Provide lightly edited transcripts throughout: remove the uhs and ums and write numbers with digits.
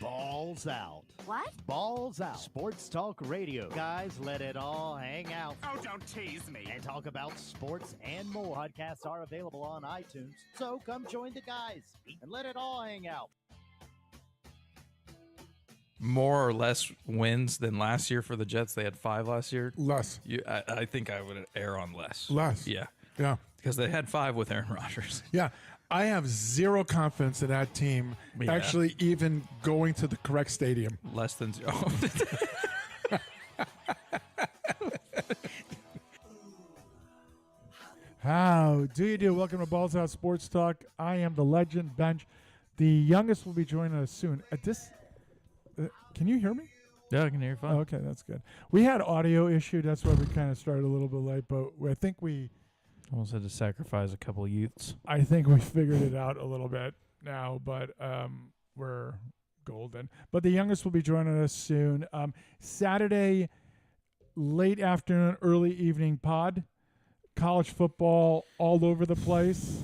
Balls out. What? Balls out. Sports talk radio. Guys, let it all hang out. Oh, don't tease me. And talk about sports and more. Podcasts are available on iTunes. So come join the guys and let it all hang out. More or less wins than last year for the Jets? They had 5 last year. Less. I think I would err on less. Less. Yeah. Yeah. Because they had 5 with Aaron Rodgers. Yeah. I have zero confidence in that team Yeah. actually even going to the correct stadium. Less than 0. How do you do? Welcome to Balls Out Sports Talk. I am the legend Bench. The youngest will be joining us soon. Can you hear me? Yeah, I can hear you fine. Oh, okay, that's good. We had audio issue. That's why we kind of started a little bit late, but I think we Almost had to sacrifice a couple of youths. figured it out a little bit now, but we're golden. But the youngest will be joining us soon. Saturday, late afternoon, early evening pod. College football all over the place.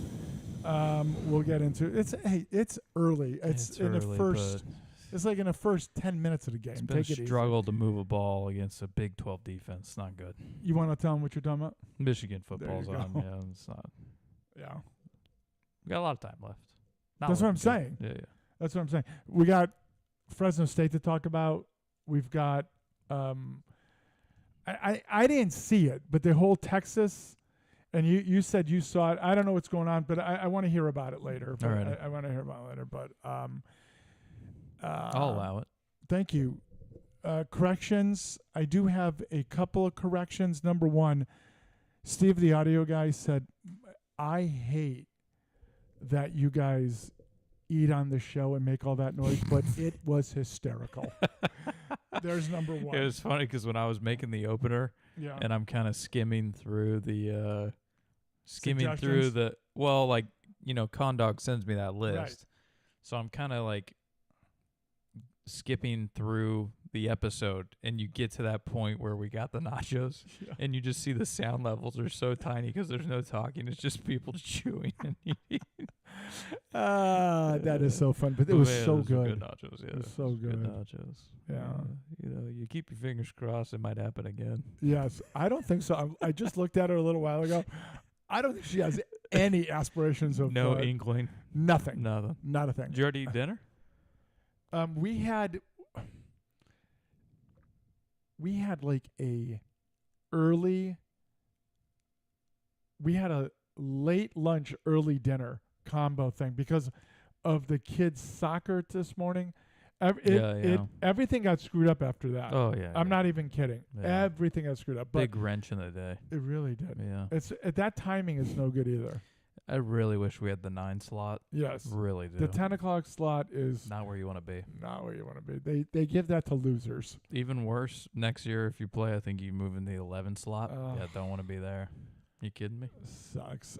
We'll get into it. It's early. It's in early, the first. but It's like in the first 10 minutes of the game. it's been Take it a easy. struggle to move a ball against a Big 12 defense. Not good. You want to tell them what you're talking about? Michigan football's you on. go. Yeah, it's not. Yeah. We got a lot of time left. Not That's what I'm looking saying. good. Yeah. That's what I'm saying. We got Fresno State to talk about. We've got I didn't see it, but the whole Texas, and you said you saw it. I don't know what's going on, but I want to hear about it later. All right. I want to hear about it later. But I'll allow it. Thank you. Corrections. I do have a couple of corrections. Number one, Steve, the audio guy, said, I hate that you guys eat on the show and make all that noise, but it was hysterical. There's number one. It was funny because when I was making the opener, Yeah. and I'm kind of skimming through the Suggestions? Condog sends me that list. Right. So I'm kind of like skipping through the episode, and you get to that point where we got the nachos, Yeah. and you just see the sound levels are so tiny because there's no talking. It's just people chewing and eating. That is so fun, but it was Man, so those were good. nachos, yeah. It was so Good good. nachos. Yeah. You keep your fingers crossed. It might happen again. Yes, I don't think so. I just looked at her a little while ago. I don't think she has any aspirations of No inkling. nothing. Nothing. Not a thing. Did you already eat dinner? We had like we had a late lunch, early dinner combo thing because of the kids' soccer this morning. Everything got screwed up after that. Oh, yeah. I'm not even kidding. Yeah. Everything got screwed up. But Big wrench in the day. it really did. Yeah. It's that timing is no good either. I really wish we had the 9 slot. Yes. Really do. The 10 o'clock slot is Not where you want to be. not where you want to be. They give that to losers. Even worse, next year if you play, I think you move in the 11 slot. Ugh. Yeah, don't want to be there. You kidding me? Sucks.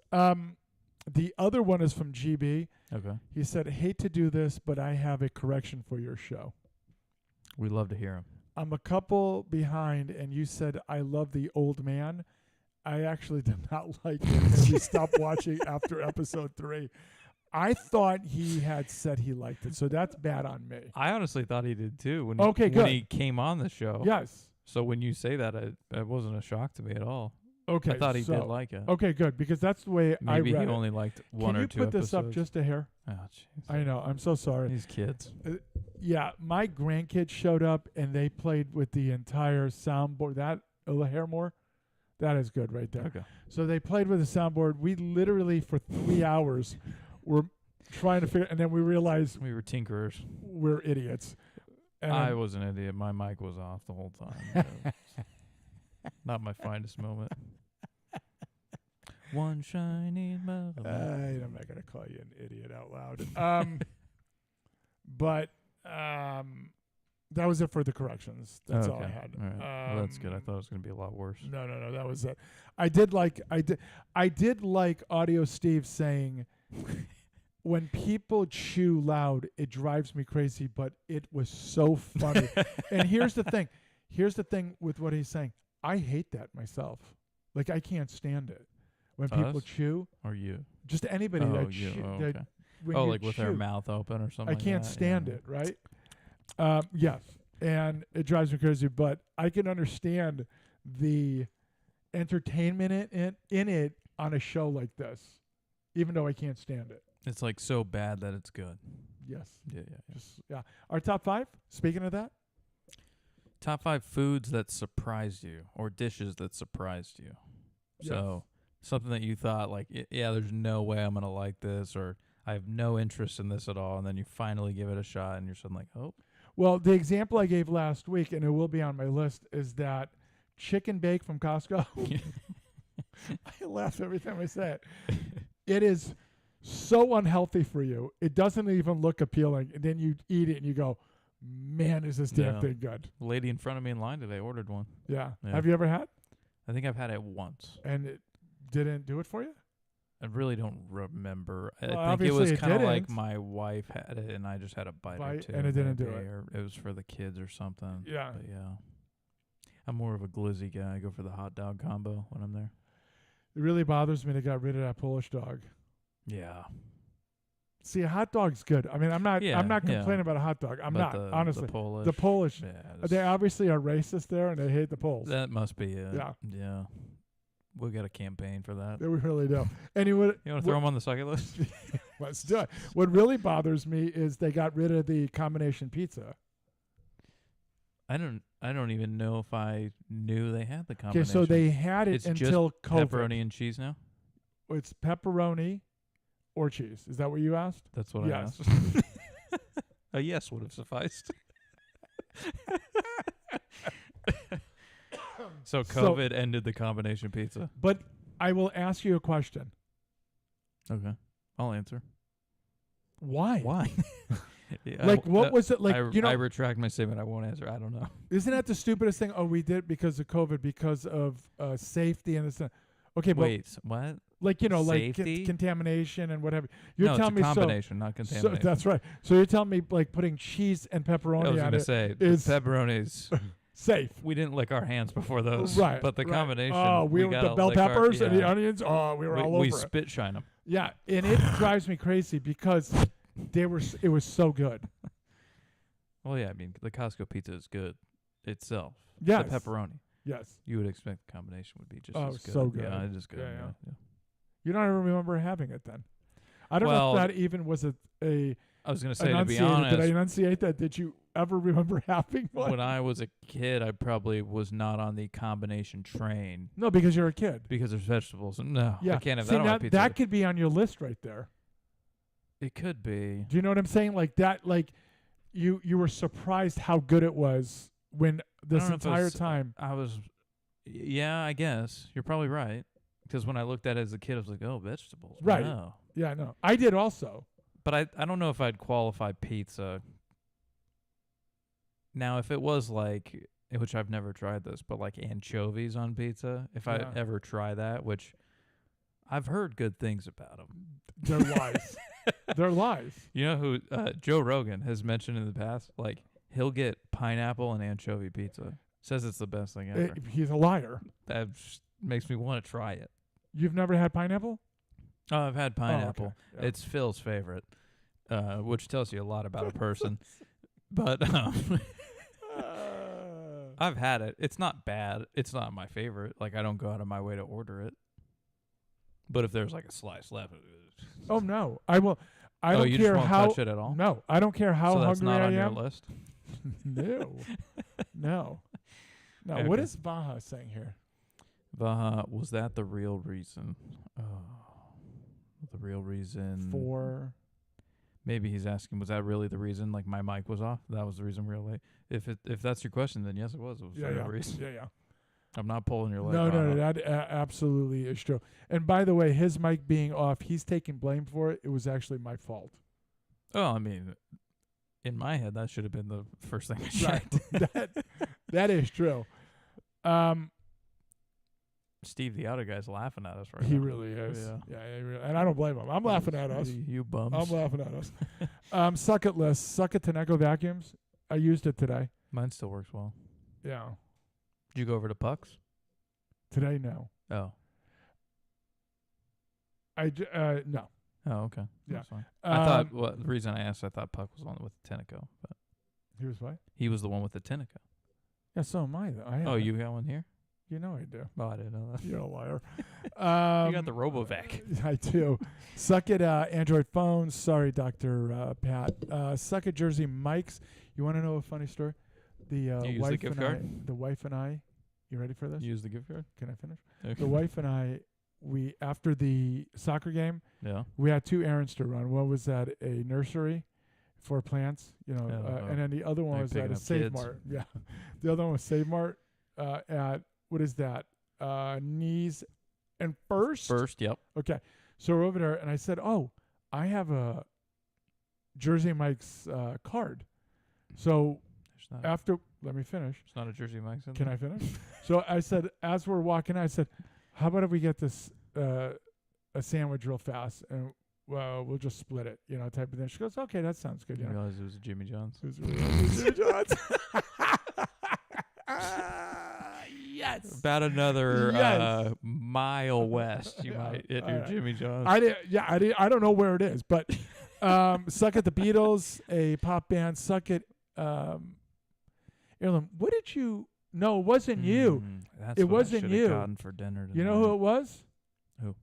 The other one is from GB. Okay. He said, hate to do this, but I have a correction for your show. We love to hear him. I'm a couple behind, and you said I love the old man. I actually did not like it, and we stopped watching after episode 3. I thought he had said he liked it, so that's bad on me. I honestly thought he did too when Okay, when good. he came on the show. Yes. So when you say that, it wasn't a shock to me at all. Okay. I thought he so, did like it. Okay, good, because that's the way Maybe I he read it. only liked one Can or you two put episodes. this up just a hair? Oh, jeez. I know. I'm so sorry. These kids. Yeah, my grandkids showed up and they played with the entire soundboard. That hair more, that is good right there. Okay. So they played with the soundboard. We literally for 3 hours were trying to figure, and then we realized We were tinkerers. we're idiots. And I was an idiot. My mic was off the whole time. It was not my finest moment. One shiny moment. I'm not gonna call you an idiot out loud. But that was it for the corrections. That's all I Okay. had. All right. Well, that's good. I thought it was going to be a lot worse. No, that was it. I did like Audio Steve saying when people chew loud, it drives me crazy, but it was so funny. And here's the thing. Here's the thing with what he's saying. I hate that myself. Like I can't stand it. When people Us? chew, Or you? just anybody Oh, that you. chew Oh, that okay. when Oh, you like with chew, their mouth open or something. I can't like that? stand Yeah. it, right? Yes, and it drives me crazy. But I can understand the entertainment in it on a show like this, even though I can't stand it. It's like so bad that it's good. Yes. Yeah. Yeah. Our top 5. Speaking of that, Top 5 foods that surprised you or dishes that surprised you. So something that you thought like, yeah, there's no way I'm going to like this, or I have no interest in this at all. And then you finally give it a shot and you're suddenly like, oh. well, the example I gave last week, and it will be on my list, is that chicken bake from Costco. I laugh every time I say it. It is so unhealthy for you. It doesn't even look appealing. And then you eat it and you go, man, is this damn thing good. Lady in front of me in line today ordered one. Yeah. Yeah. Have you ever had? I think I've had it once. And it didn't do it for you? I really don't remember. Well, I think it was obviously it kind of like didn't. my wife had it and I just had a bite or two. and it didn't do maybe, it. Or it was for the kids or something. Yeah. But yeah. I'm more of a glizzy guy. I go for the hot dog combo when I'm there. It really bothers me they got rid of that Polish dog. Yeah. See, a hot dog's good. I mean, I'm not Yeah, complaining about a hot dog. I'm But not, honestly. The Polish. The Polish, Yeah, they obviously are racist there, and they hate the Poles. that must be it. Yeah. Yeah. We got a campaign for that. We really do. And you would, You want to throw them on the second list? let's do it. What really bothers me is they got rid of the combination pizza. I don't even know if I knew they had the Okay, combination. so they had it It's just until COVID. pepperoni and cheese now? It's pepperoni or cheese. Is that what you asked? That's what Yes. I asked. A yes would have sufficed. So COVID ended the combination pizza. But I will ask you a question. Okay. I'll answer. Why? Why? Yeah, Like, what was it like? I retract my statement. I won't answer. I don't know. Isn't that the stupidest thing? Oh, we did it because of COVID, because of safety and this. Okay, but Wait, what? like like Safety? contamination and whatever. You're No, telling it's a me combination, not so contamination. that's right. So you're telling me like putting cheese and I pepperoni was on going to it say, is the pepperonis, safe. we didn't lick our hands before those. Right. But the right. combination, Oh, we were gotta the bell lick our- peppers and the yeah. onions. Oh, we were all over we it. spit shine them. Yeah, and it drives me crazy because it was so good. Well, yeah, I mean, the Costco pizza is good itself. Yes. The pepperoni. Yes. You would expect the combination would be just Oh, as good. so good. Yeah, it is good. Yeah, Yeah, yeah. You don't even remember having it then. I don't know Well, if that even was a I was going to say, to be enunciated. honest, Did I enunciate that? Did you ever remember having one? when I was a kid, I probably was not on the combination train No, because you're a kid. because there's vegetables. No, Yeah. I can't have See, that on my now pizza. that could be on your list right there. It could be. Do you know what I'm saying? Like that, like you were surprised how good it was when this don't know if it entire was- time. I was, yeah, I guess. You're probably right. Because when I looked at it as a kid, I was like, oh, vegetables. Right. No. Yeah, no, I did also. But I don't know if I'd qualify pizza. Now, if it was like, which I've never tried this, but like anchovies on pizza, if Yeah. I ever try that, which I've heard good things about them. They're lies. They're lies. You know who Joe Rogan has mentioned in the past? Like, he'll get pineapple and anchovy pizza. Says it's the best thing ever. He's a liar. That just makes me want to try it. You've never had pineapple? Oh, I've had pineapple. Oh, okay. Yeah. It's Phil's favorite, which tells you a lot about a person. But I've had it. It's not bad. It's not my favorite. Like, I don't go out of my way to order it. But if there's like a slice left, Oh no, I will. I don't you care just won't how. touch it at all. No, I don't care how so that's hungry not I on am. your list. No, no, no. Okay. What is Baja saying here? Vaha, was that the real reason? Oh, the real reason. For Maybe he's asking, was that really the reason? Like my mic was off. That was the reason we were late. If that's your question, then yes, it was. It was yeah, the yeah, real reason. yeah. I'm not pulling your leg. No, Vaha. that absolutely is true. And by the way, his mic being off, he's taking blame for it. It was actually my fault. Oh, I mean, in my head, that should have been the first thing I Right. checked. that is true. Steve, the other guy's laughing at us right He now. really is. Yeah. Yeah, he really, and I don't blame him. I'm laughing at us. You bums. I'm laughing at us. Suck it list. Suck it Tenneco vacuums. I used it today. Mine still works well. Yeah. Did you go over to Puck's? Today, no. Oh. No. Oh, okay. Yeah. That's fine. I thought, the reason I asked, I thought Puck was on with Tenneco. But He was what? He was the one with the Tunica. Yeah, so am I. Oh, you got one here? You know I do. Oh, I didn't know that. You're a liar. You got the RoboVac. I do. Suck it, Android phones. Sorry, Dr. Pat. Suck it, Jersey Mike's. You want to know a funny story? You use the gift card? The wife and I. You ready for this? Use the gift card? Can I finish? Okay. The wife and I, we after the soccer game, Yeah. we had 2 errands to run. One was at a nursery for plants, and then the other one like was at a picking up Save kids. Mart. Yeah, the other one was Save Mart at what is that? Knees and First. First, yep. Okay, so we're over there, and I said, "Oh, I have a Jersey Mike's card." So There's not, after, let me finish. it's not a Jersey Mike's in Can there? I finish? So I said, as we're walking, I said, "How about if we get this a sandwich real fast, and we'll just split it, type of thing." She goes, "Okay, that sounds good." You realize it was a Jimmy John's? It was really Jimmy John's. Yes. About another Yes. mile west, you Yeah, might hit all your right. Jimmy John's. I don't know where it is, but Suck It the Beatles, a pop band. Suck It. Erlen, what did you? No, it wasn't you. That's It what wasn't I should've you. gotten for dinner You know who tonight. it was? Who?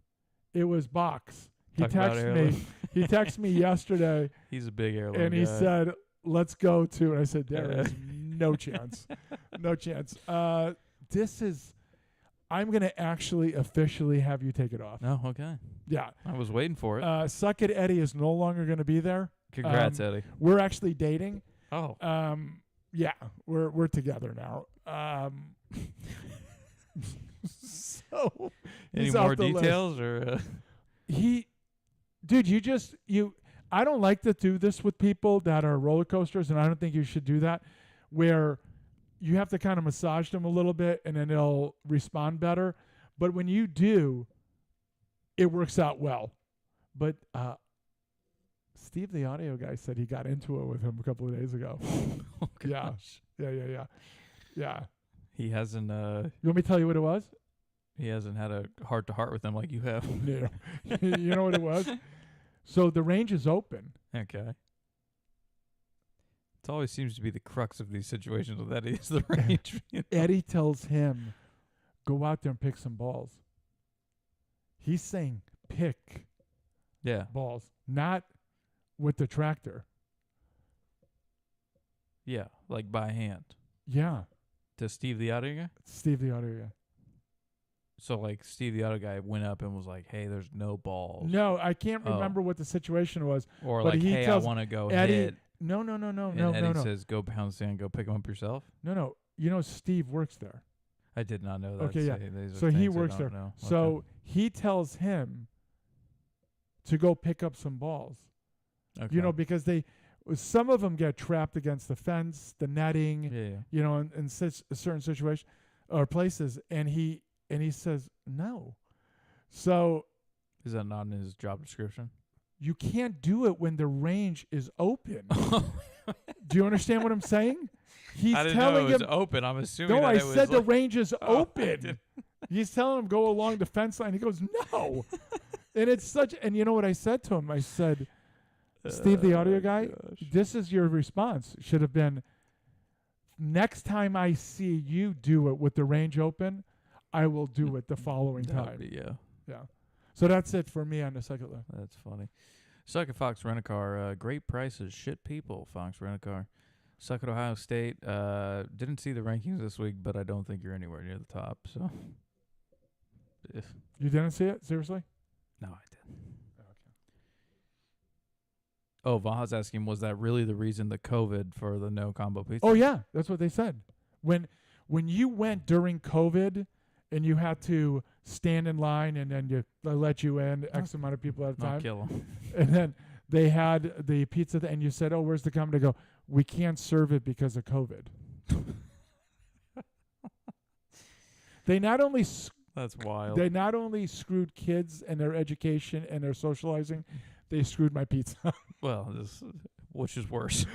It was Box. He Talk about texted Erlen. me. He texted me yesterday, He's a big heirloom and he guy. said, "Let's go to." And I said, "There is no chance, no chance." I'm gonna actually officially have you take it off. "No, okay. Yeah. I was waiting for it. Suck It Eddie is no longer gonna be there. Congrats, Eddie." We're actually dating. Oh, Yeah, we're together now. So any he's off more the list. details or? Dude, I don't like to do this with people that are roller coasters, and I don't think you should do that, where you have to kind of massage them a little bit and then they'll respond better. But when you do, it works out well. But Steve, the audio guy, said he got into it with him a couple of days ago. Oh, Yeah. gosh. Yeah. He hasn't. You want me to tell you what it was? He hasn't had a heart to heart with them like you have. No. You know what it was? So the range is open. Okay. It always seems to be the crux of these situations with Eddie is the range. Eddie tells him, "Go out there and pick some balls." He's saying pick Yeah. balls, not with the tractor. Yeah. Like by hand. Yeah. To Steve the audio guy? Steve the audio guy. So like Steve the audio guy went up and was like, "Hey, there's no balls." No, I can't Oh. remember what the situation was. Or But like, he "Hey, I tells want to go Eddie, hit." No. And Eddie No. says, "Go pound sand, go pick them up yourself." No. You know, Steve works there. I did not know that. Okay, yeah. These are So he things I works don't there. know. So he tells him to go pick up some balls. Okay. Because some of them get trapped against the fence, the netting, Yeah. in certain situations or places, and he says no. So Is that not in his job description? you can't do it when the range is open. Do you understand what I'm saying? He's I didn't telling know it was him. open. I'm assuming No, that I it was said the like, range is Oh, I open. didn't- He's telling him go along the fence line. He goes no, and it's such. And you know what I said to him? I said, Steve, the audio guy, gosh. this is your response. Should have been, next time I see you do it with the range open, I will do it the following That would time. be, yeah. Yeah. So that's it for me on the second line. That's funny. Suck at Fox Rent-A-Car. Great prices, shit people, Fox Rent-A-Car. Suck at Ohio State. Didn't see the rankings this week, but I don't think you're anywhere near the top. So, You didn't see it? Seriously? no, I didn't. Oh, Vaha's asking, was that really the reason the COVID for the no combo pizza? Oh, yeah. That's what they said. When you went during COVID and you had to stand in line and then they let you in X amount of people at a Not time. kill 'em. And then they had the pizza and you said, "Oh, where's the combo?" They go, "We can't serve it because of COVID." They not only That's wild. They not only screwed kids and their education and their socializing, they screwed my pizza. Well, which is worse?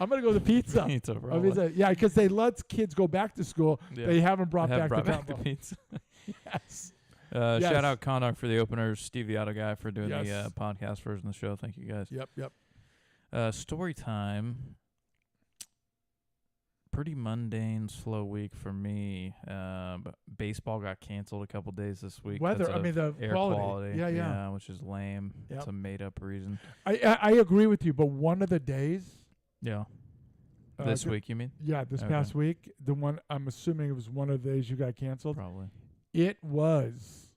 I'm gonna go with the pizza. Pizza, I mean, probably. yeah, because they let kids go back to school. Yeah. They haven't brought Have back the back the combo. pizza. Yes. Shout Yes. out Condor for the openers, Steve the Auto Guy for doing Yes. the podcast version of the show. Thank you guys. Yep. Story time. pretty mundane, slow week for me. But baseball got canceled a couple days this week. Weather, 'cause I mean, of the air quality. Yeah. which is lame. Yep. It's a made-up reason. I agree with you, but one of the days. Yeah. This week, you mean? Yeah, this Okay. past week, the one I'm assuming it was one of the days you got canceled. Probably. It was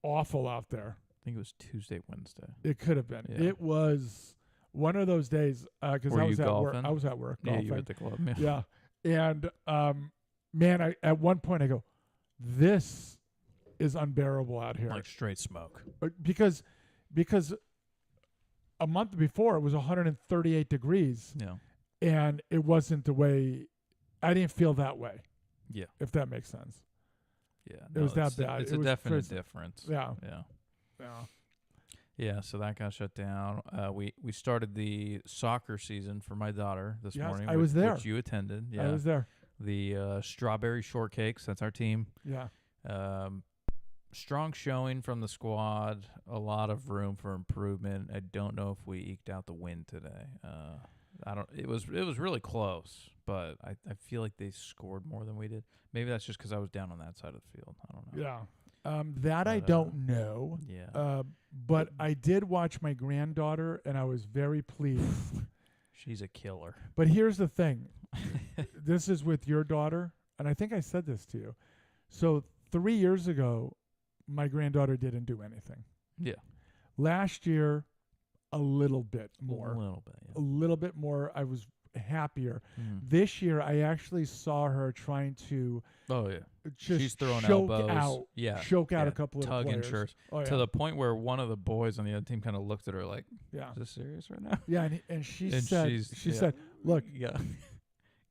awful out there. I think it was Tuesday, Wednesday. It could have been. Yeah. It was one of those days because Were I you was at work. golfing? I was at work Yeah, golfing. you were at the club. Yeah, and man, I at one point I go, this is unbearable out here. Like straight smoke. because a month before it was 138 degrees. Yeah. And it wasn't the way I didn't feel that way. Yeah. If that makes sense. Yeah. It was that it's bad. It's It a was definite crazy. difference. Yeah. Yeah. Yeah. Yeah, so that got shut down. We started the soccer season for my daughter this Yes, morning. I was there. Which you attended. Yeah. I was there. The Strawberry Shortcakes, that's our team. Yeah. Strong showing from the squad. A lot of room for improvement. I don't know if we eked out the win today. It was really close, but I feel like they scored more than we did. Maybe that's just because I was down on that side of the field. I don't know. Yeah. That I But, don't know. Yeah. But I did watch my granddaughter, and I was very pleased. She's a killer. But here's the thing. This is with your daughter, and I think I said this to you. So 3 years ago, my granddaughter didn't do anything. Yeah. Last year, a little bit more. A little bit, yeah. A little bit more. I was happier. Mm. This year, I actually saw her trying to Oh, yeah. just She's throwing choke elbows. out, Yeah. choke out yeah, a couple of tugging players. shirts. Oh, yeah. To the point where one of the boys on the other team kind of looked at her like, yeah, is this serious right now? yeah, and she And said, she's- yeah. said, look, Yeah.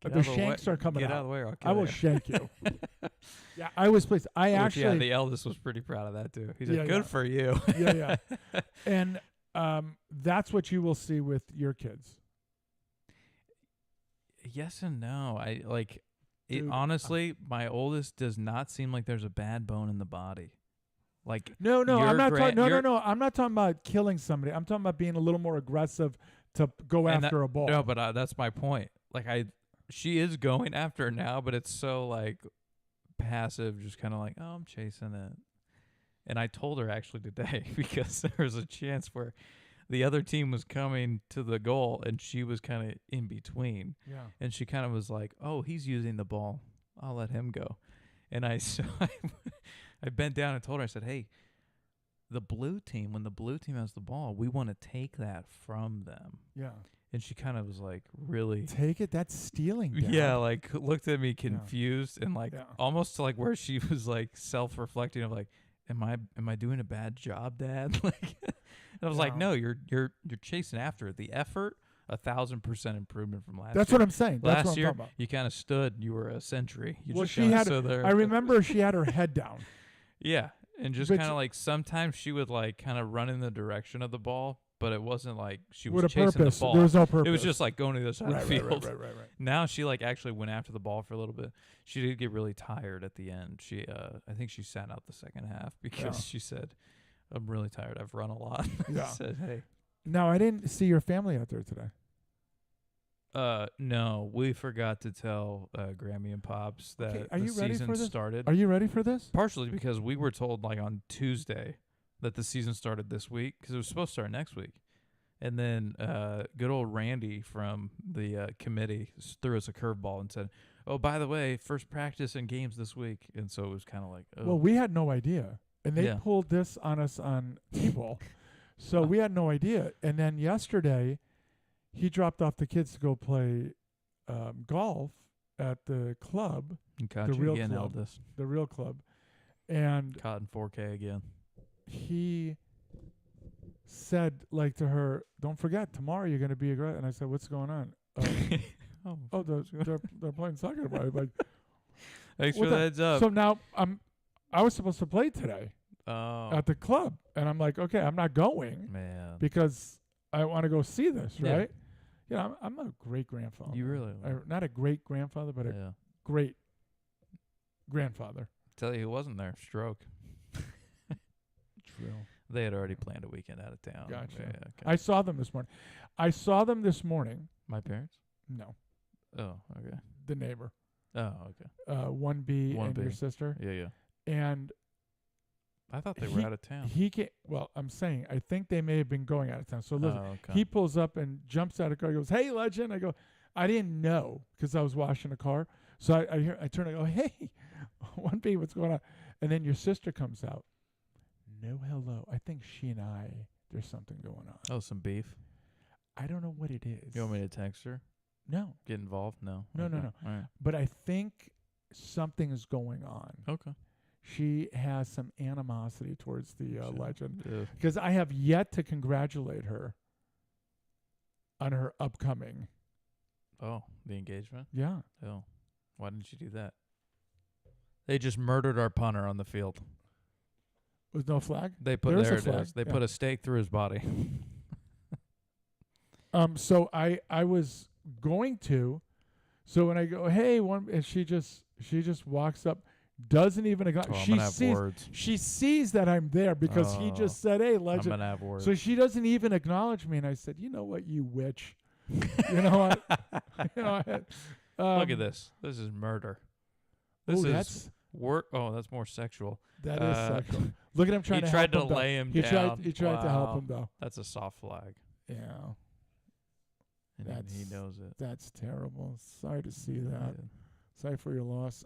the shanks are coming Get out. out of the way or I'll I kill will you. shank you. Yeah, I was pleased. I Which, actually, yeah, the eldest was pretty proud of that too. He's Yeah, like, good yeah. for you. yeah, and that's what you will see with your kids. Yes and no. I like it. Dude, Honestly, my oldest does not seem like there's a bad bone in the body. Like No, I'm your not gran- talking. your- No. I'm not talking about killing somebody. I'm talking about being a little more aggressive to go And after a ball. no, but that's my point. Like she is going after it now, but it's so like passive, just kind of like, oh, I'm chasing it. And I told her actually today because there was a chance where the other team was coming to the goal and she was kind of in between. Yeah. And she kind of was like, oh, he's using the ball. I'll let him go. And I bent down and told her, I said, hey, the blue team, when the blue team has the ball, we want to take that from them. Yeah. And she kind of was like, really? Take it. That's stealing. Dad. Yeah, like looked at me confused and like Yeah. almost to like where she was like self-reflecting of like, am I doing a bad job, Dad? Like, and I was like, Yeah. no, you're chasing after it. The effort, 1,000% improvement from last That's year. what I'm saying. That's Last what I'm year, talking about. you kind of stood. You were a sentry. You Well, just she kinda had- stood there. I remember she had her head down. Yeah, and just But kind of like sometimes she would like kind of run in the direction of the ball, but it wasn't like she was With a chasing purpose. the ball. There was no purpose. It was just like going to the other side right, of the right, field. right. Now she like actually went after the ball for a little bit. She did get really tired at the end. She I think she sat out the second half because Yeah. she said, I'm really tired. I've run a lot. Yeah. I said, hey. Now, I didn't see your family out there today. No, we forgot to tell Grammy and Pops that Okay, are the you ready season for this? started. Are you ready for this? Partially because we were told like on Tuesday that the season started this week because it was supposed to start next week. And then good old Randy from the committee threw us a curveball and said, oh, by the way, first practice and games this week. And so it was kind of like, oh. Well, we had no idea. And they Yeah. pulled this on us on T-ball. So we had no idea. And then yesterday, he dropped off the kids to go play golf at the club, and caught the you real again, club. eldest. the real club. And Caught in 4K again. he said, like, to her, don't forget, tomorrow you're going to be a great. And I said, what's going on? Oh, They're playing soccer tomorrow. Like, thanks what for the- the heads up. so now I was supposed to play today Oh, at the club. And I'm like, okay, I'm not going man. because I want to go see this, Yeah. right? You know, I'm a great grandfather. You really are. Not a great grandfather, but a Yeah. great grandfather. Tell you who wasn't there. Stroke. True. They had already planned a weekend out of town. Gotcha. Yeah, okay. I saw them this morning. My parents? No. No. Oh, okay. the neighbor. Oh, okay. 1B and your 1B. sister. Yeah, yeah. And I thought they were out of town. he can well, I'm saying I think they may have been going out of town. So listen, okay. he pulls up and jumps out of the car. He goes, "Hey, legend!" I go, "I didn't know because I was washing the car." So I turn. I go, "Hey, 1B, what's going on?" And then your sister comes out. No hello. I think she and there's something going on. Oh, some beef. I don't know what it is. You want me to text her? No. Get involved? No. No, no, Okay. no. All right. But I think something is going on. Okay. She has some animosity towards the Shit. legend. Ugh. Because I have yet to congratulate her on her upcoming. Oh, the engagement? Yeah. Oh. Why didn't you do that? They just murdered our punter on the field. With no flag? They put There is a there it flag, is. They yeah. put a stake through his body. So I was going to. So when I go, "Hey, one," and she just walks up, doesn't even acknowledge. Oh, I'm she gonna have sees words. she sees that I'm there because he Oh. just said, "Hey, I'm legend." gonna have words. So she doesn't even acknowledge me, and I said, "You know what, you witch." You know what? You know, Look at this. This is murder. This Oh, is that's work. Oh, that's more sexual. that is sexual. Look at him trying He to tried help to him. lay him He down. tried to help Wow. him though. That's a soft flag, Yeah, and That's- he knows it. that's terrible. Sorry to see that. Yeah. Sorry for your loss.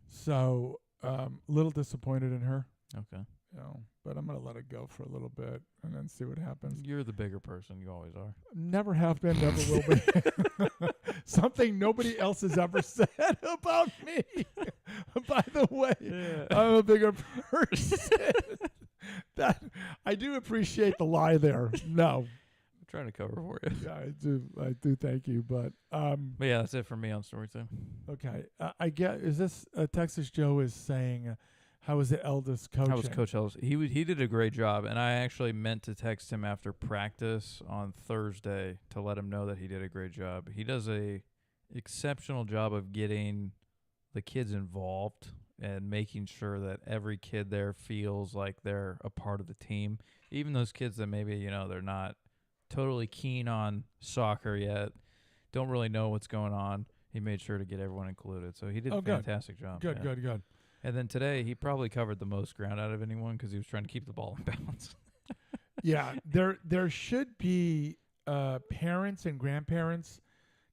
So a little disappointed in her. Okay. You know, but I'm gonna let it go for a little bit and then see what happens. You're the bigger person. You always are. Never have been, never will be. Something nobody else has ever said about me. By the way, I'm a bigger person. That I do appreciate the lie there. No, I'm trying to cover for you. yeah, I do. Thank you, but But yeah, that's it for me on story time. okay. I get. Is this Texas Joe is saying? How was the eldest coaching? How was Coach Ellis? He did a great job, and I actually meant to text him after practice on Thursday to let him know that he did a great job. He does a exceptional job of getting the kids involved and making sure that every kid there feels like they're a part of the team. Even those kids that maybe, they're not totally keen on soccer yet, don't really know what's going on. He made sure to get everyone included. So he did a fantastic job. Good, yeah. good. And then today, he probably covered the most ground out of anyone because he was trying to keep the ball in balance. Yeah, there should be parents and grandparents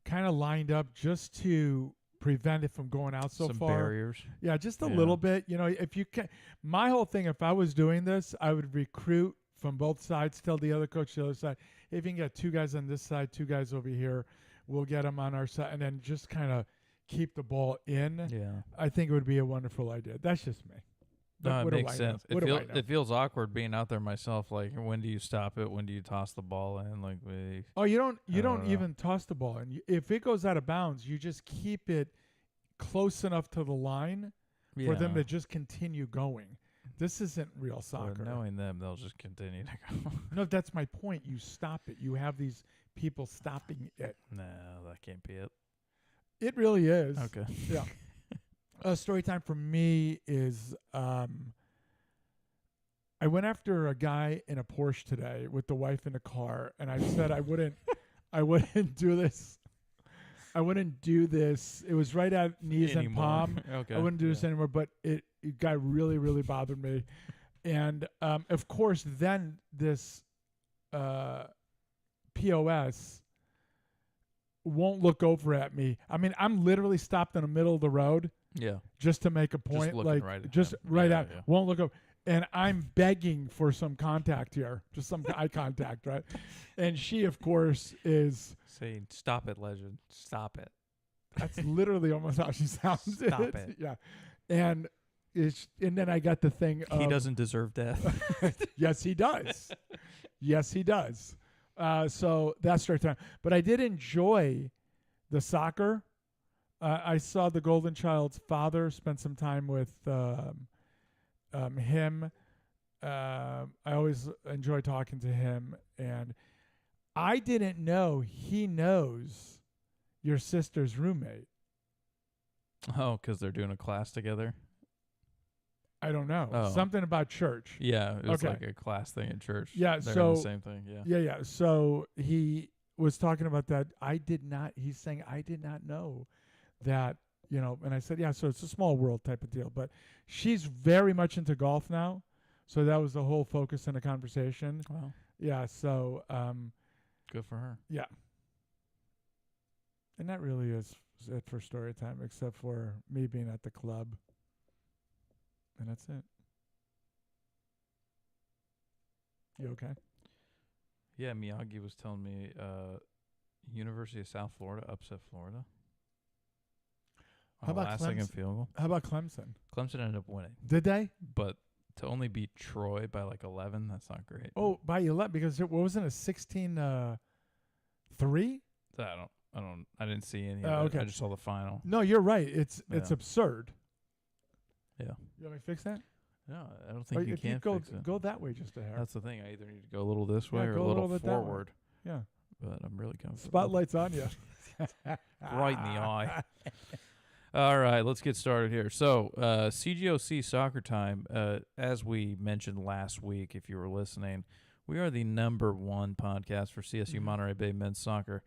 kind of lined up just to prevent it from going out so Some far. barriers. Yeah, just a Yeah. little bit. If you can, my whole thing, if I was doing this, I would recruit from both sides. Tell the other coach the other side, if you can get 2 guys on this side, 2 guys over here, we'll get them on our side, and then just kind of keep the ball in. Yeah. I think it would be a wonderful idea. That's just me. But No, it what do makes I know? sense. What do I know? It feels awkward being out there myself. Like, when do you stop it? When do you toss the ball in? Like, Oh, you don't know. even toss the ball, and if it goes out of bounds, you just keep it close enough to the line for them to just continue going. This isn't real soccer. Knowing them, they'll just continue to go. No, that's my point. You stop it. You have these people stopping it. No, that can't be it. It really is. Okay. Yeah. Story time for me is I went after a guy in a Porsche today with the wife in the car, and I said I wouldn't do this. I wouldn't do this. It was right at knees and Anymore. palm. Okay. I wouldn't do this Yeah. anymore, but it got really, really bothered me. And of course, then this POS won't look over at me. I mean, I'm literally stopped in the middle of the road Yeah. just to make a point, looking like right at just him. right Yeah, at. yeah. Won't look over, and I'm begging for some contact here, just some eye contact, right? And she, of course, is. Saying, "Stop it, legend. Stop it." That's literally almost how she sounds. Stop it. Yeah, and then I got the thing. He doesn't deserve death. Yes, he does. Yes, he does. So that's story time. But I did enjoy the soccer. I saw the Golden Child's father, spent some time with him. I always enjoy talking to him. And I didn't know he knows your sister's roommate. Oh, because they're doing a class together. I don't know. Oh. Something about church. Yeah, it was Okay. like a class thing at church. Yeah, They're so- in the same thing. Yeah. Yeah. So he was talking about that. He's saying, I did not know that, and I said, yeah, so it's a small world type of deal. But she's very much into golf now. So that was the whole focus in the conversation. Wow. Yeah. So, Good for her. yeah. And that really is it for story time, except for me being at the club. And that's it. You okay? Yeah, Miyagi was telling me University of South Florida upset Florida. How about last-second Clemson? field goal? How about Clemson? Clemson ended up winning, Did they? but to only beat Troy by like 11, that's not great. Oh, by 11, because it wasn't a 16-3? I didn't see any Oh, of it. okay. I just saw the final. No, you're right. It's Yeah. absurd. Yeah. You want me to fix that? No, I don't think you if can go fix it. go that way just a hair. That's the thing. I either need to go a little this way or go a little bit that way. forward. Yeah. But I'm really comfortable. Spotlight's on you. Right in the eye. All right, let's get started here. So, CGOC Soccer Time, as we mentioned last week, if you were listening, we are the #1 podcast for CSU Monterey Bay men's soccer.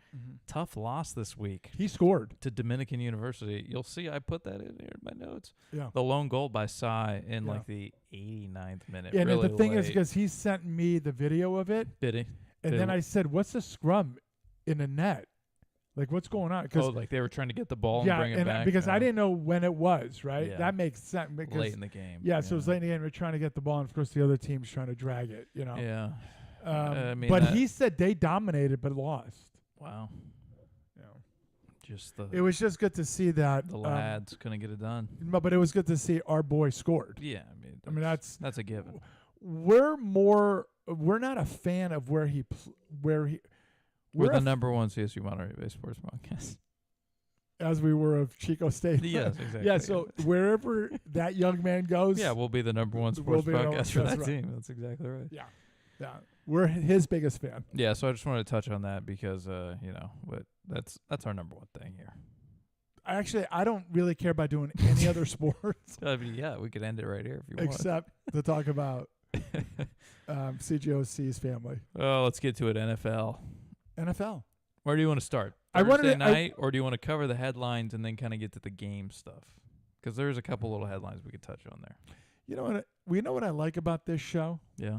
Tough loss this week He scored. to Dominican University. You'll see I put that in here in my notes. Yeah. The lone goal by Cy in Yeah. like the 89th minute. And really the thing is, late. because he sent me the video of it, Did he? and Did then he? I said, "What's the scrum in the net? Like, what's going on?" Oh, like they were trying to get the ball and yeah, bring it back. because I didn't know when it was. Right, Yeah. that makes sense. Because, late in the game. yeah, so it was late in the game. We're trying to get the ball, and of course, the other team's trying to drag it. Yeah. I mean, but that- he said they dominated but lost. Wow. You know. Just It was just good to see that. the lads couldn't get it done. But it was good to see our boy scored. Yeah, I mean, that's a given. we're not a fan of where he We're we're the a #1 CSU Monterey Bay sports podcast. as we were of Chico State. Yes, exactly. Yeah, so wherever that young man goes, yeah, we'll be the #1 We'll sports be the podcast for that's that right. team. That's exactly right. yeah, we're his biggest fan. Yeah, so I just wanted to touch on that because but that's our #1 thing here. I don't really care about doing any other sports I mean, yeah, we could end it right here if you except to talk about want. CGOC's family. Well, let's get to it. NFL. NFL. Where do you want to start? I wanted Thursday to- I- night, or do you want to cover the headlines and then kind of get to the game stuff? Because there's a couple little headlines we could touch on there. You know what I like about this show? Yeah.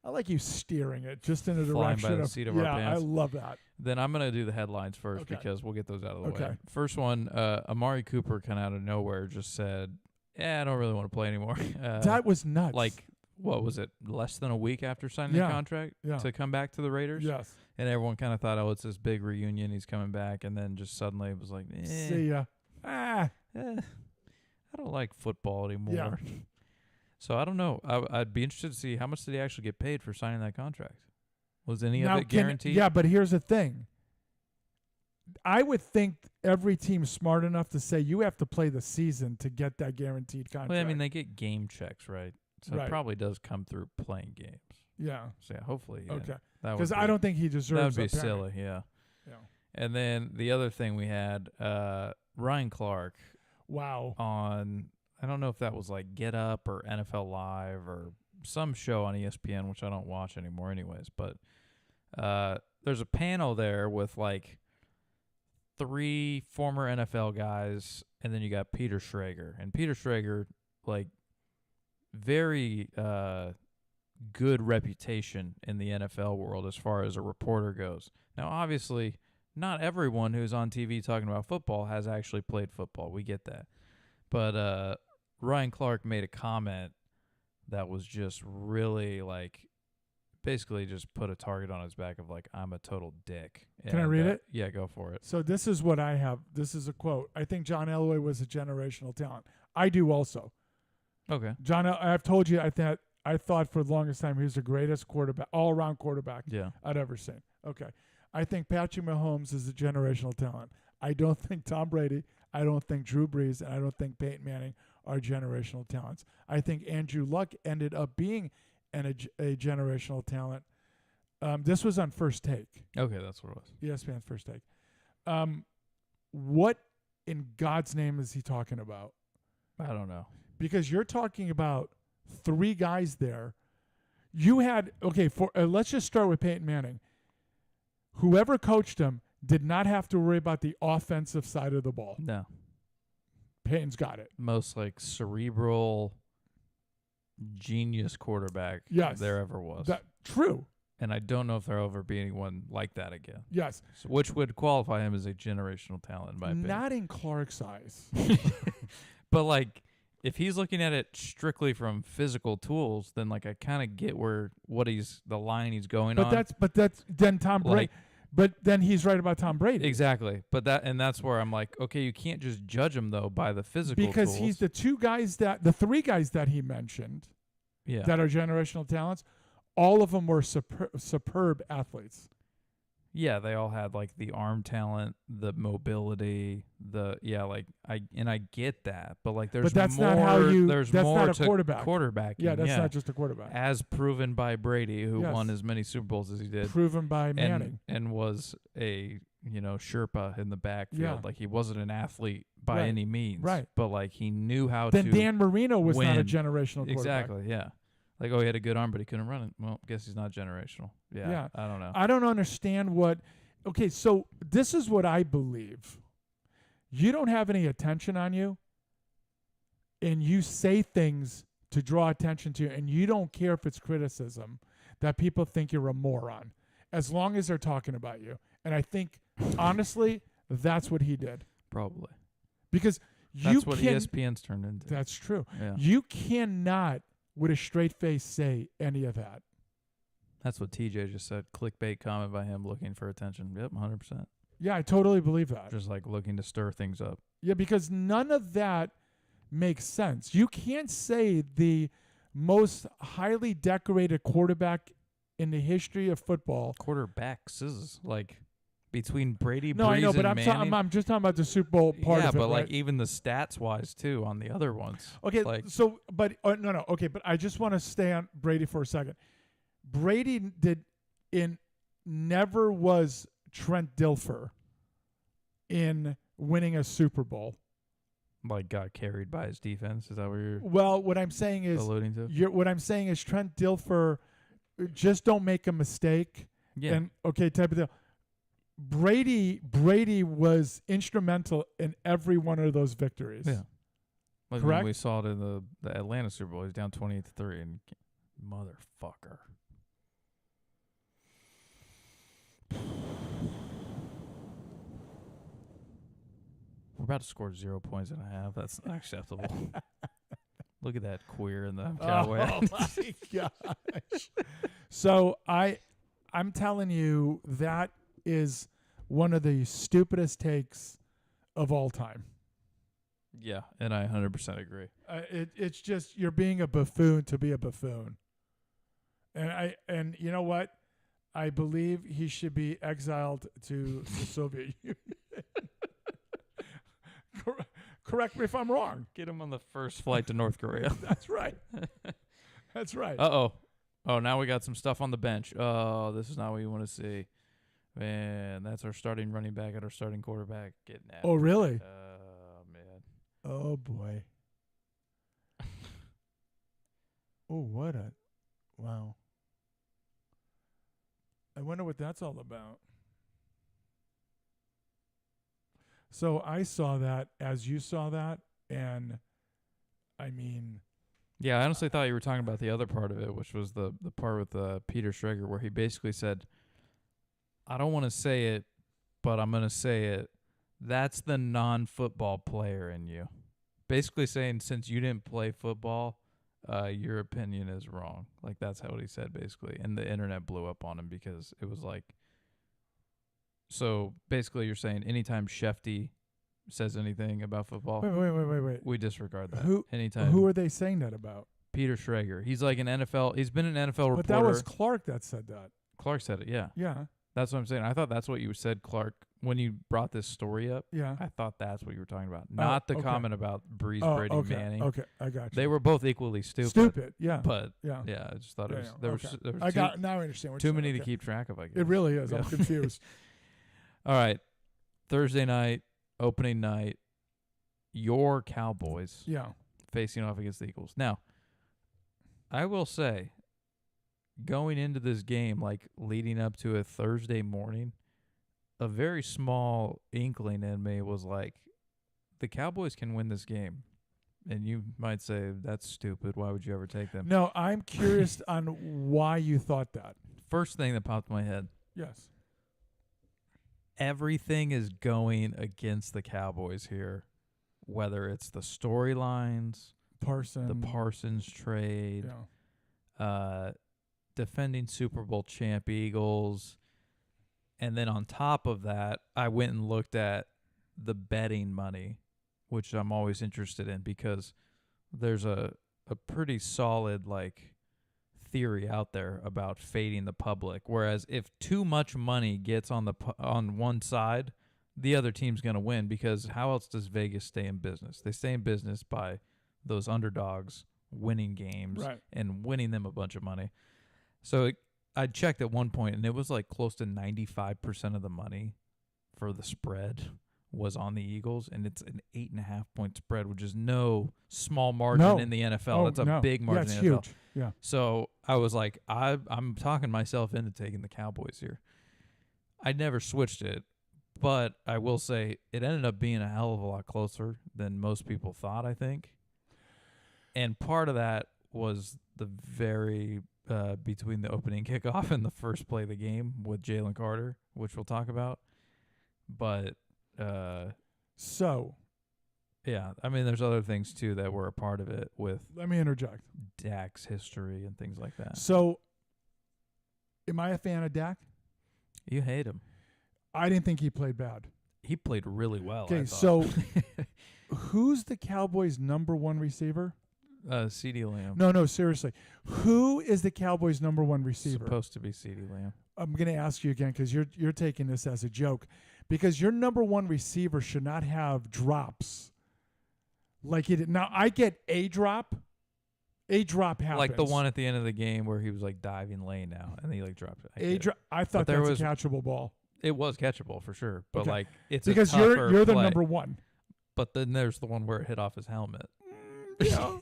I like you steering it just in a Flying by direction the of seat of our yeah. pants. I love that. Then I'm going to do the headlines first Okay. because we'll get those out of the way. Okay. First one, Amari Cooper kind of out of nowhere just said, I don't really want to play anymore. That was nuts. like, what was it, less than a week after signing Yeah. the contract Yeah. to come back to the Raiders? Yes. And everyone kind of thought, it's this big reunion. He's coming back. And then just suddenly it was like, See ya. I don't like football anymore. Yeah. So I don't know. I'd be interested to see how much did he actually get paid for signing that contract. Was any Now, of it guaranteed? yeah, but here's the thing. I would think every team's smart enough to say you have to play the season to get that guaranteed contract. Well, I mean, they get game checks, right? So Right. it probably does come through playing games. yeah. So yeah, hopefully. Yeah, Okay. that would Because be- I don't think he that deserves would be a penny. silly. Yeah. Yeah. And then the other thing we had, Ryan Clark Wow. on, I don't know if that was like Get Up or NFL Live or some show on ESPN, which I don't watch anymore anyways. But there's a panel there with like 3 former NFL guys, and then you got Peter Schrager. And Peter Schrager, like, very good reputation in the NFL world as far as a reporter goes. Now, obviously, not everyone who's on TV talking about football has actually played football. We get that. But Ryan Clark made a comment that was just really, like, basically just put a target on his back of, like, I'm a total dick. Can I read it? Yeah, go for it. So this is what I have. This is a quote. I think John Elway was a generational talent. I do also. Okay. I've told you I thought for the longest time he was the greatest quarterback, all-around quarterback Yeah. I'd ever seen. Okay. I think Patrick Mahomes is a generational talent. I don't think Tom Brady, I don't think Drew Brees, and I don't think Peyton Manning are generational talents. I think Andrew Luck ended up being a generational talent. This was on First Take, Okay, that's what it was. ESPN's First Take. What in God's name is he talking about? I don't know. Because you're talking about 3 guys there. You had, okay, let's just start with Peyton Manning. whoever coached him did not have to worry about the offensive side of the ball. No. Payton's got it. Most like cerebral genius quarterback there ever was. True. And I don't know if there'll ever be anyone like that again. Yes. So, which would qualify him as a generational talent, in my opinion. Not in Clark's eyes. But, like, if he's looking at it strictly from physical tools, then, like, I kind of get the line he's going on. But that's then Tom Brady. But then he's right about Tom Brady. Exactly. But that's where I'm like, okay, you can't just judge him, though, by the physical because tools. He's the three guys that he mentioned that are generational talents. All of them were superb athletes. Yeah, they all had like the arm talent, the mobility, I get that, but like there's that's more. Not how you. There's that's more not a quarterback. Quarterbacking. Yeah, that's not just a quarterback. As proven by Brady, who won as many Super Bowls as he did. Proven by Manning, and was a Sherpa in the backfield. Yeah. Like he wasn't an athlete by any means. Right. But like he knew how to. Then Dan Marino was win. not a generational quarterback. Exactly. Yeah. Like, he had a good arm, but he couldn't run it. Well, guess he's not generational. Yeah. I don't know. I don't understand what. Okay, so this is what I believe. You don't have any attention on you, and you say things to draw attention to you, and you don't care if it's criticism, that people think you're a moron, as long as they're talking about you. And I think, honestly, that's what he did. Probably. Because that's what ESPN's turned into. That's true. Yeah. You cannot, with a straight face, say any of that. That's what TJ just said. Clickbait comment by him looking for attention. Yep, 100%. Yeah, I totally believe that. Just like looking to stir things up. Yeah, because none of that makes sense. You can't say the most highly decorated quarterback in the history of football. Quarterbacks is like between Brady, No, Brees, I know, but I'm just talking about the Super Bowl part of it. Yeah, but right? like even the stats wise too on the other ones. Okay, like, no. Okay, but I just want to stay on Brady for a second. Brady never was Trent Dilfer in winning a Super Bowl. Like got carried by his defense. Is that what you're what I'm saying is alluding to? What I'm saying is Trent Dilfer, just don't make a mistake. Yeah. And type of deal. Brady was instrumental in every one of those victories. Yeah. Like correct? When we saw it in the Atlanta Super Bowl, he's down 28-3 and motherfucker. We're about to score 0 points and a half. That's not acceptable. Look at that queer in the Cowboy. Oh my gosh! So I'm telling you, that is one of the stupidest takes of all time. Yeah, and I 100% agree. It's just you're being a buffoon to be a buffoon. And you know what? I believe he should be exiled to the Soviet Union. Correct me if I'm wrong. Get him on the first flight to North Korea. That's right. That's right. Uh-oh. Oh, now we got some stuff on the bench. Oh, this is not what you want to see. Man, that's our starting running back and our starting quarterback getting at. Oh, really? Oh, man. Oh, boy. Oh, wow. I wonder what that's all about. So I saw that as you saw that, and I mean... Yeah, I honestly thought you were talking about the other part of it, which was the part with Peter Schrager, where he basically said, I don't want to say it, but I'm going to say it. That's the non-football player in you. Basically saying, since you didn't play football, your opinion is wrong. Like, that's how he said, basically. And the internet blew up on him because it was like... So, basically, you're saying anytime Shefty says anything about football... Wait. We disregard that. Anytime. Who are they saying that about? Peter Schrager. He's like an NFL... He's been an NFL reporter. But that was Clark that said that. Clark said it, yeah. Yeah. That's what I'm saying. I thought that's what you said, Clark, when you brought this story up. Yeah. I thought that's what you were talking about. Not the comment about Breeze, Brady, Manning. Okay, I got you. They were both equally stupid. Stupid, yeah. But, yeah, I just thought it was... There was now I understand what too you're many saying. to keep track of, I guess. It really is. Yeah. I'm confused. All right. Thursday night, opening night, your Cowboys facing off against the Eagles. Now, I will say, going into this game, like leading up to a Thursday morning, a very small inkling in me was like, the Cowboys can win this game. And you might say, that's stupid. Why would you ever take them? No, I'm curious on why you thought that. First thing that popped in my head, Yes. everything is going against the Cowboys here, whether it's the storylines, Parsons. the Parsons trade, Yeah. defending Super Bowl champ Eagles. And then on top of that, I went and looked at the betting money, which I'm always interested in because there's a pretty solid like theory out there about fading the public. Whereas if too much money gets on on one side, the other team's going to win, because how else does Vegas stay in business? They stay in business by those underdogs winning games Right. and winning them a bunch of money. So I checked at one point, and it was like close to 95% of the money for the spread was on the Eagles, and it's an 8.5 point spread, which is no small margin No. in the NFL. Oh, That's a no. big margin Yeah, it's in the NFL. huge. Yeah. So I was like, I'm talking myself into taking the Cowboys here. I never switched it, but I will say it ended up being a hell of a lot closer than most people thought, I think. And part of that was the very between the opening kickoff and the first play of the game with Jalen Carter, which we'll talk about. But So yeah, I mean, there's other things too that were a part of it with let me interject. Dak's history and things like that. So, am I a fan of Dak? You hate him. I didn't think he played bad. He played really well. Okay, I so thought. who's the Cowboys' number one receiver? CeeDee Lamb. No, seriously. Who is the Cowboys' number one receiver? Supposed to be CeeDee Lamb. I'm going to ask you again because you're taking this as a joke, because your number one receiver should not have drops like he did. Now I get a drop. A drop happens. Like the one at the end of the game where he was like diving lane out and he like dropped it. I thought But there that's was- a catchable ball It was catchable for sure, but Okay. like it's because a tougher you're the play. number one. But then there's the one where it hit off his helmet, Yeah.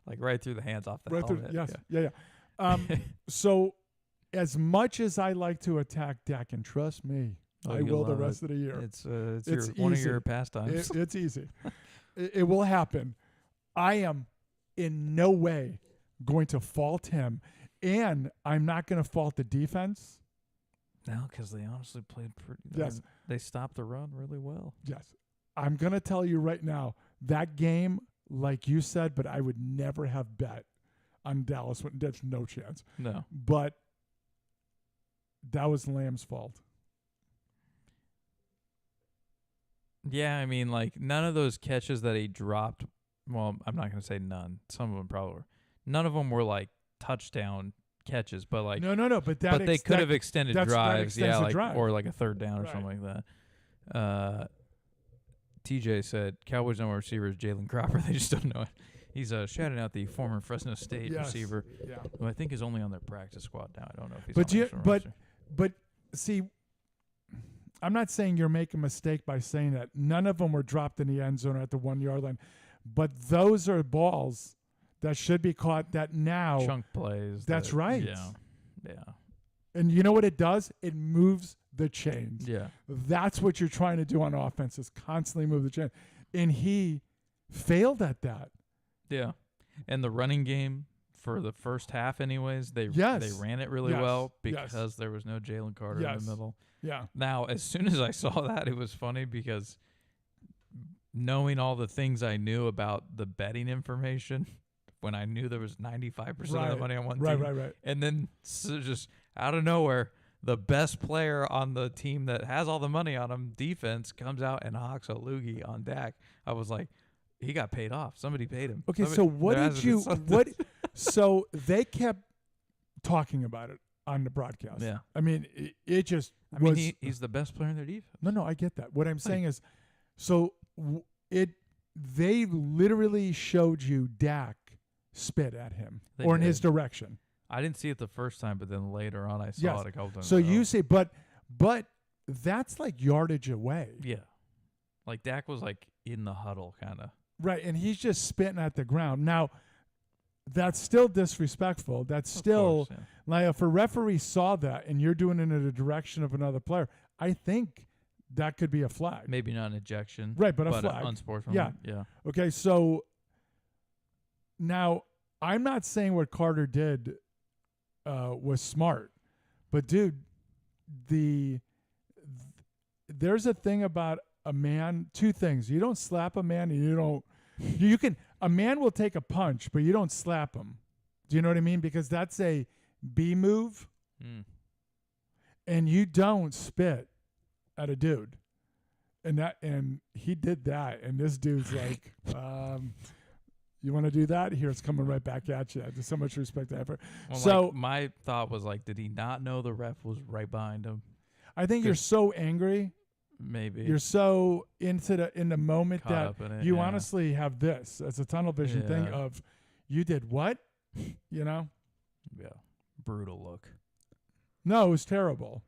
like right through the hands off the Right through, helmet. yes. Yeah. So as much as I like to attack Dak, and trust me, Oh, I you will the love rest it. of the year. It's It's one of easy. your pastimes. It's easy. It will happen. I am in no way going to fault him, and I'm not going to fault the defense. No, because they honestly played pretty. Yes. They stopped the run really well. Yes. I'm going to tell you right now, that game, like you said, but I would never have bet on Dallas. There's no chance. No. But that was Lamb's fault. Yeah, I mean, like none of those catches that he dropped. Well, I'm not going to say none. Some of them probably were. None of them were like touchdown catches, but like No. But they could have extended that drives, extends the like drive. or like a third down or Right. something like that. TJ said Cowboys number receiver is Jalen Cropper. They just don't know it. He's shouting out the former Fresno State Yes. receiver, Yeah. who I think is only on their practice squad now. I don't know if he's. But on the you- actual but- roster. But see, I'm not saying you're making a mistake by saying that. None of them were dropped in the end zone or at the 1 yard line. But those are balls that should be caught that now. chunk plays. That's right. Yeah. And you know what it does? It moves the chains. Yeah. That's what you're trying to do on offense, is constantly move the chain. And he failed at that. Yeah. And the running game for the first half anyways, they Yes. ran it really Yes. well Yes. because there was no Jalen Carter in Yes. the middle. Yeah. Now, as soon as I saw that, it was funny because knowing all the things I knew about the betting information, when I knew there was 95% of the Right. money on one Right, team, right. and then just out of nowhere, the best player on the team that has all the money on him, defense, comes out and hawks a loogie on Dak. I was like, he got paid off. Somebody paid him. Okay, Somebody- so what there did has- you something- what so they kept talking about it on the broadcast. Yeah. I mean, it just I mean, was he's the best player in their defense. No, I get that. What I'm saying is, so they literally showed you Dak spit at him They or in did. his direction. I didn't see it the first time, but then later on I saw Yes. it a couple times. So in a row. you say, but that's like yardage away, Yeah. Like Dak was like in the huddle kind of. right? And he's just spitting at the ground. Now, that's still disrespectful. That's still. Now, if a referee saw that and you're doing it in the direction of another player, I think that could be a flag. Maybe not an ejection. Right, but a but flag. Unsportsmanlike. Yeah. Okay, so now I'm not saying what Carter did was smart, but dude, there's a thing about a man. Two things: you don't slap a man, and you don't. You can. A man will take a punch, but you don't slap him. Do you know what I mean? Because that's a B move, and you don't spit at a dude. And he did that, and this dude's like, you want to do that? Here, it's coming right back at you. There's so much respect to effort. Well, So like, my thought was like, did he not know the ref was right behind him? I think you're so angry, Maybe you're so in the moment caught that up in it. you yeah. honestly have this as a tunnel vision thing Yeah. of, you did what? You know? Yeah, brutal look. No, it was terrible.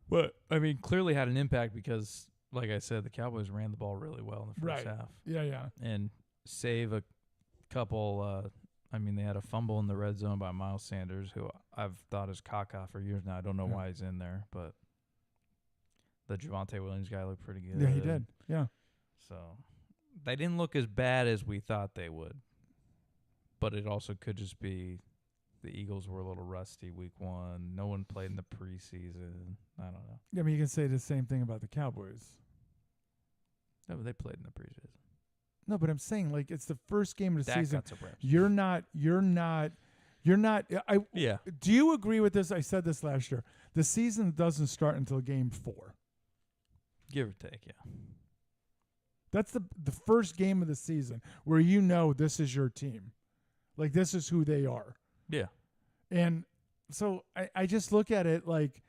But I mean, clearly had an impact because, like I said, the Cowboys ran the ball really well in the first Right. half Yeah. and save a couple. I mean, they had a fumble in the red zone by Miles Sanders, who I've thought is caca for years now. I don't know why he's in there, but the Javonte Williams guy looked pretty good. Yeah, he did. Yeah. So they didn't look as bad as we thought they would. But it also could just be the Eagles were a little rusty week one. No one played in the preseason. I don't know. I mean, you can say the same thing about the Cowboys. No, but they played in the preseason. No, but I'm saying, like, it's the first game of the Dak season. got some reps. You're not. Yeah. Do you agree with this? I said this last year. The season doesn't start until game 4. Give or take, yeah. That's the first game of the season where you know this is your team. Like, this is who they are. Yeah. And so I just look at it like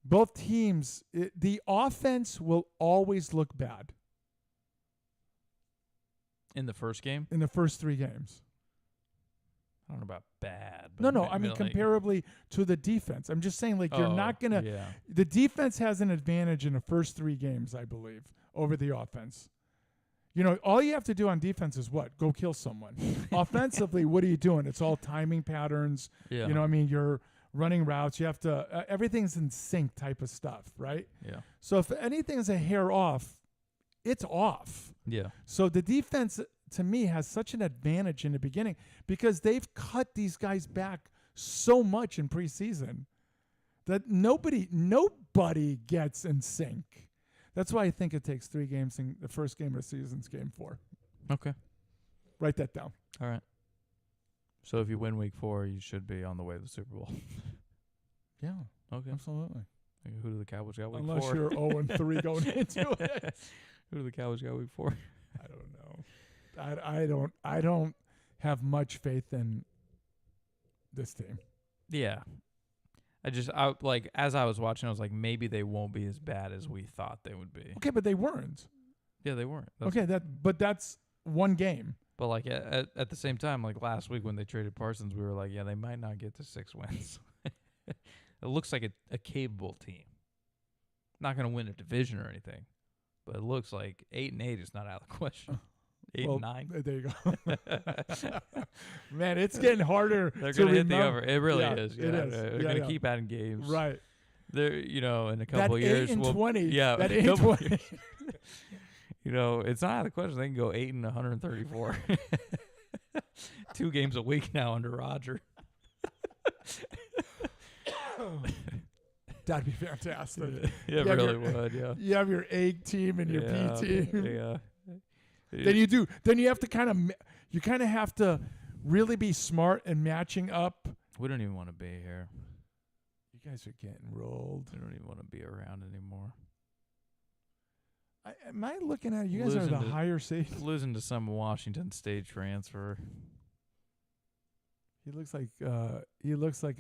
both teams, the offense will always look bad In the first game? in the first 3 games. I don't know about bad. But No, I mean, comparably to the defense. I'm just saying, like, you're not going to. Yeah. The defense has an advantage in the first 3 games, I believe, over the offense. You know, all you have to do on defense is what? Go kill someone. Offensively, what are you doing? It's all timing patterns. Yeah. You know what I mean? You're running routes. You have to everything's in sync type of stuff, right? Yeah. So if anything's a hair off, it's off. Yeah. So the defense, to me, has such an advantage in the beginning because they've cut these guys back so much in preseason that nobody gets in sync. That's why I think it takes 3 games, and the first game of the season's game 4. Okay. Write that down. All right. So if you win week 4, you should be on the way to the Super Bowl. Yeah, Okay. absolutely. Who do the Cowboys got week 4? Unless you're 0-3 going into it. Who do the Cowboys got week 4? I don't know. I don't have much faith in this team. Yeah. As I was watching, I was like, maybe they won't be as bad as we thought they would be. Okay, but they weren't. Yeah, they weren't. But that's one game. But like at the same time, like last week when they traded Parsons, we were like, yeah, they might not get to 6 wins. It looks like a capable team. Not going to win a division or anything, but it looks like 8-8 is not out of the question. 8-9. There you go. Man, it's getting harder. They're to going to hit remember. the over. It really Yeah, is. Yeah. it is. They're Yeah, going to yeah. keep adding games. Right. They're, in a couple That years, 8 and we'll 20. Yeah, That a 8 and couple 20. years. It's not out of the question. They can go 8 and 134. 2 games a week now under Roger. That'd be fantastic. Yeah, it Yeah, really you're- would. Yeah. You have your A team and your Yeah, P team. Yeah. Then you do. Then you have to you kind of have to really be smart and matching up. We don't even want to be here. You guys are getting rolled. We don't even want to be around anymore. Am I looking at it? You guys are Losing the to- higher seed. Losing to some Washington State transfer. He looks like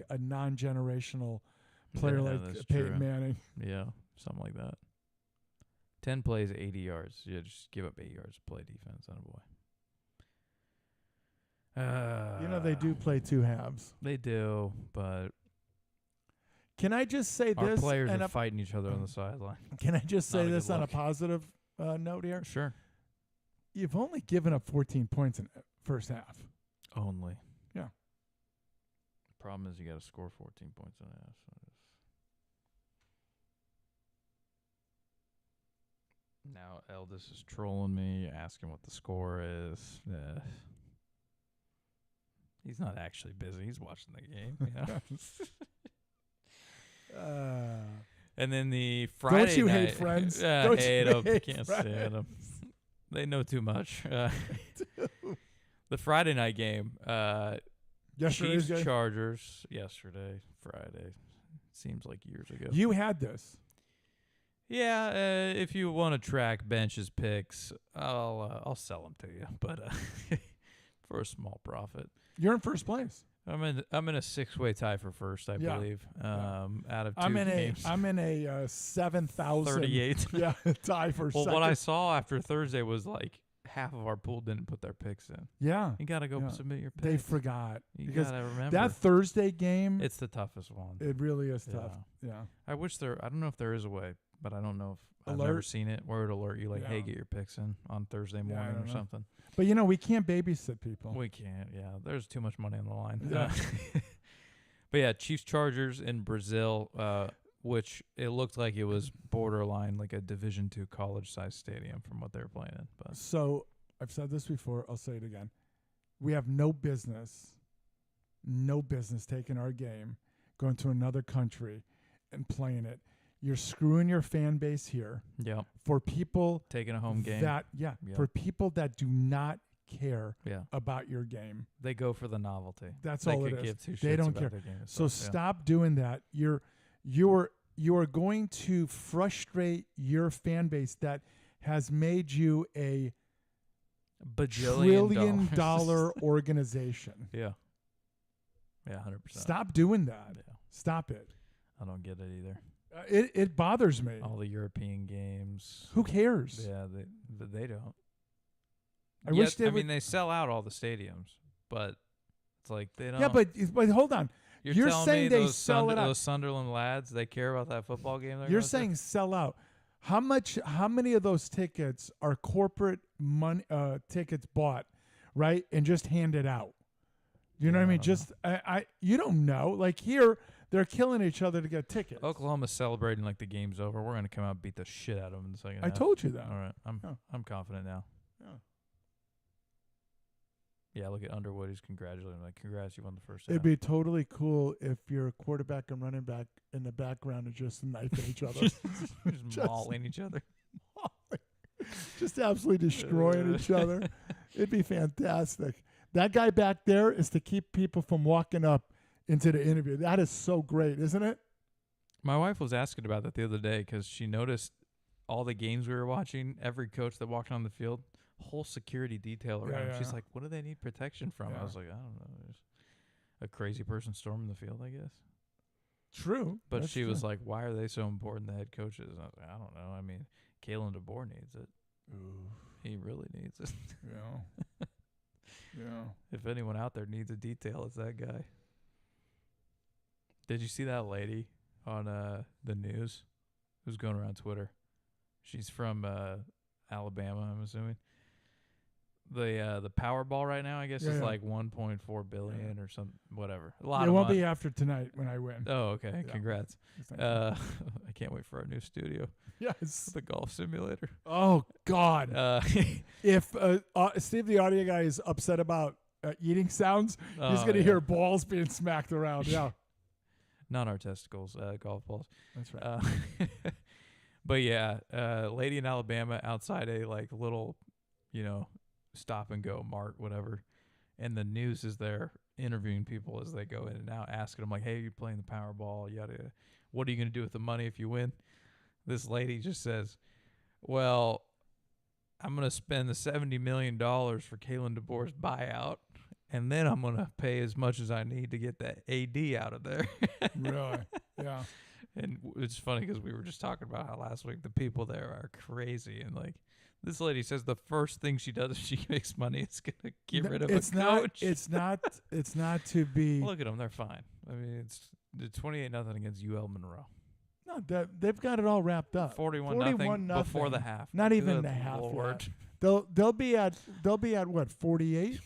a non-generational player Yeah, like that's Peyton true. Manning. Yeah, something like that. 10 plays, 80 yards. Yeah, just give up 8 yards to play defense. Attaboy. They do play 2 halves. They do, but Can I just say our this? players and are fighting each other on the sideline. Can I just Not say a this good on a look. positive note here? Sure. You've only given up 14 points in the first half. Only. Yeah. Problem is you got to score 14 points on that. So Now Eldest is trolling me, asking what the score is. He's not actually busy. He's watching the game. And then the Friday Don't you night, hate Friends? I Don't hate you them. hate Can't Friends? stand them. They know too much. The Friday night game, Yesterday's Chiefs game? Chargers yesterday, Friday. Seems like years ago. You had this. Yeah, if you want to track benches picks, I'll sell them to you, but for a small profit. You're in first place. I'm in a 6-way tie for first, I Yeah. believe. Out of 2 I'm games. in a 7,000 38. yeah, tie for Well, second. what I saw after Thursday was like half of our pool didn't put their picks in. Yeah. You gotta go Yeah. submit your picks. They forgot. You because gotta remember that Thursday game, it's the toughest one. it really is tough. Yeah. I wish I don't know if there is a way, but I don't know if I've never Alert? seen it where it alert you like, hey, Yeah. get your picks in on Thursday Yeah, I morning don't or know. something. But, we can't babysit people. We can't. Yeah, there's too much money on the line. Yeah. But yeah, Chiefs Chargers in Brazil, which it looked like it was borderline like a Division II college-sized stadium from what they were playing in. But So I've said this before. I'll say it again. We have no business taking our game, going to another country and playing it. You're screwing your fan base here yeah, for people taking a home game. Yeah, for people that do not care Yeah, about your game. they go for the novelty. That's They all it could is. give two They shits don't about care. their game So itself. stop doing that. You are going to frustrate your fan base that has made you a Bajillion $1 organization. Yeah. Yeah, 100%. Stop doing that. Yeah, Stop it. I don't get it either. It bothers me. All the European games. Who cares? Yeah, they don't. I wish they I would. mean, they sell out all the stadiums, but it's like they don't. Yeah, but hold on. you're telling saying me they those sell it out. Those Sunderland lads, they care about that football game. You're saying sell out. How many of those tickets are corporate money tickets bought, right, and just handed out? You know what I mean? Just you don't know. Like here, they're killing each other to get tickets. Oklahoma's celebrating like the game's over. We're gonna come out and beat the shit out of them in the second I half. told you that. All right, Yeah. I'm confident now. Yeah. Yeah, look at Underwood. He's congratulating him. Like, congrats, you won the first half. It'd be totally cool if your quarterback and running back in the background are just knifing each other. just mauling each other. Just absolutely destroying each other. It'd be fantastic. That guy back there is to keep people from walking up into the interview. That is so great, isn't it? My wife was asking about that the other day because she noticed all the games we were watching, every coach that walked on the field, whole security detail around. Yeah. She's like, what do they need protection from? Yeah. I was like, I don't know. There's a crazy person storming the field, I guess. True. But That's she was true. like, why are they so important, the head coaches? And I was like, I don't know. I mean, Kalen DeBoer needs it. He really needs it. Yeah. Yeah. If anyone out there needs a detail, it's that guy. Did you see that lady on the news who's going around Twitter? She's from Alabama, I'm assuming. The Powerball right now, I guess, is Yeah. like 1.4 billion or some whatever. A lot It of won't money. be after tonight when I win. Oh, okay. Yeah. Congrats. Thank you. I can't wait for our new studio, Yes. the golf simulator. Oh God. If Steve the audio guy is upset about eating sounds, he's Oh, gonna yeah. hear balls being smacked around. Yeah. Not our testicles, golf balls. That's right. But yeah, lady in Alabama outside a like little, stop and go mart, whatever. And the news is there interviewing people as they go in and out, asking them like, hey, you're playing the Powerball, yada. What are you going to do with the money if you win? This lady just says, well, I'm going to spend the $70 million for Kalen DeBoer's buyout, and then I'm going to pay as much as I need to get that AD out of there. Really? Yeah. And it's funny because we were just talking about how last week the people there are crazy. And like this lady says the first thing she does if she makes money is going to get rid of a coach. It's not to be. Look at them. They're fine. I mean, it's 28-0 against UL Monroe. No, they've got it all wrapped up. 41-0 before the half. Not even Good the half Lord. yet. They'll be at what 48?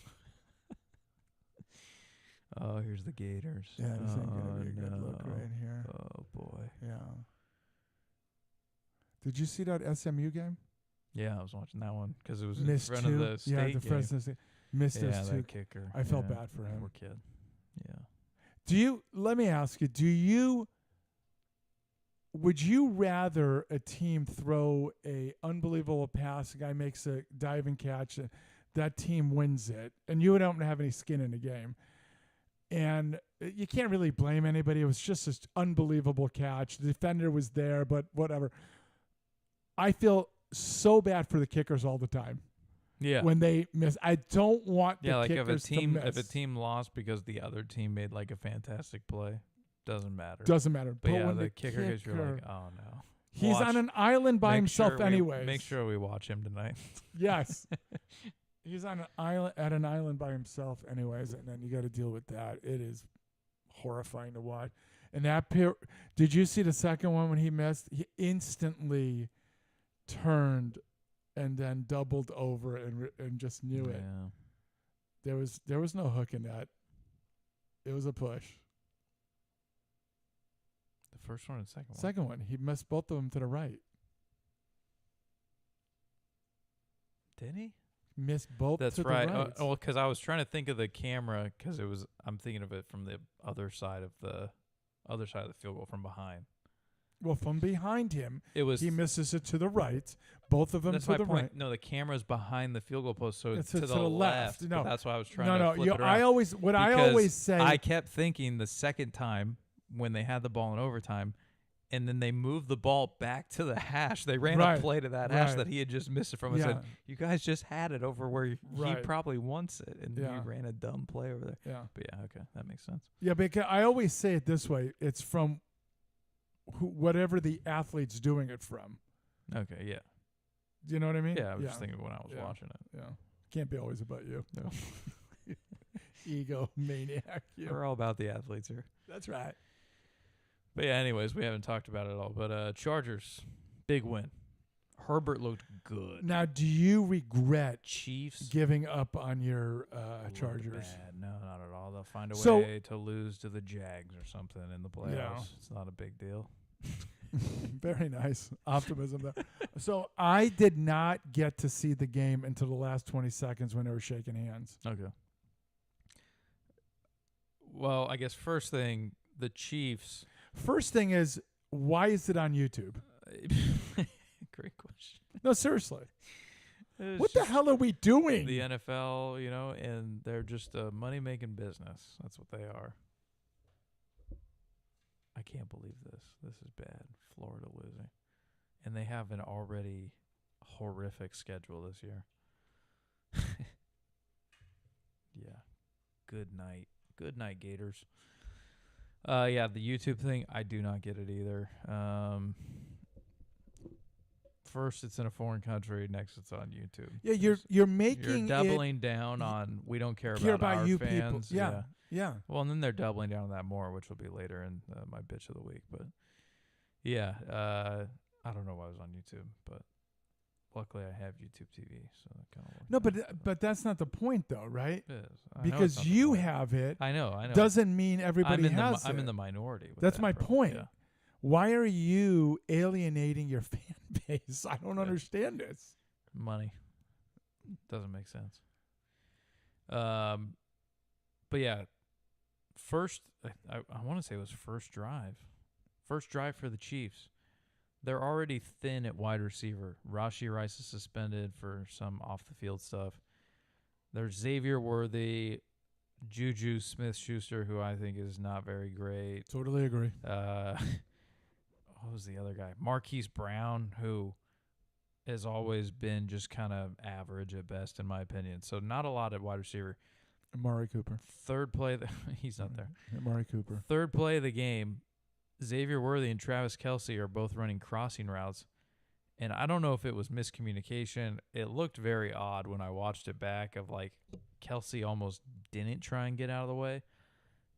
Oh, here's the Gators. Yeah, this ain't gonna be a good no. look right here. Oh boy. Yeah. Did you see that SMU game? Yeah, I was watching that one because it was Missed in front two. of the state Yeah, the game. Fresno State missed Yeah, those two. that kicker. I felt Yeah, bad for him. Poor kid. Yeah. Let me ask you, would you rather a team throw a unbelievable pass, a guy makes a diving catch, and that team wins it, and you don't have any skin in the game? And you can't really blame anybody. It was just this unbelievable catch. The defender was there, but whatever. I feel so bad for the kickers all the time. Yeah. When they miss. I don't want the like kickers to miss. if a team lost because the other team made like a fantastic play, doesn't matter. Doesn't matter. But when the kicker gets, you're like, oh no. He's on an island by himself anyway. Make sure we watch him tonight. Yes. He's on an island by himself anyways, and then you got to deal with that. It is horrifying to watch. And did you see the second one when he missed? He instantly turned and then doubled over and just knew it. There was no hook in that. It was a push. The first one and second one. Second one, he missed both of them to the right. Did he? Missed both. That's to right. The right. Well, because I was trying to think of the camera because I'm thinking of it from the other side of the field goal from behind. Well, from behind him, he misses it to the right. Both of them that's to my the point. right. No, the camera's behind the field goal post, so it's to the left. left. No, that's why I was trying to flip it around. I always say. I kept thinking the second time when they had the ball in overtime, and then they moved the ball back to the hash. They ran a play to that hash that he had just missed it from and said, you guys just had it over where he probably wants it, and you ran a dumb play over there. Yeah. But yeah, okay, that makes sense. Yeah, because I always say it this way. It's from whatever the athlete's doing it from. Okay, yeah. Do you know what I mean? Yeah, I was just thinking when I was watching it. Yeah. Can't be always about you. No. Ego maniac. Yeah. We're all about the athletes here. That's right. But yeah, anyways, we haven't talked about it at all. But Chargers, big win. Herbert looked good. Now, do you regret Chiefs giving up on your Chargers? Bad. No, not at all. They'll find a way to lose to the Jags or something in the playoffs. Yeah. It's not a big deal. Very nice optimism there. So I did not get to see the game until the last 20 seconds when they were shaking hands. Okay. Well, I guess first thing, the Chiefs. First thing is, why is it on YouTube? Great question. No, seriously. What the hell are we doing? The NFL, and they're just a money-making business. That's what they are. I can't believe this. This is bad. Florida losing. And they have an already horrific schedule this year. Yeah. Good night. Good night, Gators. Yeah, the YouTube thing, I do not get it either. First, it's in a foreign country. Next, it's on YouTube. Yeah, you're doubling down on we don't care about our you fans. people. Yeah. Well, and then they're doubling down on that more, which will be later in my bitch of the week. But yeah, I don't know why I was on YouTube, but luckily I have YouTube TV, so that kind of. No, but that's not the point, though, right? It is. Because you have it. I know. Doesn't mean everybody has it. I'm in the minority. That's my point. Yeah. Why are you alienating your fan base? I don't understand this. Money. Doesn't make sense. But yeah, first, I want to say it was first drive. First drive for the Chiefs. They're already thin at wide receiver. Rashee Rice is suspended for some off-the-field stuff. There's Xavier Worthy, Juju Smith-Schuster, who I think is not very great. Totally agree. What was the other guy? Marquise Brown, who has always been just kind of average at best, in my opinion. So not a lot at wide receiver. Amari Cooper. Third play, he's not there. Amari Cooper. Third play of the game, Xavier Worthy and Travis Kelce are both running crossing routes. And I don't know if it was miscommunication. It looked very odd when I watched it back of like Kelce almost didn't try and get out of the way.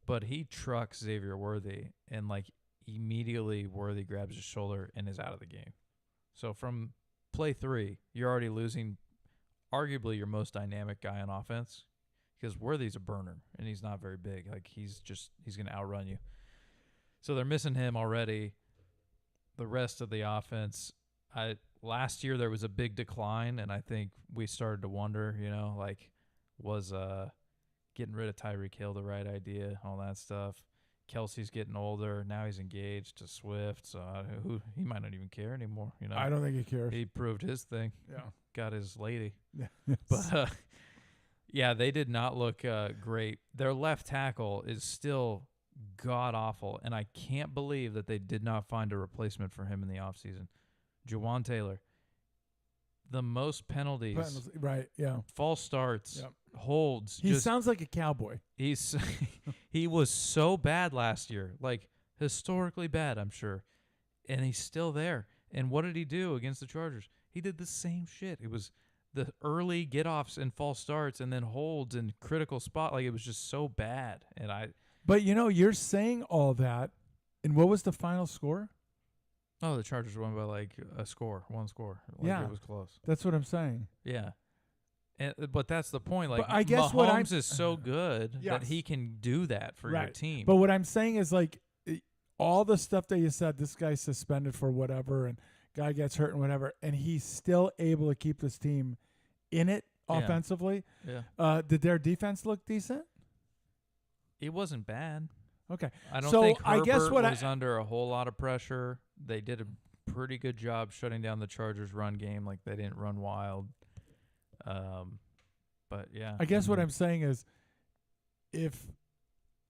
But he trucks Xavier Worthy and like immediately Worthy grabs his shoulder and is out of the game. So from play 3, you're already losing arguably your most dynamic guy on offense because Worthy's a burner and he's not very big. Like he's going to outrun you. So they're missing him already. The rest of the offense, last year there was a big decline, and I think we started to wonder, like, was getting rid of Tyreek Hill the right idea, all that stuff. Kelsey's getting older. Now he's engaged to Swift, so he might not even care anymore. I don't think he cares. He proved his thing. Yeah. Got his lady. Yeah. But, yeah, they did not look great. Their left tackle is still god-awful, and I can't believe that they did not find a replacement for him in the offseason. Jawan Taylor, the most penalties, Right, yeah. false starts, Yep. holds. He sounds like a cowboy. He was so bad last year, like historically bad, I'm sure, and he's still there. And what did he do against the Chargers? He did the same shit. It was the early get-offs and false starts and then holds in critical spot. Like, it was just so bad. And But, you're saying all that, and what was the final score? Oh, the Chargers won by like one score. Like, Yeah. It was close. That's what I'm saying. Yeah. But that's the point. Like, But I guess Mahomes is so good that Yes. he can do that for your Right. team. But what I'm saying is, like, all the stuff that you said, this guy's suspended for whatever, and guy gets hurt and whatever, and he's still able to keep this team in it Yeah. offensively. Yeah. Did their defense look decent? It wasn't bad. Okay. I don't So, think I Herbert guess what was under a whole lot of pressure. They did a pretty good job shutting down the Chargers' run game. Like, they didn't run wild. But yeah. I guess what I'm saying is, if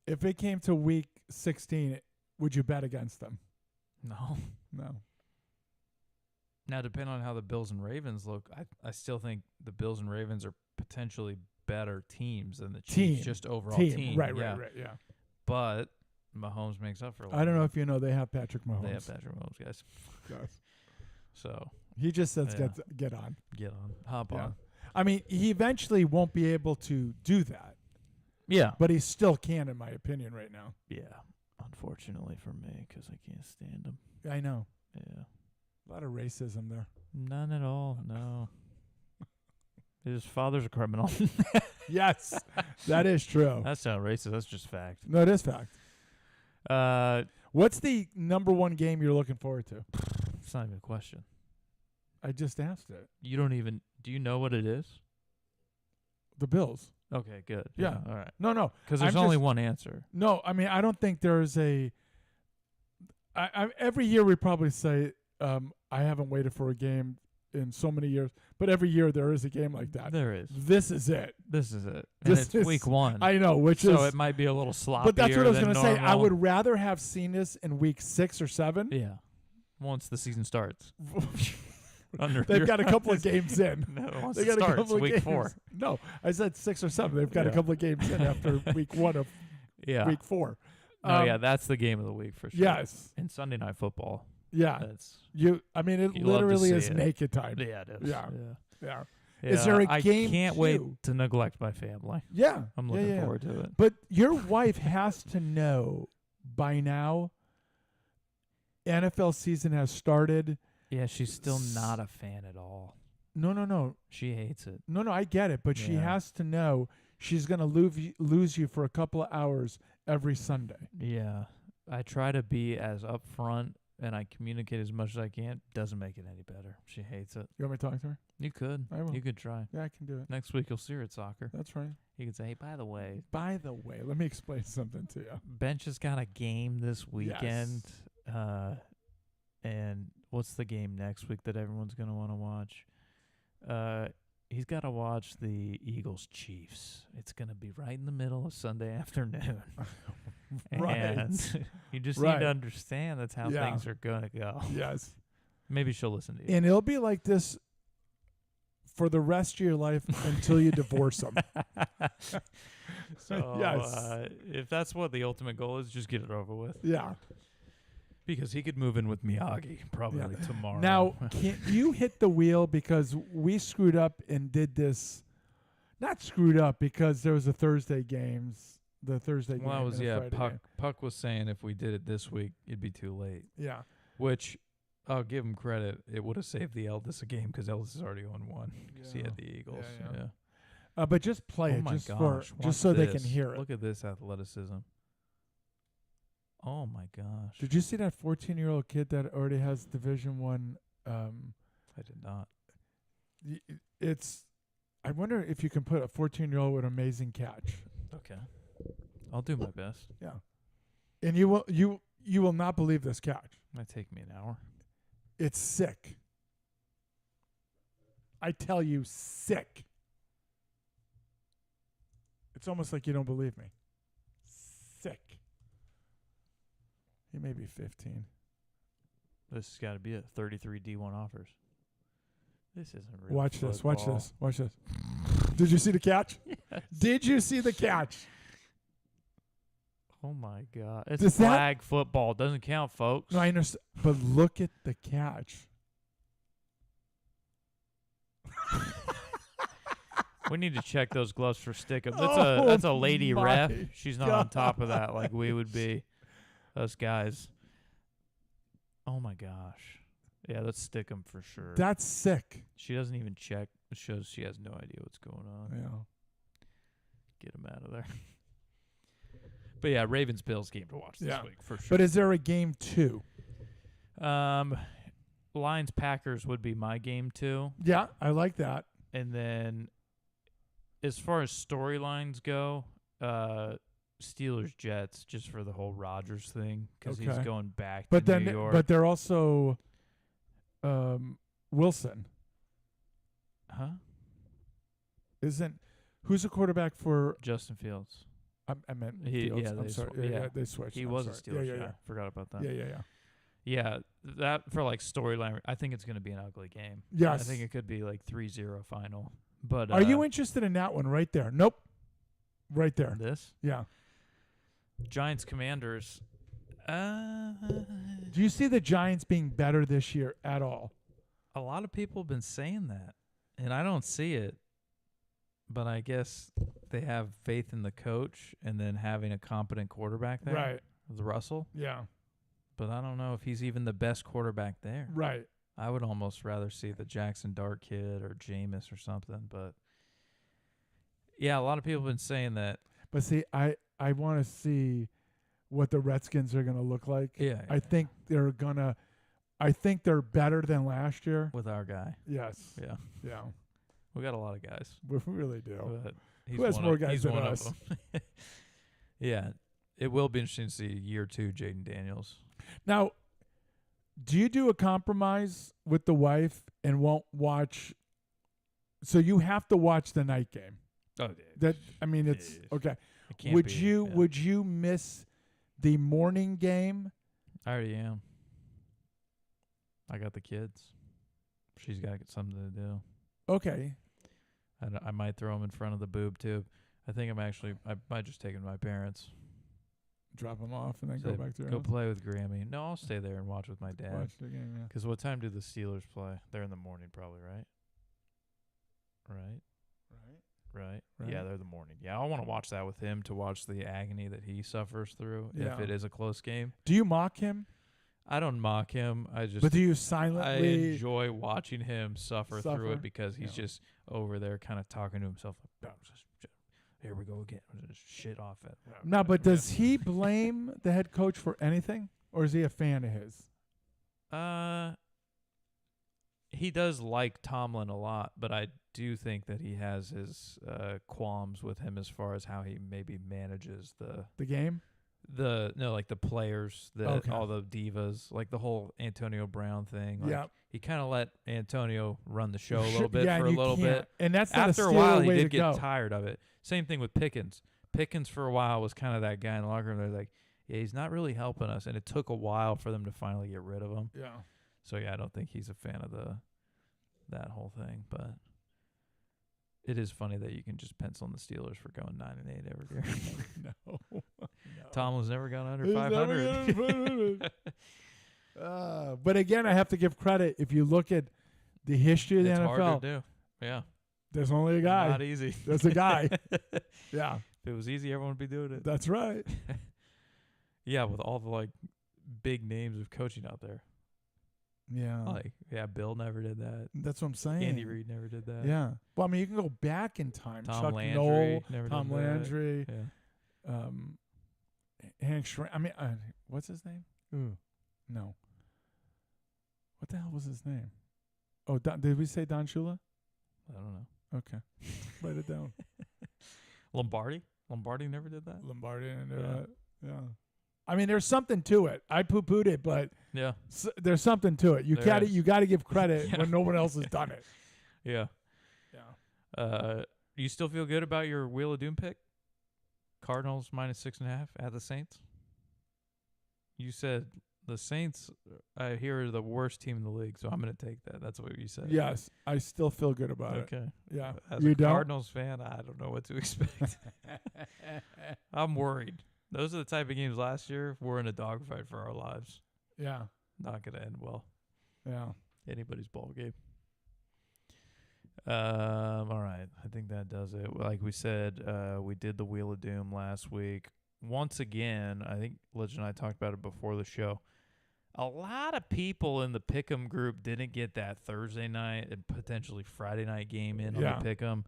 it came to week 16, would you bet against them? No. No. Now, depending on how the Bills and Ravens look, I still think the Bills and Ravens are potentially better teams than the Chiefs. Just overall team. Right, yeah. yeah. But Mahomes makes up for a lot. I don't know if you know, they have Patrick Mahomes. They have Patrick Mahomes, guys. Yes. So He just says Yeah. get on. get on. Hop Yeah. on. I mean, he eventually won't be able to do that, Yeah. but he still can, in my opinion, right now. Yeah. Unfortunately for me, because I can't stand him. I know. Yeah. A lot of racism there. None at all. No. His father's a criminal. Yes, that is true. That's not racist. That's just fact. No, it is fact. It's What's the number one game you're looking forward to? not even a question. I just asked it. You don't even. Do you know what it is? The Bills. Okay, good. Yeah. All right. No. Because there's I'm only just- one answer. No, I mean, I don't think there's a. Every year we probably say, I haven't waited for a game in so many years, but every year there is a game like that. There is. This is it. This is it. And This it's is- week one. I know, which so is. it might be a little sloppier. But that's what I was going going to to say. I would rather have seen this in week 6 or 7. Yeah. Once the season starts. They've got a couple of games in. No, once They it got a starts, couple of week games. 4. No, I said 6 or 7. They've got a Yeah. couple of games in after week 1 of Yeah. week 4. No, yeah, that's the game of the week for sure. Yes. And Sunday Night Football. Yeah. That's I mean, it You love to literally see is it. naked time. yeah, it is. Yeah. Yeah. Yeah. Is there a I game can't wait 2? to neglect my family. Yeah. I'm Yeah, looking yeah. forward to it. But your wife has to know by now NFL season has started. Yeah, she's still not a fan at all. No. She hates it. No, I get it. But she Yeah. has to know she's going to lose you for a couple of hours every Sunday. Yeah. I try to be as upfront and I communicate as much as I can. Doesn't make it any better. She hates it. You want me to talk to her? You could. I will. You could try. Yeah, I can do it. Next week you'll see her at soccer. That's right. You could say, hey, by the way, By the way, let me explain something to you. Bench has got a game this weekend. And what's the game next week that everyone's going to want to watch? He's got to watch the Eagles-Chiefs. It's going to be right in the middle of Sunday afternoon. Right. And you just need Right. to understand that's how Yeah. things are going to go. Yes. Maybe she'll listen to you. And it'll be like this for the rest of your life until you divorce them. So Yes. if that's what the ultimate goal is, just get it over with. Yeah. Because he could move in with Miyagi probably tomorrow. Now, can you hit the wheel because we screwed up and did this? Not screwed up because there was the Thursday games, the Thursday game. well, that was and the Friday Puck. game. Puck was saying if we did it this week, it'd be too late. Yeah. Which I'll give him credit. It would have saved the Eldest a game because Eldest is already on one because he Yeah. had the Eagles. Yeah, Yeah. yeah. But just play Oh it my just gosh! for watch just so they this. can hear it. Look at this athleticism. Oh my gosh! Did you see that 14-year-old kid that already has Division I? I I did not. It's. I wonder if you can put a 14-year-old with an amazing catch. Okay. I'll do my best. Yeah, and you will not believe this catch. Might take me an hour. It's sick. I tell you, sick. It's almost like you don't believe me. Sick. He may be 15. This has got to be it. 33 D1 offers. This isn't real. Watch this. football. Watch this. Watch this. Did you see the catch? Yes. Did you see the catch? Oh my God! It's Does that- flag football. Doesn't count, folks. No, I understand. But look at the catch. We need to check those gloves for stick-up. Oh That's a lady my ref. She's not on top of God. that like we would be. Us guys. Oh my gosh. Yeah, let's stick 'em for sure. That's sick. She doesn't even check. It shows she has no idea what's going on. Yeah. Get him out of there. But yeah, Ravens Bills game to watch this Yeah. week for sure. But is there a game 2? Lions Packers would be my game too. Yeah, I like that. And then as far as storylines go, Steelers Jets just for the whole Rodgers thing because he's Okay. going back But to then, New York. but they're also Wilson. Huh? Who's the quarterback for? Justin Fields. I meant He- Fields. yeah, I'm they sorry. sw- yeah. They switched. He I'm was a sorry. Steelers. Yeah. Forgot about that. Yeah. Yeah, that for like storyline, I think it's going to be an ugly game. Yes. I think it could be like 3-0 final. But Are you interested in that one right there? Nope. Right there. this Yeah. Giants Commanders? Do you see the Giants being better this year at all? A lot of people have been saying that, and I don't see it. But I guess they have faith in the coach and then having a competent quarterback there. Right. With Russell. Yeah. But I don't know if he's even the best quarterback there. Right. I would almost rather see the Jackson Dart kid or Jameis or something. But, yeah, a lot of people have been saying that. But see, I want to see what the Redskins are going to look like. Yeah. I think they're better than last year. With our guy. Yes. Yeah. Yeah. We got a lot of guys. We really do. But Who has one more of- guys he's than one of us? them. Yeah. It will be interesting to see year 2 Jaden Daniels. Now, do you do a compromise with the wife and won't watch? So you have to watch the night game. Oh, It's Yeah. okay. it can't Would be, you yeah. would you miss the morning game? I already am. I got the kids. She's got something to do. Okay. I might throw them in front of the boob tube. I think I might just take them to my parents. Drop them off and then Say, go back to your Go house. play with Grammy. No, I'll stay there and watch with my dad. Watch the game. Yeah. Because what time do the Steelers play? They're in the morning probably, right? Right? Right? Yeah, Right. they're the morning. Yeah, I want to watch that with him to watch the agony that he suffers through if Yeah. it is a close game. Do you mock him? I don't mock him. I just But do you I silently? enjoy watching him suffer through Suffer? it because he's Yeah. just over there kind of talking to himself. Like, here we go again. Just shit off it. No, but does he blame the head coach for anything, or is he a fan of his? He does like Tomlin a lot, but I do think that he has his qualms with him as far as how he maybe manages The game? like the players, Okay. all the divas, like the whole Antonio Brown thing. Like Yeah. he kind of let Antonio run the show a little bit Yeah, for and a you little can't- bit. And that's not After a Steeler while, he way did to get go. tired of it. Same thing with Pickens. Pickens for a while was kind of that guy in the locker room. They're like, yeah, he's not really helping us, and it took a while for them to finally get rid of him. Yeah. So yeah, I don't think he's a fan of that whole thing, but it is funny that you can just pencil in the Steelers for going 9-8 every year. No. Tomlin's never gone under He's never 500. gone under but again, I have to give credit. If you look at the history of the It's NFL, hard to do. Yeah, there's only a guy. not easy. There's a guy. Yeah, If it was easy, everyone would be doing it. that's right. Yeah, with all the like big names of coaching out there. Yeah, Like, yeah, Bill never did that. that's what I'm saying. Andy Reid never did that. Yeah. Well, I mean, you can go back in time. Tom Chuck Landry Noll, never Tom did that. Landry, Yeah. Hank Schramm. I mean, what's his name? Ooh, no. What the hell was his name? Oh, did we say Don Shula? I don't know. Okay. Write it down. Lombardi never did that. Lombardi and Yeah. yeah. I mean, there's something to it. I poo-pooed it, but Yeah. there's something to it. You There got is. you got to give credit Yeah. when no one else has done it. Yeah. Yeah. You still feel good about your Wheel of Doom pick? Cardinals -6.5 at the Saints. You said the Saints, I hear, are the worst team in the league, so I'm going to take that. That's what you said. Yes, I still feel good about it. Okay. Yeah. As You a don't? Cardinals fan, I don't know what to expect. I'm worried. Those are the type of games last year we're in a dogfight for our lives. Yeah. Not going to end well. Yeah. Anybody's ball game. All right. I think that does it. Like we said, we did the Wheel of Doom last week. Once again, I think Legend and I talked about it before the show. A lot of people in the Pick'em group didn't get that Thursday night and potentially Friday night game in on the Pick'em.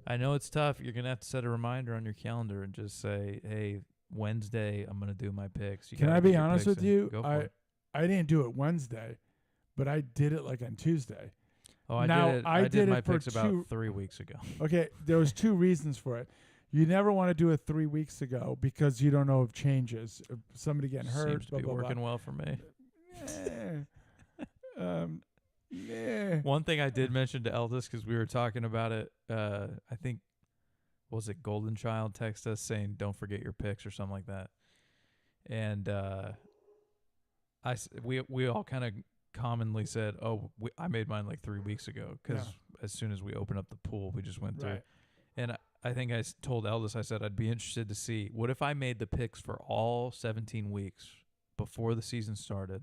I know it's tough. You're going to have to set a reminder on your calendar and just say, hey, Wednesday, I'm going to do my picks. Can I be honest with you? Go for it. I didn't do it Wednesday, but I did it like on Tuesday. Oh, I Now, did it. I I did did it my for picks about 3 weeks ago. Okay, there was 2 reasons for it. You never want to do it 3 weeks ago because you don't know if changes, if somebody getting hurt. Seems to be working well for me. One thing I did mention to Eldis because we were talking about it. I think was it Golden Child text us saying don't forget your picks or something like that, and we all kind of commonly said, oh, I made mine like 3 weeks ago because as soon as we opened up the pool, we just went through. Right. And I think I told Eldis, I said I'd be interested to see what if I made the picks for all 17 weeks before the season started,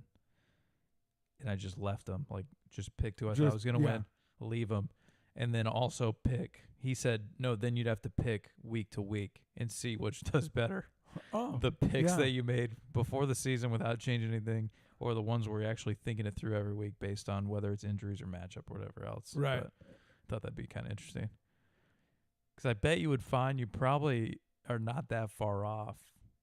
and I just left them, like just picked who I thought was going to win, leave them, and then also pick. He said, no, then you'd have to pick week to week and see which does better. Oh, The picks that you made before the season without changing anything, or the ones where you're actually thinking it through every week based on whether it's injuries or matchup or whatever else. Right. But I thought that'd be kind of interesting. Because I bet you would find you probably are not that far off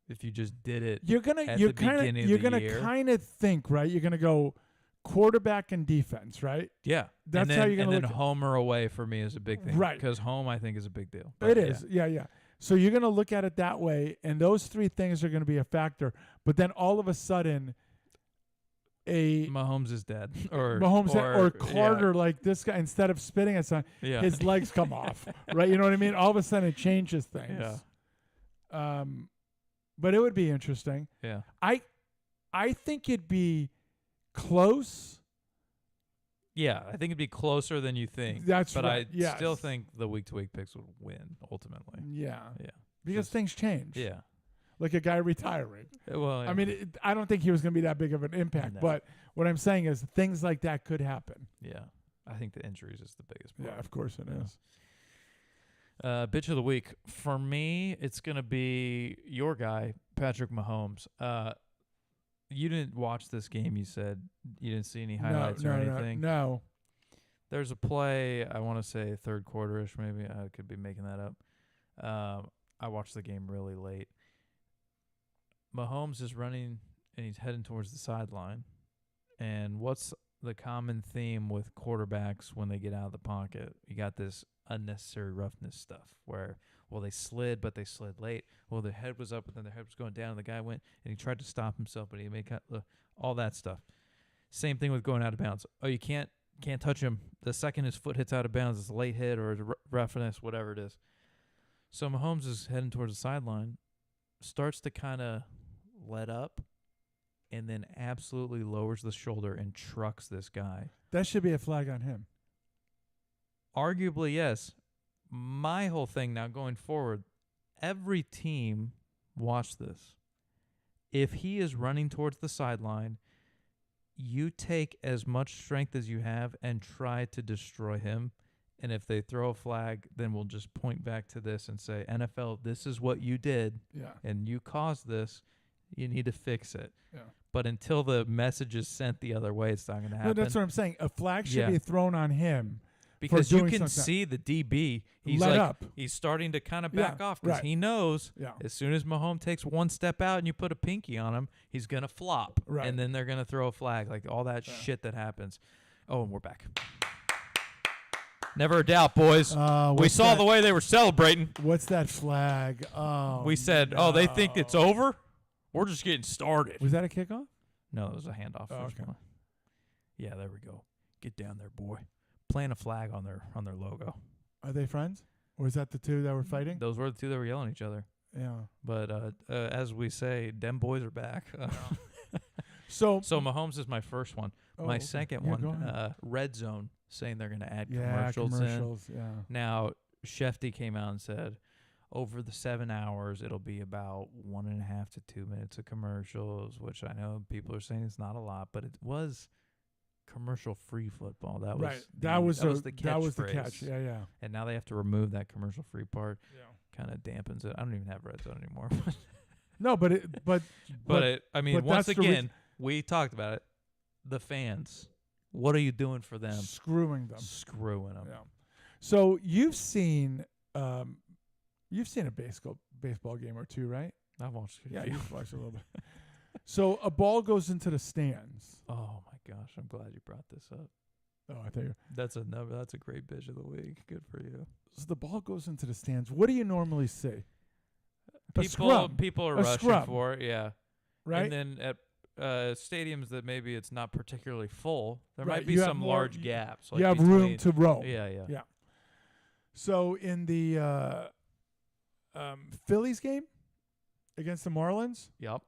if you just did it. You're gonna kind of think, right? You're gonna go quarterback and defense, right? Yeah. That's how you're gonna And then look at- home or away for me is a big thing. Right. Because home, I think, is a big deal. It is. Yeah. So you're gonna look at it that way, and those 3 things are gonna be a factor. But then all of a sudden, Mahomes is dead. Or Carter, like this guy, instead of spitting at something, his legs come off, right? You know what I mean? All of a sudden, it changes things. Yeah. But it would be interesting. Yeah. I think it'd be close. Yeah, I think it'd be closer than you think. That's but right. I still think the week-to-week picks would win ultimately. Yeah. Yeah. Because things change. Yeah. Like a guy retiring. Well, I mean, I don't think he was going to be that big of an impact. No. But what I'm saying is things like that could happen. yeah. I think the injuries is the biggest part. Yeah, of course it is. Bitch of the week. For me, it's going to be your guy, Patrick Mahomes. You didn't watch this game, you said. You didn't see any highlights or anything. No. There's a play, I want to say third quarter-ish maybe. I could be making that up. I watched the game really late. Mahomes is running, and he's heading towards the sideline. And what's the common theme with quarterbacks when they get out of the pocket? You got this unnecessary roughness stuff where, well, they slid, but they slid late. Well, their head was up, but then their head was going down, and the guy went, and he tried to stop himself, but he made all that stuff. Same thing with going out of bounds. Oh, you can't touch him. The second his foot hits out of bounds, it's a late hit or a roughness, whatever it is. So Mahomes is heading towards the sideline, starts to kind of let up, and then absolutely lowers the shoulder and trucks this guy. That should be a flag on him. Arguably, yes. My whole thing now going forward, every team watch this. If he is running towards the sideline, you take as much strength as you have and try to destroy him. And if they throw a flag, then we'll just point back to this and say, NFL, this is what you did, and you caused this. You need to fix it. Yeah. But until the message is sent the other way, it's not going to happen. No, that's what I'm saying. A flag should be thrown on him. Because you can see the DB. He's let like, up. He's starting to kind of back off because he knows as soon as Mahomes takes one step out and you put a pinky on him, he's going to flop. Right. And then they're going to throw a flag. Like all that shit that happens. Oh, and we're back. Never a doubt, boys. We saw the way they were celebrating. What's that flag? Oh, We said, "Oh, they think it's over. We're just getting started." Was that a kickoff? No, it was a handoff. Oh, First okay. one. Yeah, there we go. Get down there, boy. Plant a flag on their logo. Are they friends? Or is that the two that were fighting? Those were the two that were yelling at each other. Yeah. But as we say, them boys are back. So Mahomes is my first one. My okay. second Yeah, go one, ahead. Red Zone, saying they're going to add Yeah, commercials in. Yeah. Now, Shefty came out and said, over the 7 hours, it'll be about 1.5 to 2 minutes of commercials, which I know people are saying it's not a lot, but it was commercial-free football. That was Right. the, That was the the catchphrase. catch. Yeah. And now they have to remove that commercial-free part. Yeah. Kind of dampens it. I don't even have Red Zone anymore. No, but I mean, but once that's the again, we talked about it. The fans, what are you doing for them? screwing them. Screwing them. Yeah. So you've seen a baseball game or two, right? I've watched it. Yeah, you've watched a little bit. So a ball goes into the stands. Oh my gosh, I'm glad you brought this up. Oh, I thought you. That's a great bitch of the week. Good for you. So the ball goes into the stands. What do you normally see? A scrum. People are A rushing scrum. for it, yeah. Right. And then at stadiums that maybe it's not particularly full, there Right, might be you have some more- large gaps. Like you have between, room to roam. Yeah. Yeah. So in the Phillies game against the Marlins, Yep.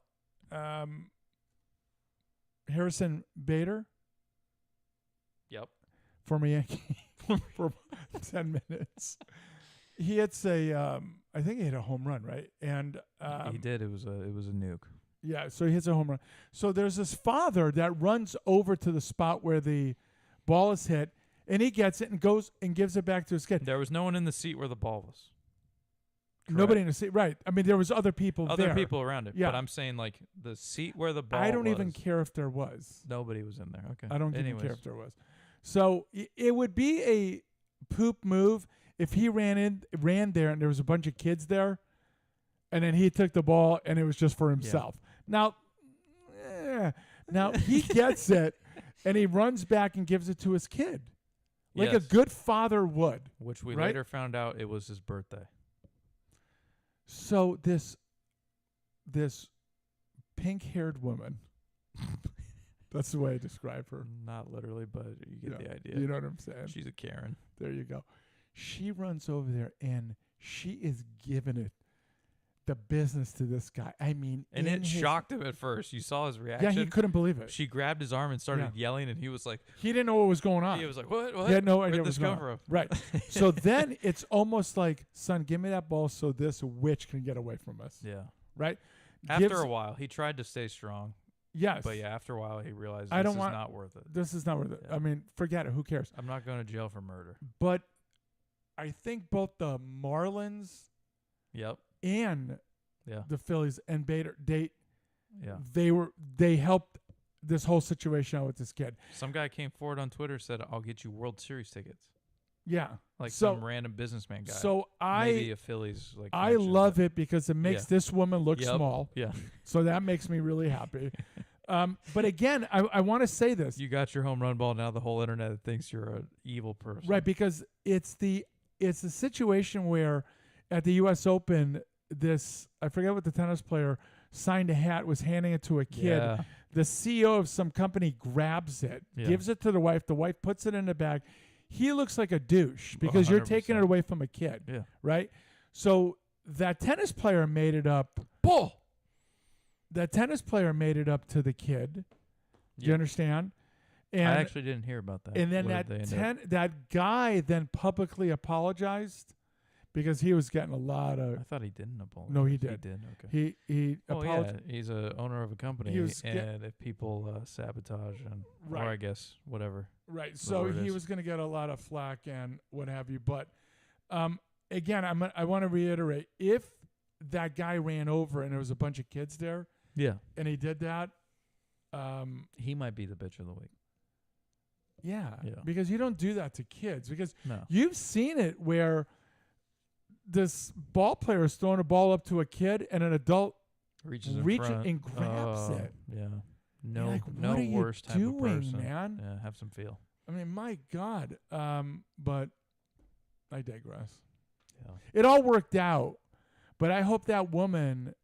Harrison Bader, Yep. former Yankee, for 10 minutes. He hits I think he hit a home run, right? And He did. It was a nuke. yeah, so he hits a home run. So there's this father that runs over to the spot where the ball is hit, and he gets it and goes and gives it back to his kid. There was no one in the seat where the ball was. Nobody in the seat, right? I mean, there was other people Other there. people around it. Yeah. But I'm saying like the seat where the ball I don't was, even care if there was. Nobody was in there. Okay. I don't even Anyways. care if there was. So it would be a poop move if he ran there and there was a bunch of kids there, and then he took the ball and it was just for himself. Now he gets it and he runs back and gives it to his kid, like a Yes. good father would. Which we right? later found out it was his birthday. So this pink-haired woman, that's the way I describe her. Not literally, but you get the idea. You know what I'm saying? She's a Karen. There you go. She runs over there and she is giving it the business to this guy. I mean, And in it his- shocked him at first. You saw his Yeah, reaction. he couldn't believe it. She grabbed his arm and started yelling, and he was like, He didn't know what was going on. he was like, what? He had no idea Where'd what was this going come on. from? Right. So then it's almost like, son, give me that ball so this witch can get away from us. Yeah. Right? After Gives- a while, he tried to stay strong, Yes. but yeah, after a while, he realized I this don't is want- not worth it. This is not worth it. Yeah. I mean, forget it. Who cares? I'm not going to jail for murder. But I think both the Marlins Yep. and Yeah. the Phillies and Bader, Yeah. they helped this whole situation out with this kid. Some guy came forward on Twitter, said, I'll get you World Series tickets. Yeah. Like So- some random businessman guy. So Maybe a Phillies. Like I love it because it makes Yeah. this woman look Yep. small. Yeah. So that makes me really happy. But again, I want to say this. You got your home run ball. Now the whole internet thinks you're an evil person. Right, because it's the situation where at the U.S. Open, I forget what the tennis player signed a hat, was handing it to a kid. Yeah. The CEO of some company grabs it, Yeah. gives it to the wife. The wife puts it in the bag. He looks like a douche because you're taking it 100%. away from a kid, Yeah. right? So that tennis player made it up. Bull. That tennis player made it up to the kid. Do you Yeah. understand? And I actually didn't hear about that. and then What did they end up- that guy then publicly apologized because he was getting a lot I of thought he didn't apologize. No, he He did. did. Okay. he Oh apologized. yeah, he's a owner of a company, He was and if people sabotage and Right. or I guess whatever. Right. So word he is. was going to get a lot of flack and what have you. But again, I want to reiterate, if that guy ran over and there was a bunch of kids there Yeah. and he did that, He might be the bitch of the week. yeah, Yeah. because you don't do that to kids, because No. you've seen it where this ball player is throwing a ball up to a kid and an adult Reaches in reaches front. and grabs Oh, it. Yeah. You're No, like, no what are you worse type of doing, person. man? Yeah, have some feel. I mean, my God. But I digress. Yeah. It all worked out, but I hope that woman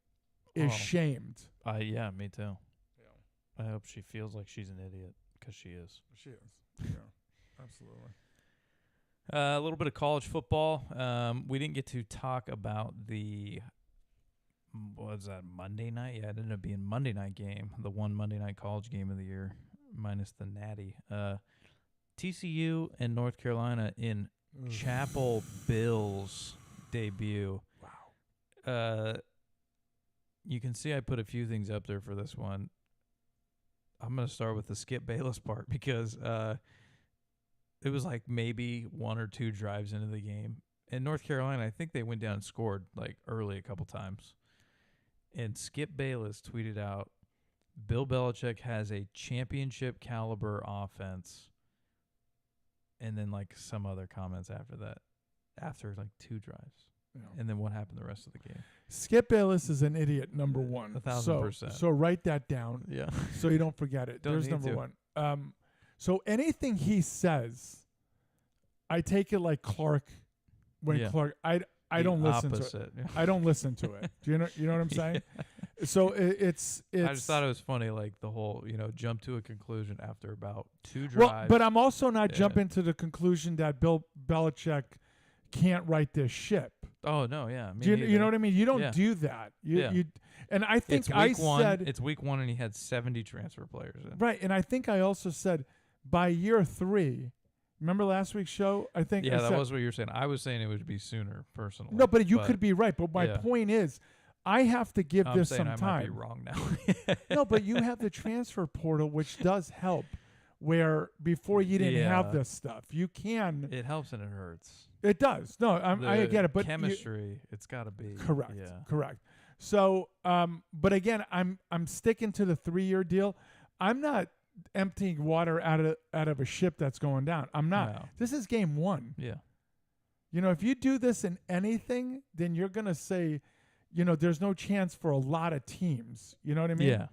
is Oh. shamed. Yeah, me too. Yeah. I hope she feels like she's an idiot, 'cause she is. She is. Yeah, absolutely. A little bit of college football. We didn't get to talk about the what was that, Monday night? Yeah, it ended up being Monday night game, the one Monday night college game of the year, minus the Natty. TCU and North Carolina in Chapel Bill's debut. Wow. You can see I put a few things up there for this one. I'm going to start with the Skip Bayless part because it was like maybe one or two drives into the game. In North Carolina, I think they went down and scored like early a couple times. And Skip Bayless tweeted out, Bill Belichick has a championship caliber offense. And then like some other comments after that, after like two drives. Yeah. And then what happened the rest of the game? Skip Bayless is an idiot, number one. 1,000%. So write that down Yeah. so you don't forget it. Don't There's need number to. one. So anything he says, I take it like Clark. When Yeah. Clark, I don't listen to it. Yeah. I don't listen to it. Do you know what I'm saying? So it's. I just thought it was funny, like the whole, jump to a conclusion after about two drives. Well, but I'm also not Yeah. jumping to the conclusion that Bill Belichick can't right this ship. Oh no, yeah. Me Do you neither. know what I mean? You don't Yeah. do that. Yeah. And I think It's I week one. said It's week one, and he had 70 transfer players in. right, and I think I also said by year 3. Remember last week's show? I think Yeah, I that said, was what you were saying. I was saying it would be sooner, personally. no, but you could be right. But my yeah. point is, I have to give I'm this saying some I time. might be wrong now. No, but you have the transfer portal, which does help. Where before you didn't have Yeah. this stuff, you can. It helps and it hurts. It does. No, I get it. But chemistry, it's got to be correct. Yeah. Correct. So, but again, I'm sticking to the 3-year deal. I'm not emptying water out of a ship that's going down. I'm not. No. This is game 1. Yeah. If you do this in anything, then you're gonna say, there's no chance for a lot of teams. You know what I mean? Yeah.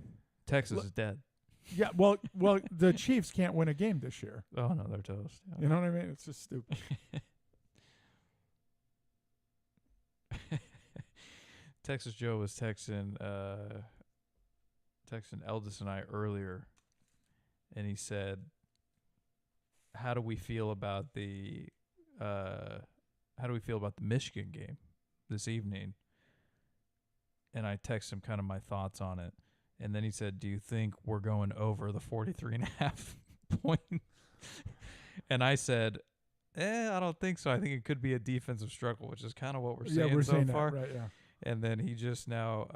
Texas is dead. Yeah. Well, the Chiefs can't win a game this year. Oh no, they're toast. Yeah. You know what I mean? It's just stupid. Texas Joe was texting Eldis and I earlier, and he said, "How do we feel about the Michigan game this evening?" And I texted him kind of my thoughts on it, and then he said, "Do you think we're going over the 43.5 point?" And I said, I don't think so. I think it could be a defensive struggle, which is kind of what we're saying we're so saying far. that, right? Yeah. And then he just now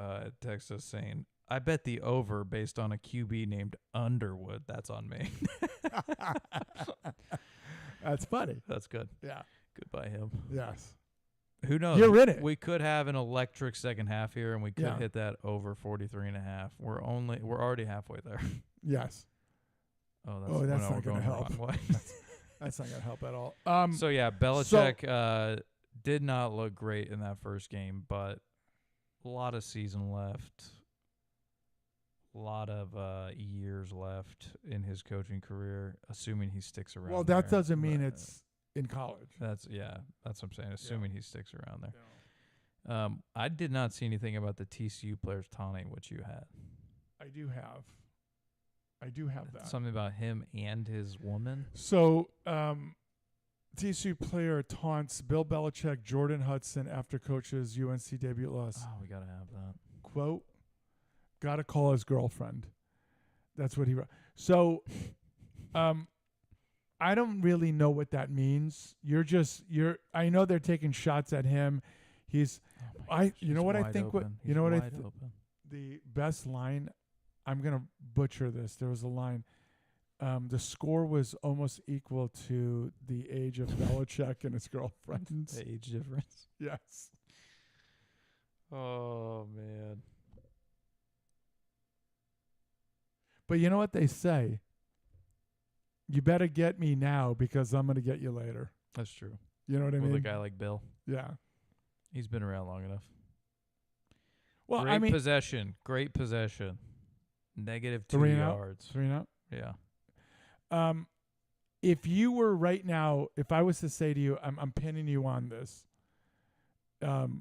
texts us saying, I bet the over based on a QB named Underwood. That's on me. That's funny. That's good. Yeah. Good by him. Yes. Who knows? You're in it. We could have an electric second half here, and we could Yeah. hit that over 43.5. We're already halfway there. Yes. Oh, Oh, we're that's not going gonna the help. wrong way. That's not gonna help at all. So yeah, Belichick did not look great in that first game, but a lot of season left, a lot of years left in his coaching career, assuming he sticks around. Well, that there. doesn't mean But it's in college. that's what I'm saying. Assuming he sticks around there. I did not see anything about the TCU players taunting, which you had. I do have that. Something about him and his woman. So, TCU player taunts Bill Belichick, Jordan Hudson after coach's UNC debut loss. Oh, we gotta have that. Quote, "Gotta call his girlfriend." That's what he wrote. So, I don't really know what that means. I know they're taking shots at him. He's, Oh my gosh, you know he's what I wide think? open. You know what I He's wide open. the best line, I'm going to butcher this. There was a line. The score was almost equal to the age of Belichick and his girlfriend. The age difference. Yes. Oh man. But you know what they say? You better get me now because I'm going to get you later. That's true. You know what I With mean? a guy like Bill, Yeah. he's been around long enough. Well, Great I mean, possession. Great possession. Negative 2 3 and out? yards. 3 and out. Yeah. if you were right now, if I was to say to you, I'm pinning you on this. But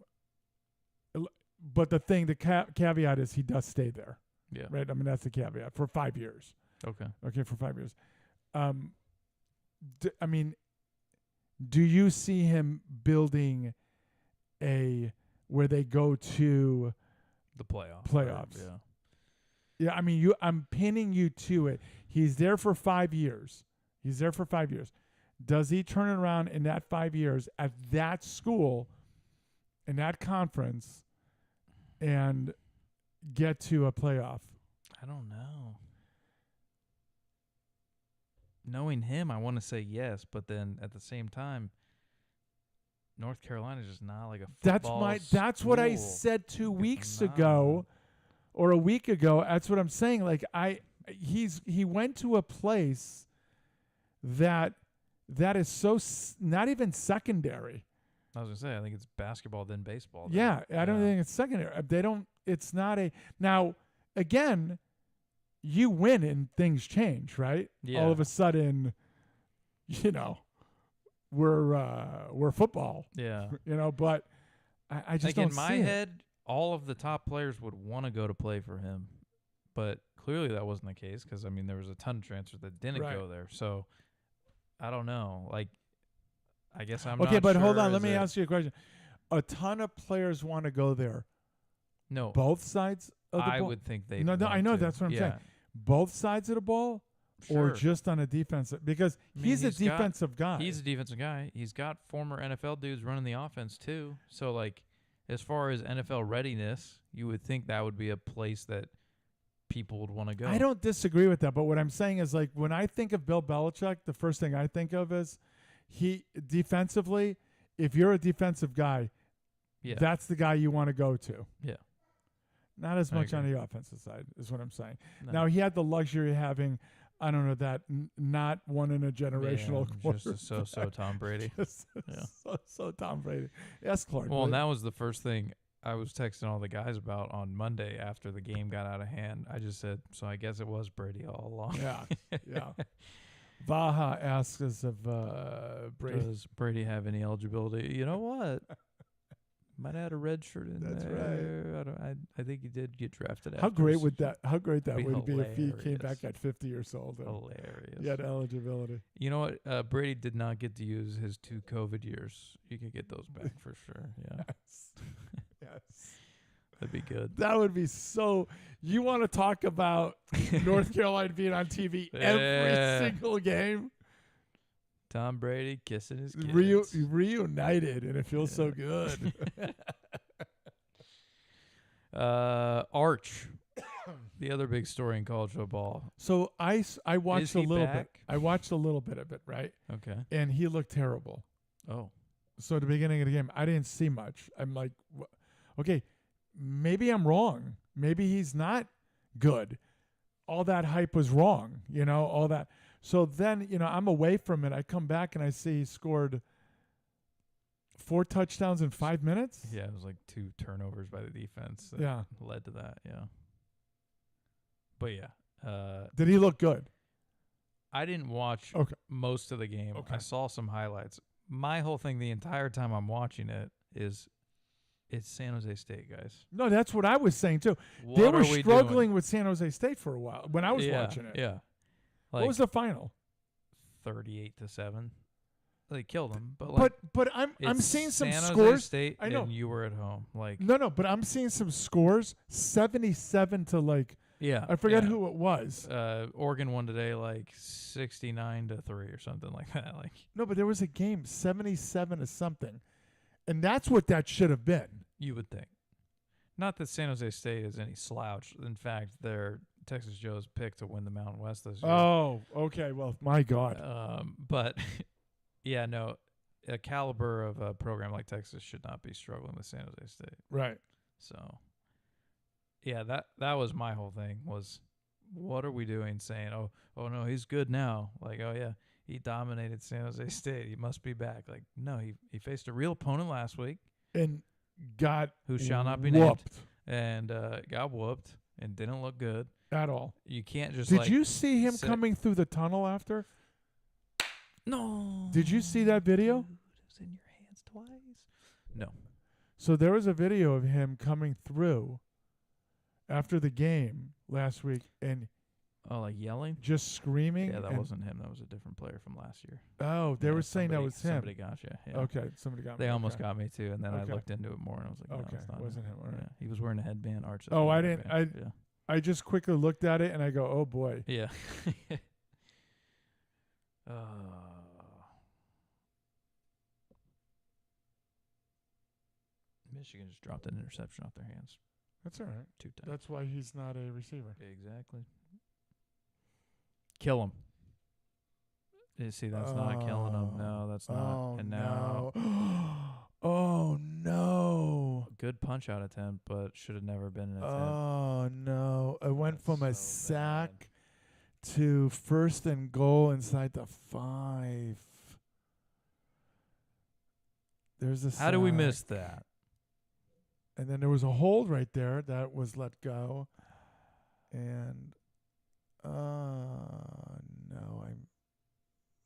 the caveat is he does stay there. Yeah. Right. I mean, that's the caveat for 5 years. Okay. Okay, for 5 years. I mean, do you see him building where they go to the playoffs? Yeah. Yeah. I mean, I'm pinning you to it. He's there for 5 years. Does he turn around in that 5 years at that school, in that conference, and get to a playoff? I don't know. Knowing him, I want to say yes, but then at the same time, North Carolina is just not like a football That's what I school. said 2 weeks not. ago, or a week ago. That's what I'm saying. Like he went to a place that is so not even secondary. I was gonna say, I think it's basketball then baseball. Yeah, I don't think it's secondary. They don't. It's not a. Now, again, you win and things change, right? Yeah. All of a sudden, we're football. Yeah. But I just like don't in my see it. head, all of the top players would want to go to play for him, but clearly that wasn't the case because I mean there was a ton of transfers that didn't Right. go there. So I don't know. Like, I guess I'm Okay, not but hold sure, on. Let is me it- ask you a question. A ton of players want to go there. No, Both sides of the I ball. would think they. No, I know, that's what I'm saying. Both sides of the ball, or Sure. just on a defensive? Because I mean, he's a he's got- defensive guy. He's a defensive guy. He's got former NFL dudes running the offense too. So like, as far as NFL readiness, you would think that would be a place that people would want to go. I don't disagree with that, but what I'm saying is, like, when I think of Bill Belichick, the first thing I think of is he defensively. If you're a defensive guy, Yeah. that's the guy you want to go to. Yeah. Not as I much on agree. the offensive side is what I'm saying. No. Now, he had the luxury of having, I don't know, that not one in a generational Yeah, just a quarterback. so Tom Brady. Just Yeah. so Tom Brady. Yes, Clark. Well, and that was the first thing I was texting all the guys about on Monday after the game got out of hand. I just said, so I guess it was Brady all along. Yeah, yeah. Vaha asks us if Brady. Does Brady have any eligibility? You know what? Might have had a red shirt in That's there. I think he did get drafted. How after great his- would that? How great that be would be if he came hilarious. back at 50 years old and Hilarious. he had eligibility. You know what? Brady did not get to use his 2 COVID years. You could get those back for sure. Yeah, Yes. Yes. that'd be good. That would be so. You want to talk about North Carolina being on TV Yeah. every single game? Tom Brady kissing his kids. Reunited, and it feels so good. Arch, the other big story in college football. So I watched Is a he little back? bit. I watched a little bit of it, right? Okay. And he looked terrible. Oh. So at the beginning of the game, I didn't see much. I'm like, okay, maybe I'm wrong. Maybe he's not good. All that hype was wrong, all that. So then, I'm away from it. I come back and I see he scored 4 touchdowns in 5 minutes. Yeah, it was like 2 turnovers by the defense that Yeah. led to that. Yeah. But yeah. Did he look good? I didn't watch Okay. most of the game. Okay. I saw some highlights. My whole thing the entire time I'm watching it is it's San Jose State, guys. No, that's what I was saying too. What They are were we struggling doing? with San Jose State for a while when I was watching it. Yeah. What was the final? 38-7? They killed them, but like But I'm it's seeing some San Jose scores. State I know. and you were at home. Like No, but I'm seeing some scores. 77 to like yeah. I forget yeah. who it was. Oregon won today like 69-3 or something like that. Like No, but there was a game 77 to something, and that's what that should have been. you would think. Not that San Jose State is any slouch. In fact, they're Texas Joe's pick to win the Mountain West this year. Oh, okay. Well, my God. But yeah, no, a caliber of a program like Texas should not be struggling with San Jose State. Right. So yeah, that was my whole thing was what are we doing saying, oh no, he's good now. Like, oh yeah, he dominated San Jose State. He must be back. Like, no, he faced a real opponent last week And got who shall not be whooped named and got whooped and didn't look good. at all. You can't just Did like you see him sit- coming through the tunnel after? No. Did you see that video? Dude, it was in your hands twice. No. So there was a video of him coming through after the game last week and Oh, like yelling? just screaming. Yeah, that and- wasn't him. That was a different player from last year. Oh, they Yeah, were saying that somebody- was him. Somebody got you. Yeah. Okay, somebody got me. They almost okay. got me too, and then I Okay. looked into it more, and I was like, no, Okay, it's not wasn't him. All right. Yeah, he was wearing a headband. Arch. Oh, I headband. didn't- Yeah. I just quickly looked at it and I go, oh boy. Yeah. Michigan just dropped an interception off their hands That's all right. 2 times. That's why he's not a receiver. Exactly. Kill him. You see, that's not killing him. No, that's not. Oh, And now, no. Oh, no. good punch out attempt, but should have never been an attempt. Oh, no. It went That's from a so sack to 1st and goal inside the 5. There's a How do we sack. miss that? And then there was a hold right there that was let go. And, no,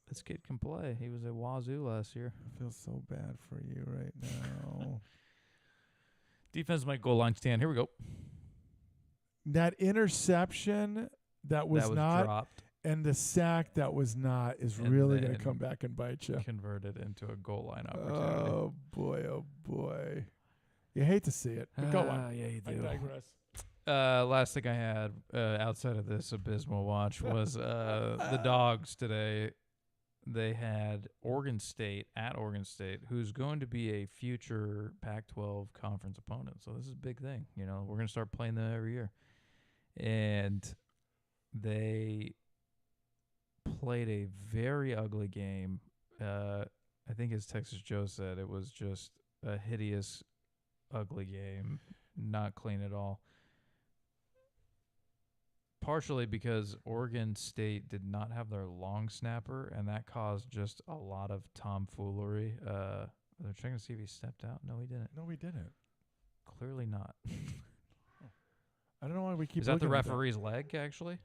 This kid can play. He was at Wazoo last year. I feel so bad for you right now. Defense might goal line stand. Here we go. That interception that was not, dropped, and the sack that was not, is And really going to then come back and bite you. converted into a goal line opportunity. Oh boy, oh boy. You hate to see it. But go on. Yeah, you I do. digress. Last thing I had outside of this abysmal watch was the Dogs today. They had Oregon State at Oregon State, who's going to be a future Pac-12 conference opponent. So this is a big thing. You know, we're going to start playing them every year. And they played a very ugly game. I think, as Texas Joe said, it was just a hideous, ugly game, not clean at all. Partially because Oregon State did not have their long snapper, and that caused just a lot of tomfoolery. They're checking to see if he stepped out. No, he didn't. No, we didn't. Clearly not. I don't know why we keep Is that the looking at referee's leg, actually?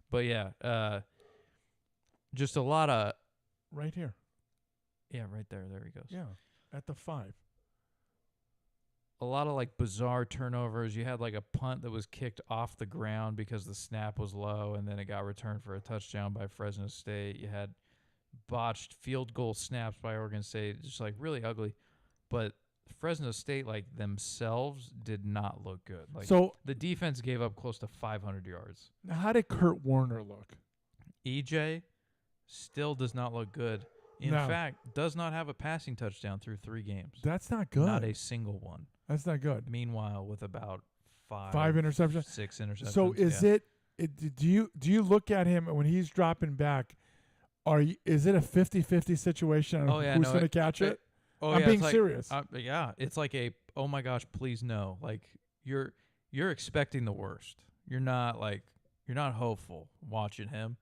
But yeah, just a lot of Right here. right there. There he goes. Yeah. At the 5. A lot of like bizarre turnovers. You had like a punt that was kicked off the ground because the snap was low, and then it got returned for a touchdown by Fresno State. You had botched field goal snaps by Oregon State, just like really ugly. But Fresno State, like themselves, did not look good. Like So the defense gave up close to 500 yards. how did Kurt Warner look? EJ still does not look good. In No. fact, does not have a passing touchdown through 3 games. That's not good. Not a single one. That's not good. Meanwhile, with about 5 interceptions. 6 interceptions. So is yeah. do you look at him when he's dropping back? Is it a 50-50 situation on Oh, yeah, who's no, going to catch it? Oh, I'm yeah, being it's like, serious. Yeah, it's like a, oh my gosh, please no. Like you're expecting the worst. You're not hopeful watching him.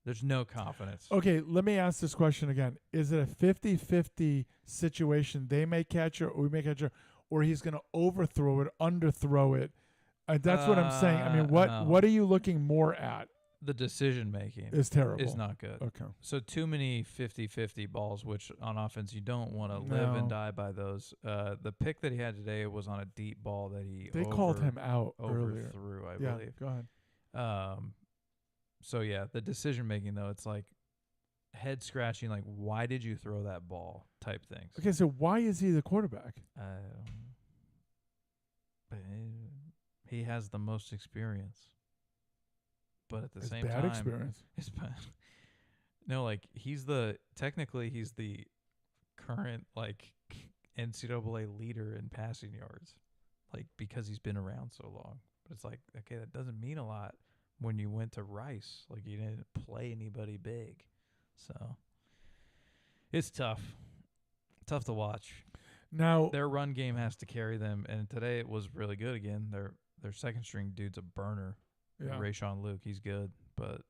There's no confidence. Okay, let me ask this question again. Is it a 50-50 situation? They may catch it, or we may catch it, or he's going to overthrow it, underthrow it? That's what I'm saying. I mean, No. what are you looking more at? The decision making Is terrible. is not good. Okay. So too many 50-50 balls, which on offense you don't want to live and No. die by those. The pick that he had today was on a deep ball that he They called him out earlier. overthrew, I Yeah, believe. go ahead. So yeah, the decision making though, it's like head scratching, like why did you throw that ball type things. Okay, so why is he the quarterback? But he has the most experience. But at the It's same bad time, experience. it's bad. No, like he's technically he's the current like NCAA leader in passing yards, like because he's been around so long. But it's like, okay, that doesn't mean a lot when you went to Rice. Like you didn't play anybody big, so it's tough to watch. Now, Their run game has to carry them, and today it was really good again. Their second string dude's a burner. yeah. Rayshawn Luke, he's good, but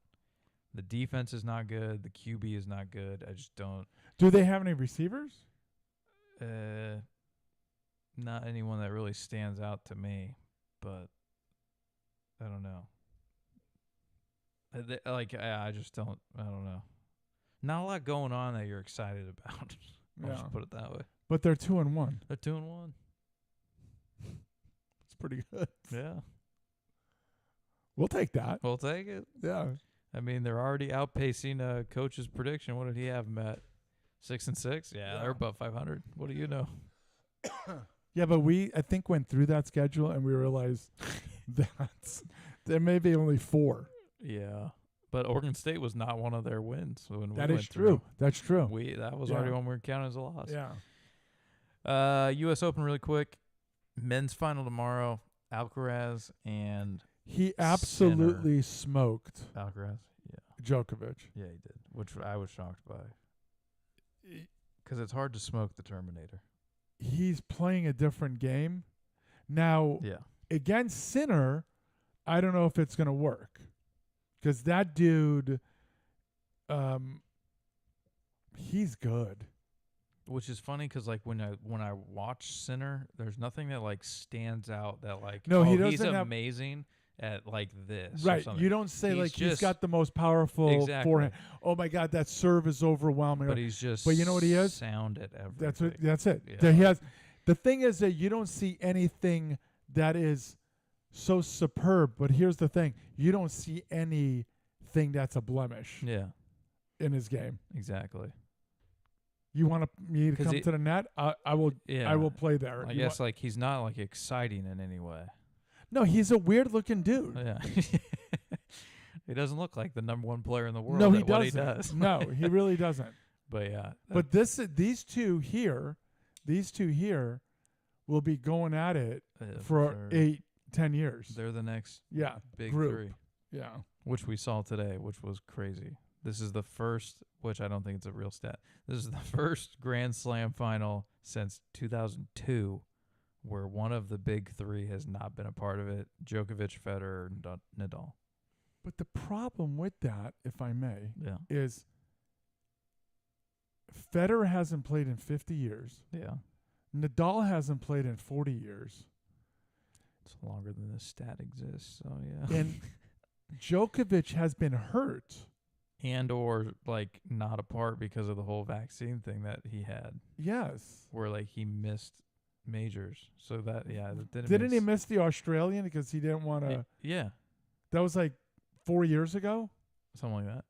the defense is not good. The QB is not good. I just don't. Do they have any receivers? Not anyone that really stands out to me, but I don't know. I just don't. I don't know. Not a lot going on that you're excited about. I'll Yeah. just put it that way. But they're 2-1. They're 2-1. It's pretty good. Yeah. We'll take that. We'll take it. Yeah. I mean, they're already outpacing coach's prediction. What did he have, Matt? 6-6? Yeah, they're above 500. What do you know? Yeah, but I think, went through that schedule and we realized there may be only 4. Yeah. But Oregon State was not one of their wins when we That went is through. true. That's true. That was Yeah. already one we were counting as a loss. Yeah. U.S. Open really quick. Men's final tomorrow. Alcaraz and He absolutely smoked Alcaraz. Yeah. Djokovic. Yeah, he did, which I was shocked by. Because it's hard to smoke the Terminator. He's playing a different game. Now, Yeah. against Sinner, I don't know if it's going to work. Because that dude, he's good. Which is funny because like when I watch Sinner, there's nothing that like stands out that like No, he he's doesn't have- amazing at like this. or Right. something. You don't say He's like he's just- got the most powerful Exactly. forehand. Oh my God, that serve is overwhelming. But he's just. But you know what he is? Sound at everything. That's it. Yeah. That he has. The thing is that you don't see anything that is so superb. But here's the thing: you don't see anything that's a blemish Yeah. in his game. Exactly. You want me to 'Cause come he- to the net? I will. Yeah. I will play there. I You guess like he's not like exciting in any way. no, he's a weird looking dude. Yeah. He doesn't look like the number one player in the world. No, he at what doesn't. he does. No, he really doesn't. But yeah. But these two here will be going at it for 8-10 years. They're the next Yeah, big group. 3, Yeah. which we saw today, which was crazy. This is the first, which I don't think it's a real stat. This is the first Grand Slam final since 2002 where one of the big 3 has not been a part of it. Djokovic, Federer, and Nadal. But the problem with that, if I may, Yeah. is Federer hasn't played in 50 years. Yeah. Nadal hasn't played in 40 years. It's longer than this stat exists. So, yeah. And Djokovic has been hurt. And or like not a part because of the whole vaccine thing that he had, Yes. where like he missed majors. So that that Didn't he miss the Australian because he didn't want to? Yeah, That was like 4 years ago. something like that.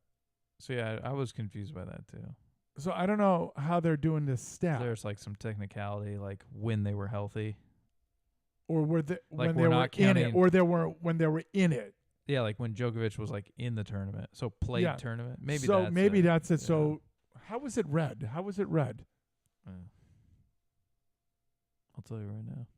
So yeah, I was confused by that too. So I don't know how they're doing this stat. There's like some technicality, like when they were healthy. Or were they Like, when we're they were not in it, counting- or they were when they were in it. Yeah, like when Djokovic was like in the tournament, so played Yeah. tournament. Maybe so that's maybe it. that's it. Yeah. So how was it read? How was it read? Yeah. I'll tell you right now.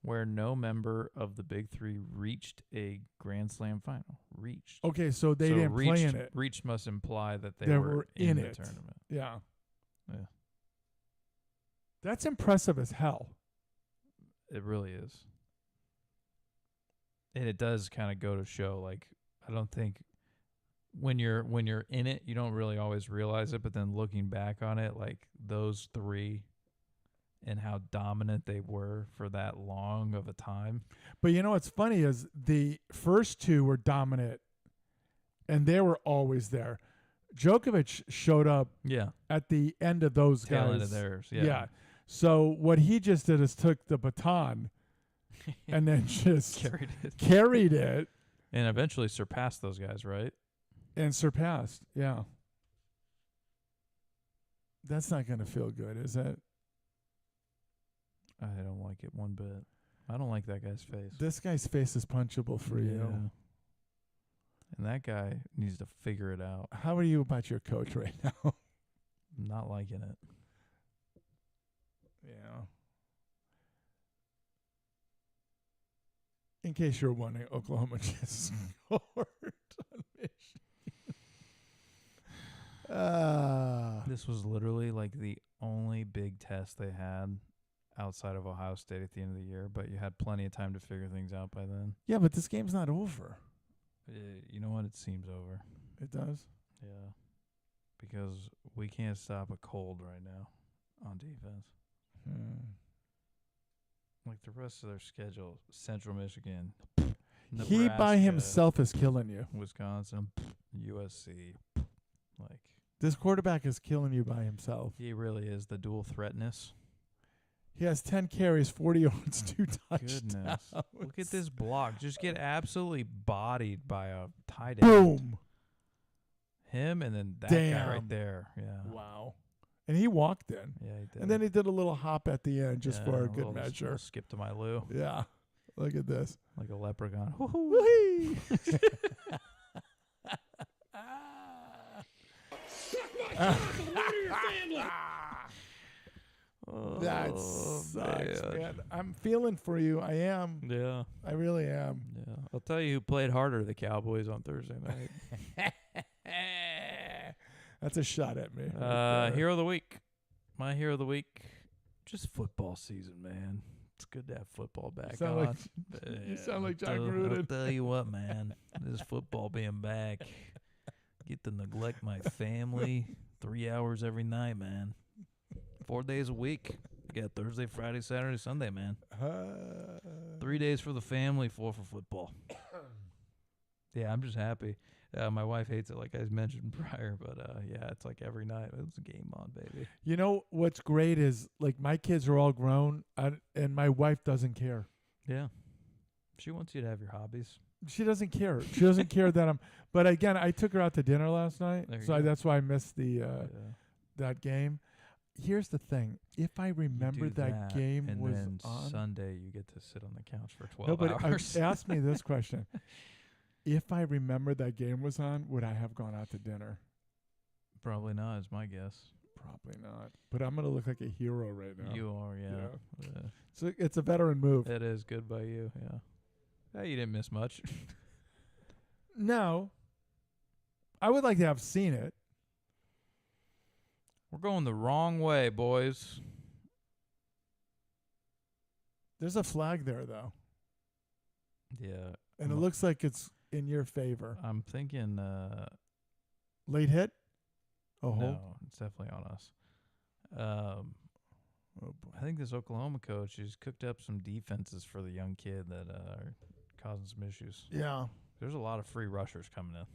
Where no member of the big 3 reached a Grand Slam final. Reached. Okay, so they So didn't reached, play in it. Reached must imply that they They were were in in the it. tournament. Yeah. Yeah. That's impressive as hell. It really is. And it does kind of go to show, like, I don't think when you're in it, you don't really always realize it, but then looking back on it, like those 3 and how dominant they were for that long of a time. But you know what's funny is the first 2 were dominant, and they were always there. Djokovic showed up Yeah. at the end of those Tail guys. end of theirs. Yeah. So what he just did is took the baton and then just Carried it. carried it And eventually surpassed those guys, right? and surpassed. Yeah. That's not going to feel good, is it? I don't like it one bit. I don't like that guy's face. This guy's face is punchable for you. And that guy needs to figure it out. How are you about your coach right now? I'm not liking it. Yeah. In case you're wondering, Oklahoma just scored on Michigan. This was literally like the only big test they had outside of Ohio State at the end of the year, but you had plenty of time to figure things out by then. Yeah, but this game's not over. You know what? It seems over. It does? Yeah. Because we can't stop a cold right now on defense. Like the rest of their schedule, Central Michigan, He by Nebraska, himself is killing you. Wisconsin, USC. Like, This quarterback is killing you by himself. he really is the dual threatness. He has 10 carries, 40 yards, 2 touchdowns. Goodness. Look at this block. Just get absolutely bodied by a tight end. Boom. Him and then that guy Damn. right there. Yeah. Wow. And he walked in. Yeah, he did. And then he did a little hop at the end just for a good little measure. skip to my Lou. Yeah. Look at this. Like a leprechaun. Whee! That sucks, man. I'm feeling for you. I am. Yeah. I really am. Yeah. I'll tell you who played harder, the Cowboys, on Thursday night. That's a shot at me. right there. Hero of the week. My hero of the week. Just football season, man. It's good to have football back sound on. like- you sound like John I'll Gruden. tell you what, man. This football being back. Get to neglect my family 3 hours every night, man. 4 days a week. You got Thursday, Friday, Saturday, Sunday, man. 3 days for the family, 4 for football. Yeah, I'm just happy. My wife hates it, like I mentioned prior, but yeah, it's like every night. It's a game on, baby. You know what's great is like my kids are all grown, and my wife doesn't care. Yeah. She wants you to have your hobbies. She doesn't care. She doesn't care that I'm. But again, I took her out to dinner last night, There you so go. that's why I missed the Yeah. that game. Here's the thing: if I You remember do that game and was then on, Sunday you get to sit on the couch for 12 no, but hours. ask me this question: if I remember that game was on, would I have gone out to dinner? Probably not, is my guess. Probably not. But I'm gonna look like a hero right now. You are, yeah. Yeah. So it's a veteran move. It is good by you, yeah. Hey, you didn't miss much. No, I would like to have seen it. We're going the wrong way, boys. There's a flag there though, Yeah. and it looks like it's in your favor. I'm thinking Late hit. Oh, hold. no, it's definitely on us. Oh boy. I think this Oklahoma coach has cooked up some defenses for the young kid that are causing some issues. Yeah. There's a lot of free rushers coming in.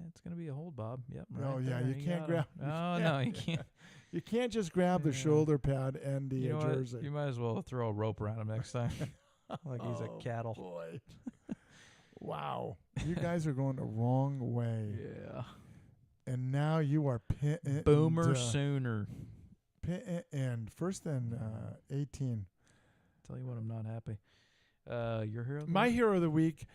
It's going to be a hold, Bob. Yep. Oh, right yeah, there. you can't got him. grab- Oh, you no, can't. you can't. You can't just grab the Yeah. shoulder pad and the You know what? jersey. You might as well throw a rope around him next time. Like he's a Oh, cattle. Boy. Wow. You guys are going the wrong way. Yeah. And now you are pinned. Boomer Sooner. And first and 18. Tell you what, I'm not happy. Your hero? of the My week? hero of the week,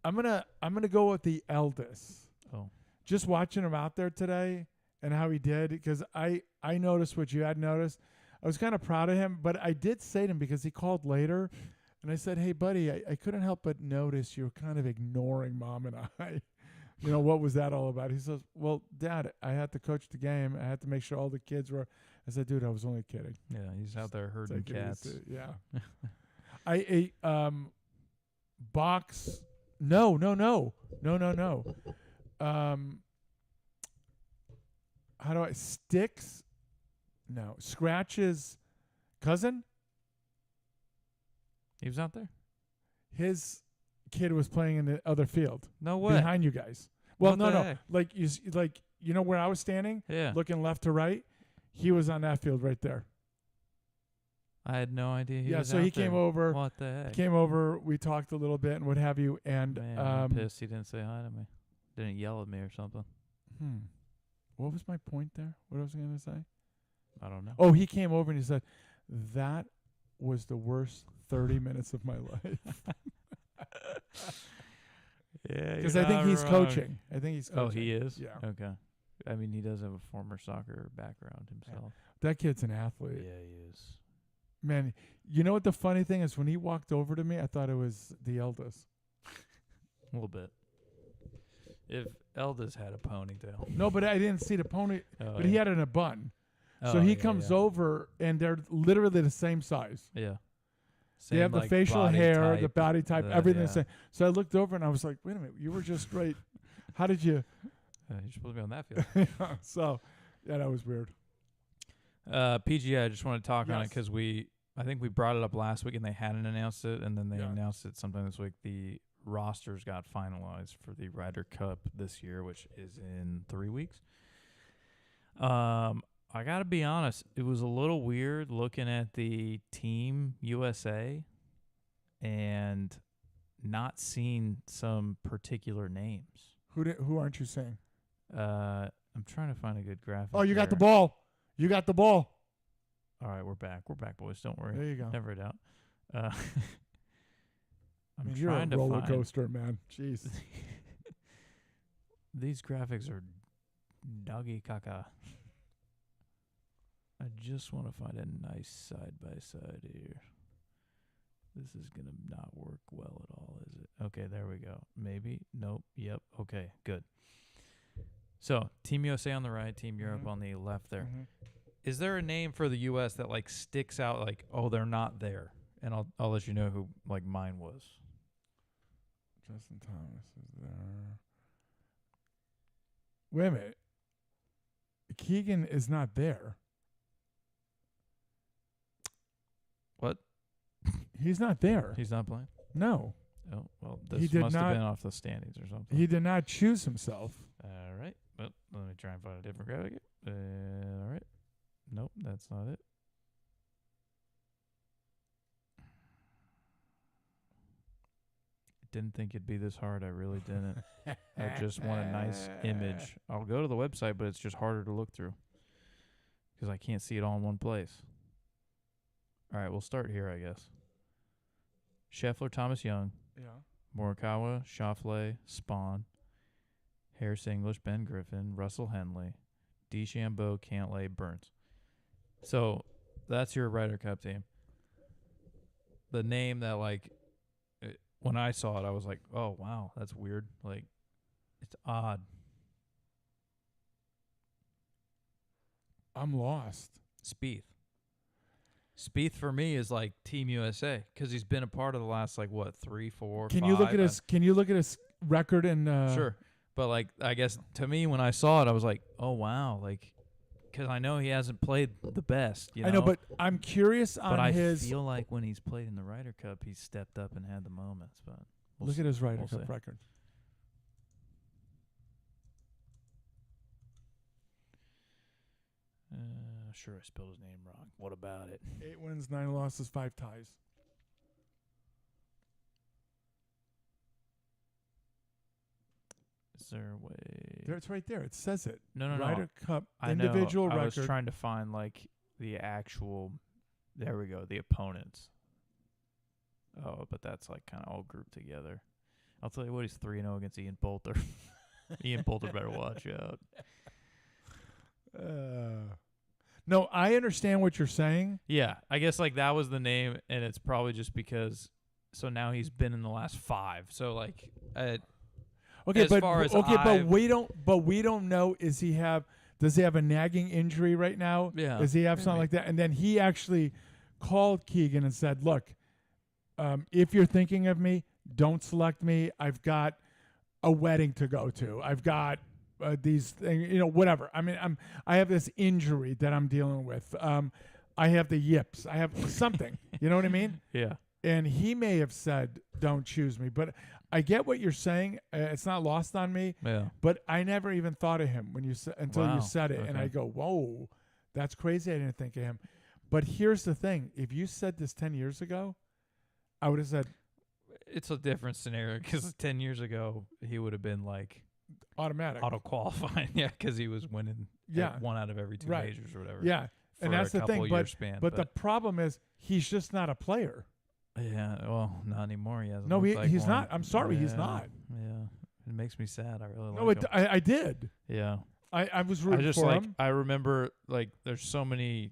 I'm gonna go with the eldest. Oh. Just watching him out there today and how he did, because I noticed what you had noticed. I was kind of proud of him, but I did say to him, because he called later, and I said, hey, buddy, I couldn't help but notice you were kind of ignoring Mom and I. You know, what was that all about? He says, well, Dad, I had to coach the game. I had to make sure all the kids were. I said, dude, I was only kidding. Yeah, he's out there herding Take it cats. easy. Yeah. I ate box. No. How do I sticks? No, Scratch's cousin. He was out there? His kid was playing in the other field No way. behind you guys. Well, What no, the no. heck? Like you know where I was standing, Yeah. looking left to right. He was on that field right there. I had no idea he Yeah, was so out he came there. over. What the heck? Came over. We talked a little bit and what have you. And Man, I'm pissed he didn't say hi to me. Didn't yell at me or something. What was my point there? What was I going to say? I don't know. Oh, he came over and he said, that was the worst 30 minutes of my life. Yeah, Because I think he's coaching. I think he's coaching. Oh, he is? Yeah. Okay. I mean, he does have a former soccer background himself. That kid's an athlete. Yeah, he is. Man, you know what the funny thing is? When he walked over to me, I thought it was the eldest. A little bit. If Elders had a ponytail. No, but I didn't see the pony. Oh, But he had it in a bun. So Oh, he yeah, comes yeah. over, and they're literally the same size. Yeah. They have the like, facial body hair, the type, body type, everything the yeah. same. So I looked over, and I was like, wait a minute, you were just great. How did you? You're supposed to be on that field. So, yeah, that was weird. PGA, I just want to talk on it Yes. because we I think we brought it up last week and they hadn't announced it, and then they Yeah. announced it sometime this week. The rosters got finalized for the Ryder Cup this year, which is in 3 weeks. I got to be honest, it was a little weird looking at the Team USA and not seeing some particular names. Who aren't you saying? I'm trying to find a good graphic. Oh, you got the here. ball. You got the ball. All right, we're back. We're back, boys. Don't worry. There you go. Never a doubt. I'm You're a trying to roller find. coaster, man. Jeez. These graphics are doggy caca. I just want to find a nice side by side here. This is going to not work well at all, is it? Okay, there we go. Maybe. Nope. Yep. Okay, good. So, Team USA on the right, Team Europe Mhm. on the left there. Mhm. Is there a name for the U.S. that, like, sticks out, like, oh, they're not there? And I'll let you know who, like, mine was. Justin Thomas is there. Wait a minute. Keegan is not there. What? He's not there. He's not playing? No. Oh, well, He this did must have not- been off the standings or something. He did not choose himself. All right. Well, let me try and find a different graphic. All right. Nope, that's not it. Didn't think it'd be this hard. I really didn't. I just want a nice image. I'll go to the website, but it's just harder to look through because I can't see it all in one place. All right, we'll start here, I guess. Scheffler, Thomas Young, Yeah. Morikawa, Schauffele, Spawn, Harris English, Ben Griffin, Russell Henley, DeChambeau, Cantlay, Burns. So that's your Ryder Cup team. The name that, like, when I saw it, I was like, oh, wow, that's weird. Like, it's odd. I'm lost. Spieth. Spieth for me is like Team USA because he's been a part of the last, like, what, 3, 4, Can 5? you look at his? Can you look at his record and? Sure. But, like, I guess to me, when I saw it, I was like, oh, wow. Like, because I know he hasn't played the best, you know? I know, but I'm curious on But I his. feel like when he's played in the Ryder Cup, he's stepped up and had the moments. But Look at his Ryder we'll Cup see. record. Sure, I spelled his name wrong. What about it? 8 wins, 9 losses, 5 ties. Is there a way? There, it's right there. It says it. No. Ryder Cup I individual know. I was record. trying to find, like, the actual. There we go. The opponents. Oh, but that's, like, kind of all grouped together. I'll tell you what. He's 3-0 against Ian Poulter. Ian Poulter better watch out. No, I understand what you're saying. Yeah, I guess, like, that was the name, and it's probably just because. So now he's been in the last 5. So, like, Okay, as but far as okay, but I've- we don't know. Does he have a nagging injury right now? Yeah, Does he have something maybe. like that? And then he actually called Keegan and said, "Look, if you're thinking of me, don't select me. I've got a wedding to go to. I've got these things, whatever. I mean, I have this injury that I'm dealing with. I have the yips. I have something. You know what I mean?" yeah. And he may have said, "Don't choose me," but I get what you're saying. It's not lost on me. Yeah. But I never even thought of him until Wow. you said it, and I Okay. go, "Whoa, that's crazy." I didn't think of him. But here's the thing: if you said this 10 years ago, I would have said It's a different scenario because 10 years ago, he would have been, like, automatic. auto qualifying. Yeah, because he was winning Yeah. 1 out of every 2 Right. majors or whatever. Yeah, for and that's a the thing. couple year span, But the problem is he's just not a player. yeah, well, not anymore. He hasn't. No, looked like he's one. not. I'm sorry, he's Yeah, not. Yeah, it makes me sad. I really No, like him. I did. Yeah, I was I rooting just for like. him. I remember, like, there's so many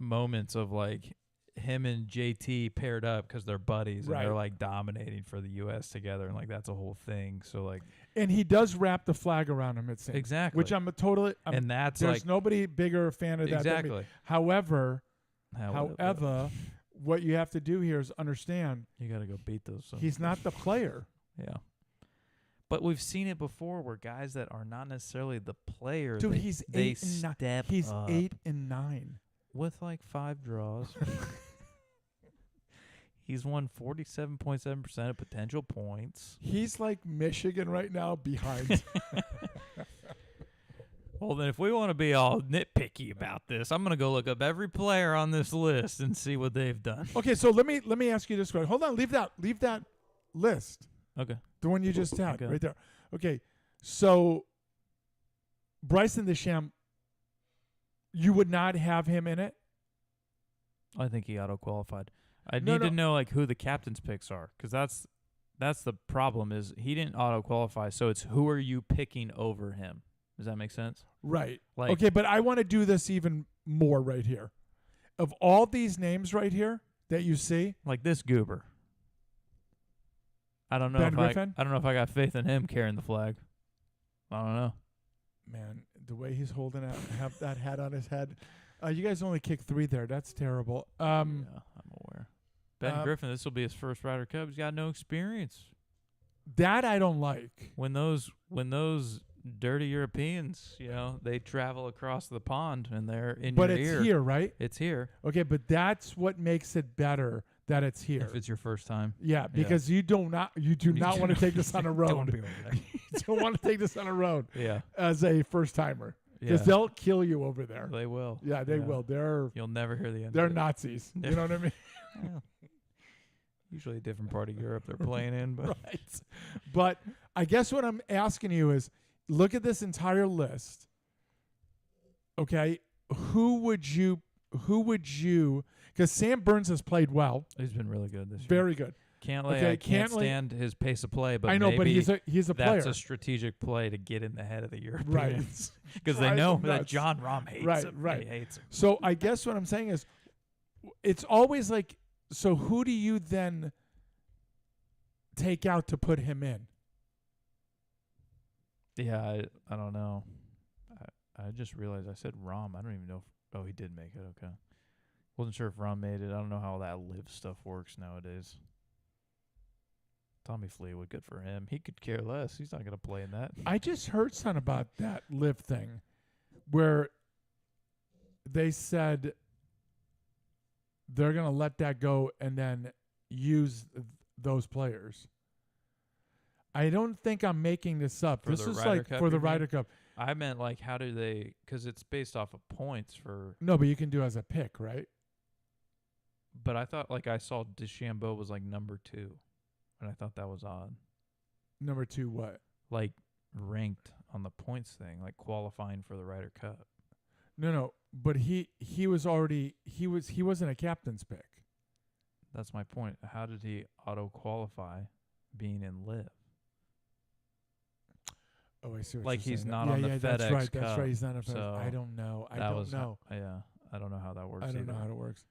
moments of, like, him and JT paired up because they're buddies and they're, Right. like, dominating for the U.S. together, and, like, that's a whole thing. So, like, And he does wrap the flag around him, it seems. exactly. Which I'm and that's there's like nobody bigger fan of that than me. exactly. However, what you have to do here is understand you got to go beat those. he's not the player. Yeah. But we've seen it before where guys that are not necessarily the player, Dude, they, he's they 8 and 9. step He's up 8 and 9. with, like, 5 draws. He's won 47.7% of potential points. He's like Michigan right now behind. Well, then if we want to be all nitpicky about this, I'm going to go look up every player on this list and see what they've done. Okay, so let me ask you this question. Hold on, leave that list. Okay. The one you just had Okay. right there. Okay, so Bryson DeChambeau, you would not have him in it? I think he auto-qualified. I No, need no. to know like who the captain's picks are, because that's the problem. Is he didn't auto-qualify, so it's who are you picking over him? Does that make sense? Right. Like, Okay, but I want to do this even more right here. Of all these names right here that you see, like this goober. I don't know Ben if Griffin? I don't know if I got faith in him carrying the flag. I don't know. man, the way he's holding it, have that hat on his head. You guys only kicked 3 there. That's terrible. Yeah, I'm aware. Ben um, Griffin, this will be his first Ryder Cup. He's got no experience. That I don't like. When those dirty Europeans, they travel across the pond and they're in But your it's ear. here, right? It's here. Okay, but that's what makes it better that it's here. If it's your first time. Yeah, because you do not want to take this on a Don't road. be over there. You don't want to take this on a road Yeah. as a first timer Yeah. because they'll kill you over there. They will. Yeah, they will. You'll never hear the end They're of it. Nazis. Yeah. You know what I mean? Well, usually a different part of Europe they're playing in, but Right. But I guess what I'm asking you is look at this entire list. Okay, who would you because Sam Burns has played well, he's been really good this year. very good. Cantlay, Okay, I can't Cantlay- plastand his pace of play, but I know, but maybe he's a player. that's a strategic play to get in the head of the Right. Europeans because they Drive know them that nuts. John Rahm hates Right, him. right. He hates him. So I guess what I'm saying is it's always like, so who do you then take out to put him in? Yeah, I don't know. I just realized I said Rahm. I don't even know if he did make it. Okay. Wasn't sure if Rahm made it. I don't know how that live stuff works nowadays. Tommy Fleetwood, good for him. He could care less. He's not going to play in that. I just heard something about that live thing where they said they're going to let that go and then use those players. I don't think I'm making this up. For This the is Ryder like Cup, for the you mean? Ryder Cup. I meant like how do they – because it's based off of points for No, but you can do as a pick, right? – but I thought like I saw DeChambeau was like number 2, and I thought that was odd. Number 2, what? Like ranked on the points thing, like qualifying for the Ryder Cup. No, but he was already he wasn't a captain's pick. That's my point. How did he auto-qualify being in live? Oh, I see what Like you're he's saying. not yeah, on the yeah, FedEx that's right. That's Cup, right. He's not on FedEx. so I don't know. I that don't was know. Yeah, I don't know how that works. I don't either. know how it works.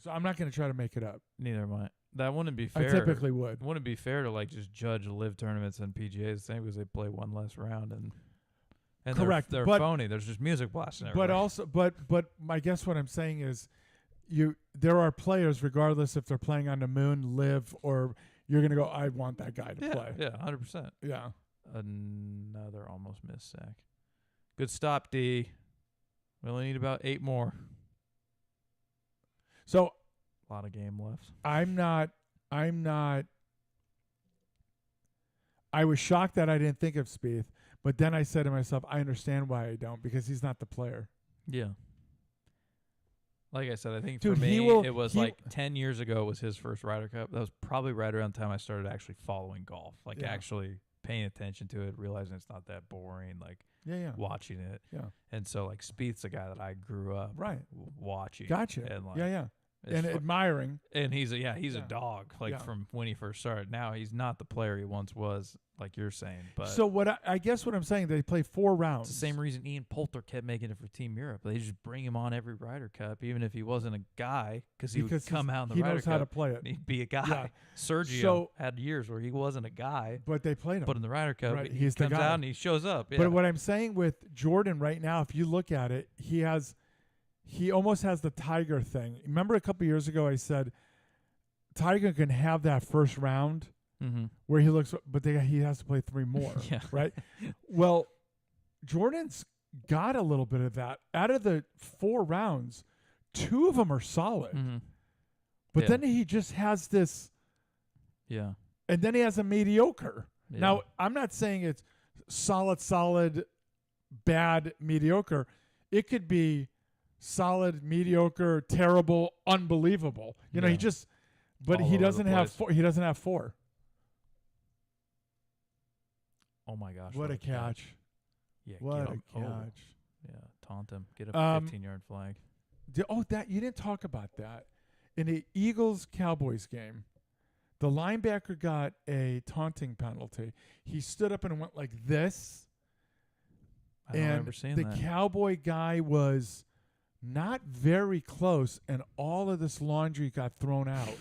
So I'm not going to try to make it up. Neither am I. That wouldn't be fair. I typically would. It wouldn't be fair to like just judge live tournaments and PGAs the same because they play one less round and Correct, They're but- phony. There's just music blasting But everywhere. also, but I guess what I'm saying is, there are players, regardless if they're playing on the moon, live, or you're gonna go. I want that guy to play. Yeah, 100%. Yeah. Another almost missed sack. Good stop, D. We only need about 8 more. So A lot of game left. I'm not. I was shocked that I didn't think of Spieth, but then I said to myself, I understand why I don't, because he's not the player. Yeah. Like I said, I think Dude, for me, it was he- like 10 years ago was his first Ryder Cup. That was probably right around the time I started actually following golf, like Yeah. actually paying attention to it, realizing it's not that boring, like Yeah. watching it. Yeah. And so, like, Spieth's a guy that I grew up Right. watching. Gotcha. And, like, Yeah. it's And fu- admiring. and he's a Yeah. dog, like Yeah. from when he first started. Now he's not the player he once was, like you're saying. But So what I guess what I'm saying, they play 4 rounds. it's the same reason Ian Poulter kept making it for Team Europe. They just bring him on every Ryder Cup, even if he wasn't a guy, because he would come out in the he Ryder knows Cup. how to play it. and he'd be a guy. Yeah. Sergio So- had years where he wasn't a guy, But they played him. but in the Ryder Cup, Right, he he's the comes guy. out and he shows up. Yeah. But what I'm saying with Jordan right now, if you look at it, he almost has the Tiger thing. Remember a couple years ago I said Tiger can have that first round mm-hmm. where he looks, but he has to play 3 more, Yeah. right? Well, Jordan's got a little bit of that. Out of the 4 rounds, 2 of them are solid. Mm-hmm. But Yeah. then he just has this, Yeah. and then he has a mediocre. Yeah. Now, I'm not saying it's solid, bad, mediocre. It could be solid, mediocre, terrible, unbelievable. You know, Yeah. he just, but All he over the doesn't have place. four. He doesn't have four. Oh my gosh. What a catch. Yeah. What get a him. catch. Oh, yeah. Taunt him. Get a 15-yard flag. That you didn't talk about that. In the Eagles-Cowboys game, the linebacker got a taunting penalty. He stood up and went like this. I don't And remember seeing the that. Cowboy guy was not very close, and all of this laundry got thrown out.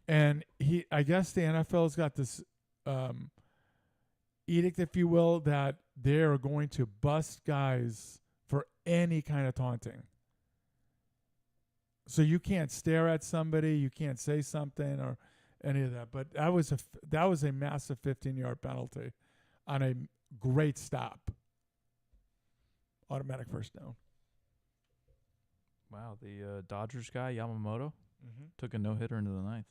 And I guess the NFL's got this edict, if you will, that they're going to bust guys for any kind of taunting. So you can't stare at somebody, you can't say something or any of that. But that was a massive 15-yard penalty on a great stop. Automatic first down. Wow. The Dodgers guy, Yamamoto, Mm-hmm. took a no-hitter into the ninth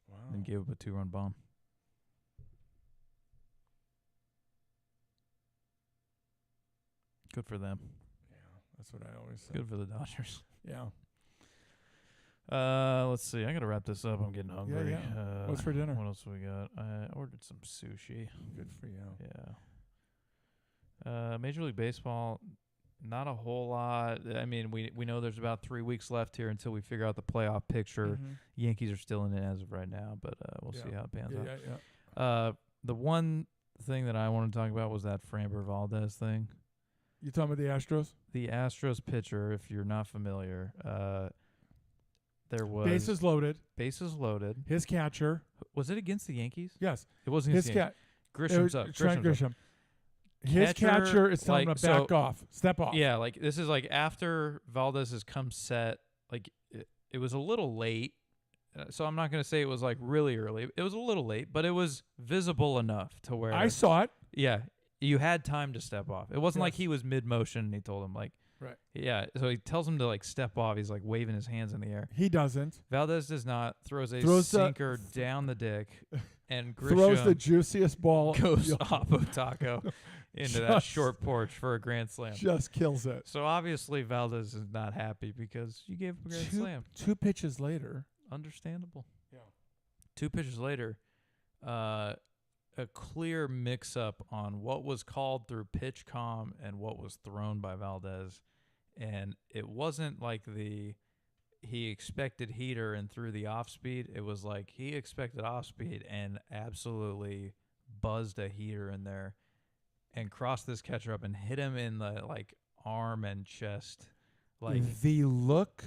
Wow. and gave up a 2-run bomb. Good for them. Yeah, that's what I always say. Good for the Dodgers. Yeah. Let's see. I gotta wrap this up. I'm getting hungry. yeah. What's for dinner? What else we got? I ordered some sushi. Good for you. Yeah. Major League Baseball, not a whole lot. I mean, we know there's about 3 weeks left here until we figure out the playoff picture. Mhm. Yankees are still in it as of right now, but we'll Yeah. see how it pans Yeah, out. yeah. The one thing that I want to talk about was that Framber Valdez thing. You talking about the Astros? The Astros pitcher, if you're not familiar, there was Bases loaded. bases loaded. His catcher. Was it against the Yankees? Yes. It wasn't His against the Yankees. cat. Grisham's up. Trent Grisham's up. Grisham. His catcher is telling him like, to back so- off. Step off. Yeah, like this is like after Valdez has come set. Like it was a little late, so I'm not gonna say it was like really early. It was a little late, but it was visible enough to where I saw it. yeah, you had time to step off. It wasn't like Yes. he was mid motion and he told him like Right. yeah. So he tells him to like step off. He's like waving his hands in the air. He doesn't. Valdez does not. Throws a Throws the- sinker down the dick, and Throws the Grisham juiciest ball. goes Yo, off Otako into that Just- short porch for a grand slam. Just kills it. So obviously Valdez is not happy because you gave him a grand slam. Two pitches later. Understandable. Yeah. 2 pitches later, a clear mix-up on what was called through pitch comm and what was thrown by Valdez, and it wasn't like he expected heater and threw the off speed. It was like he expected off speed and absolutely buzzed a heater in there and crossed this catcher up and hit him in the like arm and chest. Like The look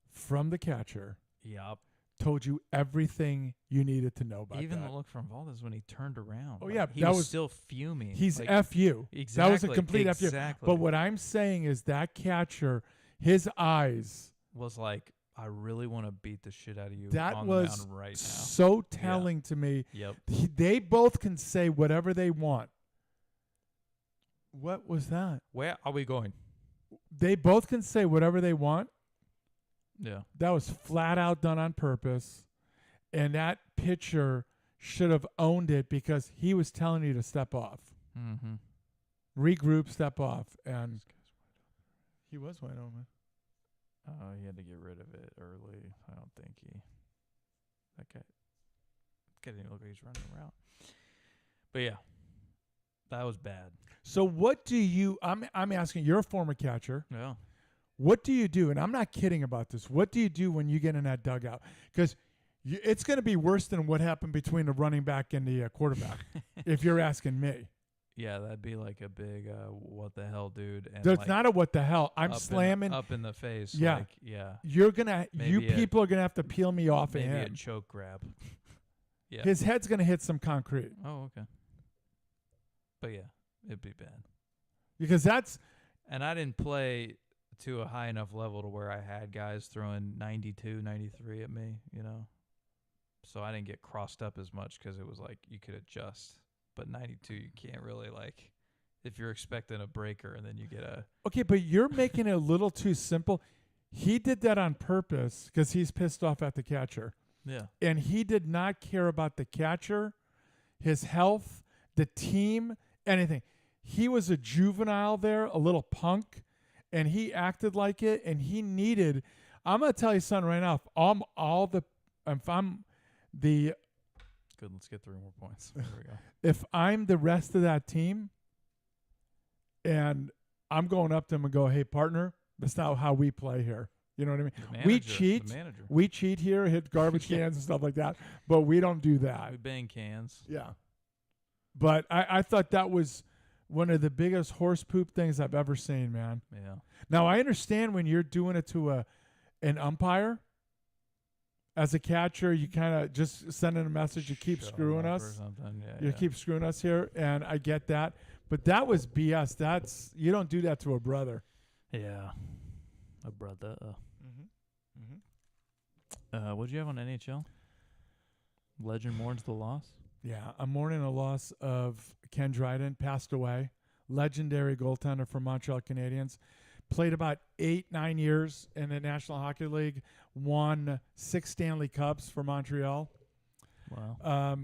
from the catcher yup. told you everything you needed to know about Even that. the look from Valdez when he turned around. Oh, like, yeah, he that was was- still fuming. He's like, FU. exactly. That was a complete FU. exactly. But what I'm saying is that catcher, his eyes, was like, I really want to beat the shit out of you that on was the mountain right now. so telling to me. Yep. They both can say whatever they want. What was that? Where are we going? They both can say whatever they want. Yeah. That was flat out done on purpose. And that pitcher should have owned it because he was telling you to step off. Mm-hmm. Regroup, step off. And he was wide open. He had to get rid of it early. I don't think that guy didn't look like he's running around. But yeah, that was bad. So what do you I'm asking, you're a former catcher. Yeah. What do you do? And I'm not kidding about this. What do you do when you get in that dugout? Because it's going to be worse than what happened between the running back and the quarterback, if you're asking me. Yeah, that'd be like a big what the hell, dude. And There's like not a what the hell. I'm up slamming. up in the face. Yeah. Like, yeah. You're going to, you Maybe a- people are going to have to peel me off of Maybe a him. choke grab. Yeah. His head's going to hit some concrete. Oh, okay. But yeah, it'd be bad. Because that's, And I didn't play to a high enough level to where I had guys throwing 92, 93 at me, you know. So I didn't get crossed up as much because it was like you could adjust. But 92, you can't really like, if you're expecting a breaker and then you get a, okay, but you're making it a little too simple. He did that on purpose because he's pissed off at the catcher. Yeah. And he did not care about the catcher, his health, the team, anything. He was a juvenile there, a little punk, and he acted like it. And he needed. I'm gonna tell you something right now. If I'm the Good. Let's get 3 more points. There we go. if I'm the rest of that team, and I'm going up to him and go, "Hey, partner, that's not how we play here." You know what I mean? We cheat. The manager. We cheat here, hit garbage cans and stuff like that, but we don't do that. We bang cans. Yeah. But I thought that was one of the biggest horse poop things I've ever seen, man. Yeah. Now, I understand when you're doing it to an umpire. As a catcher, you kind of just sending a message, you keep Shut screwing up or us. something. Yeah, You yeah. keep screwing us here, and I get that. But that was BS. You don't do that to a brother. Yeah. A brother. Mm-hmm. What'd you have on NHL? Legend mourns the loss. Yeah, I'm mourning a loss of Ken Dryden, passed away. Legendary goaltender for Montreal Canadiens. Played about 8-9 years in the National Hockey League. Won 6 Stanley Cups for Montreal. Wow.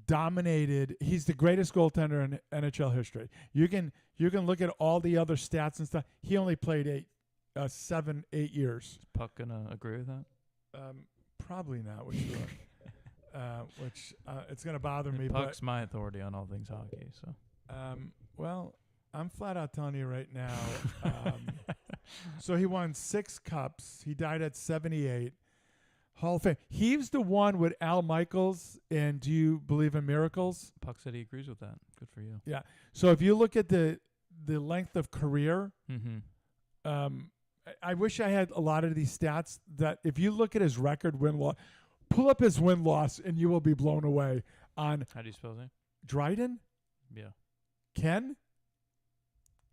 Dominated. He's the greatest goaltender in NHL history. You can look at all the other stats and stuff. He only played 7-8 years. Is Puck gonna agree with that? Probably not. Which it's gonna bother me. Puck's my authority on all things hockey. So. Well, I'm flat out telling you right now. So he won 6 cups. He died at 78. Hall of Fame. He's the one with Al Michaels in Do You Believe in Miracles? Puck said he agrees with that. Good for you. Yeah. So if you look at the length of career, Mm-hmm. I wish I had a lot of these stats that if you look at his record win-loss, pull up his win-loss and you will be blown away on How do you spell his name? Dryden, Yeah. Ken.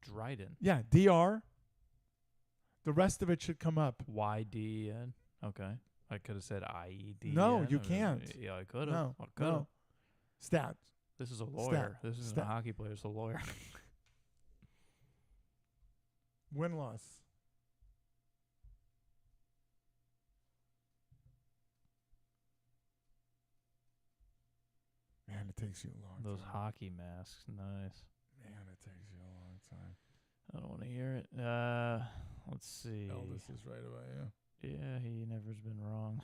Dryden. Yeah, DR. The rest of it should come up. YDN. Okay. I could have said IED. No, you can't. Yeah, I could have. No, I could have. no. Stats. This is a lawyer. This isn't Stat. a hockey player. It's a lawyer. Win-loss. Man, it takes you a long Those time. hockey masks. Nice. Man, it takes you a long time. I don't want to hear it. Let's see. Elvis is right about you. Yeah, he never's been wrong.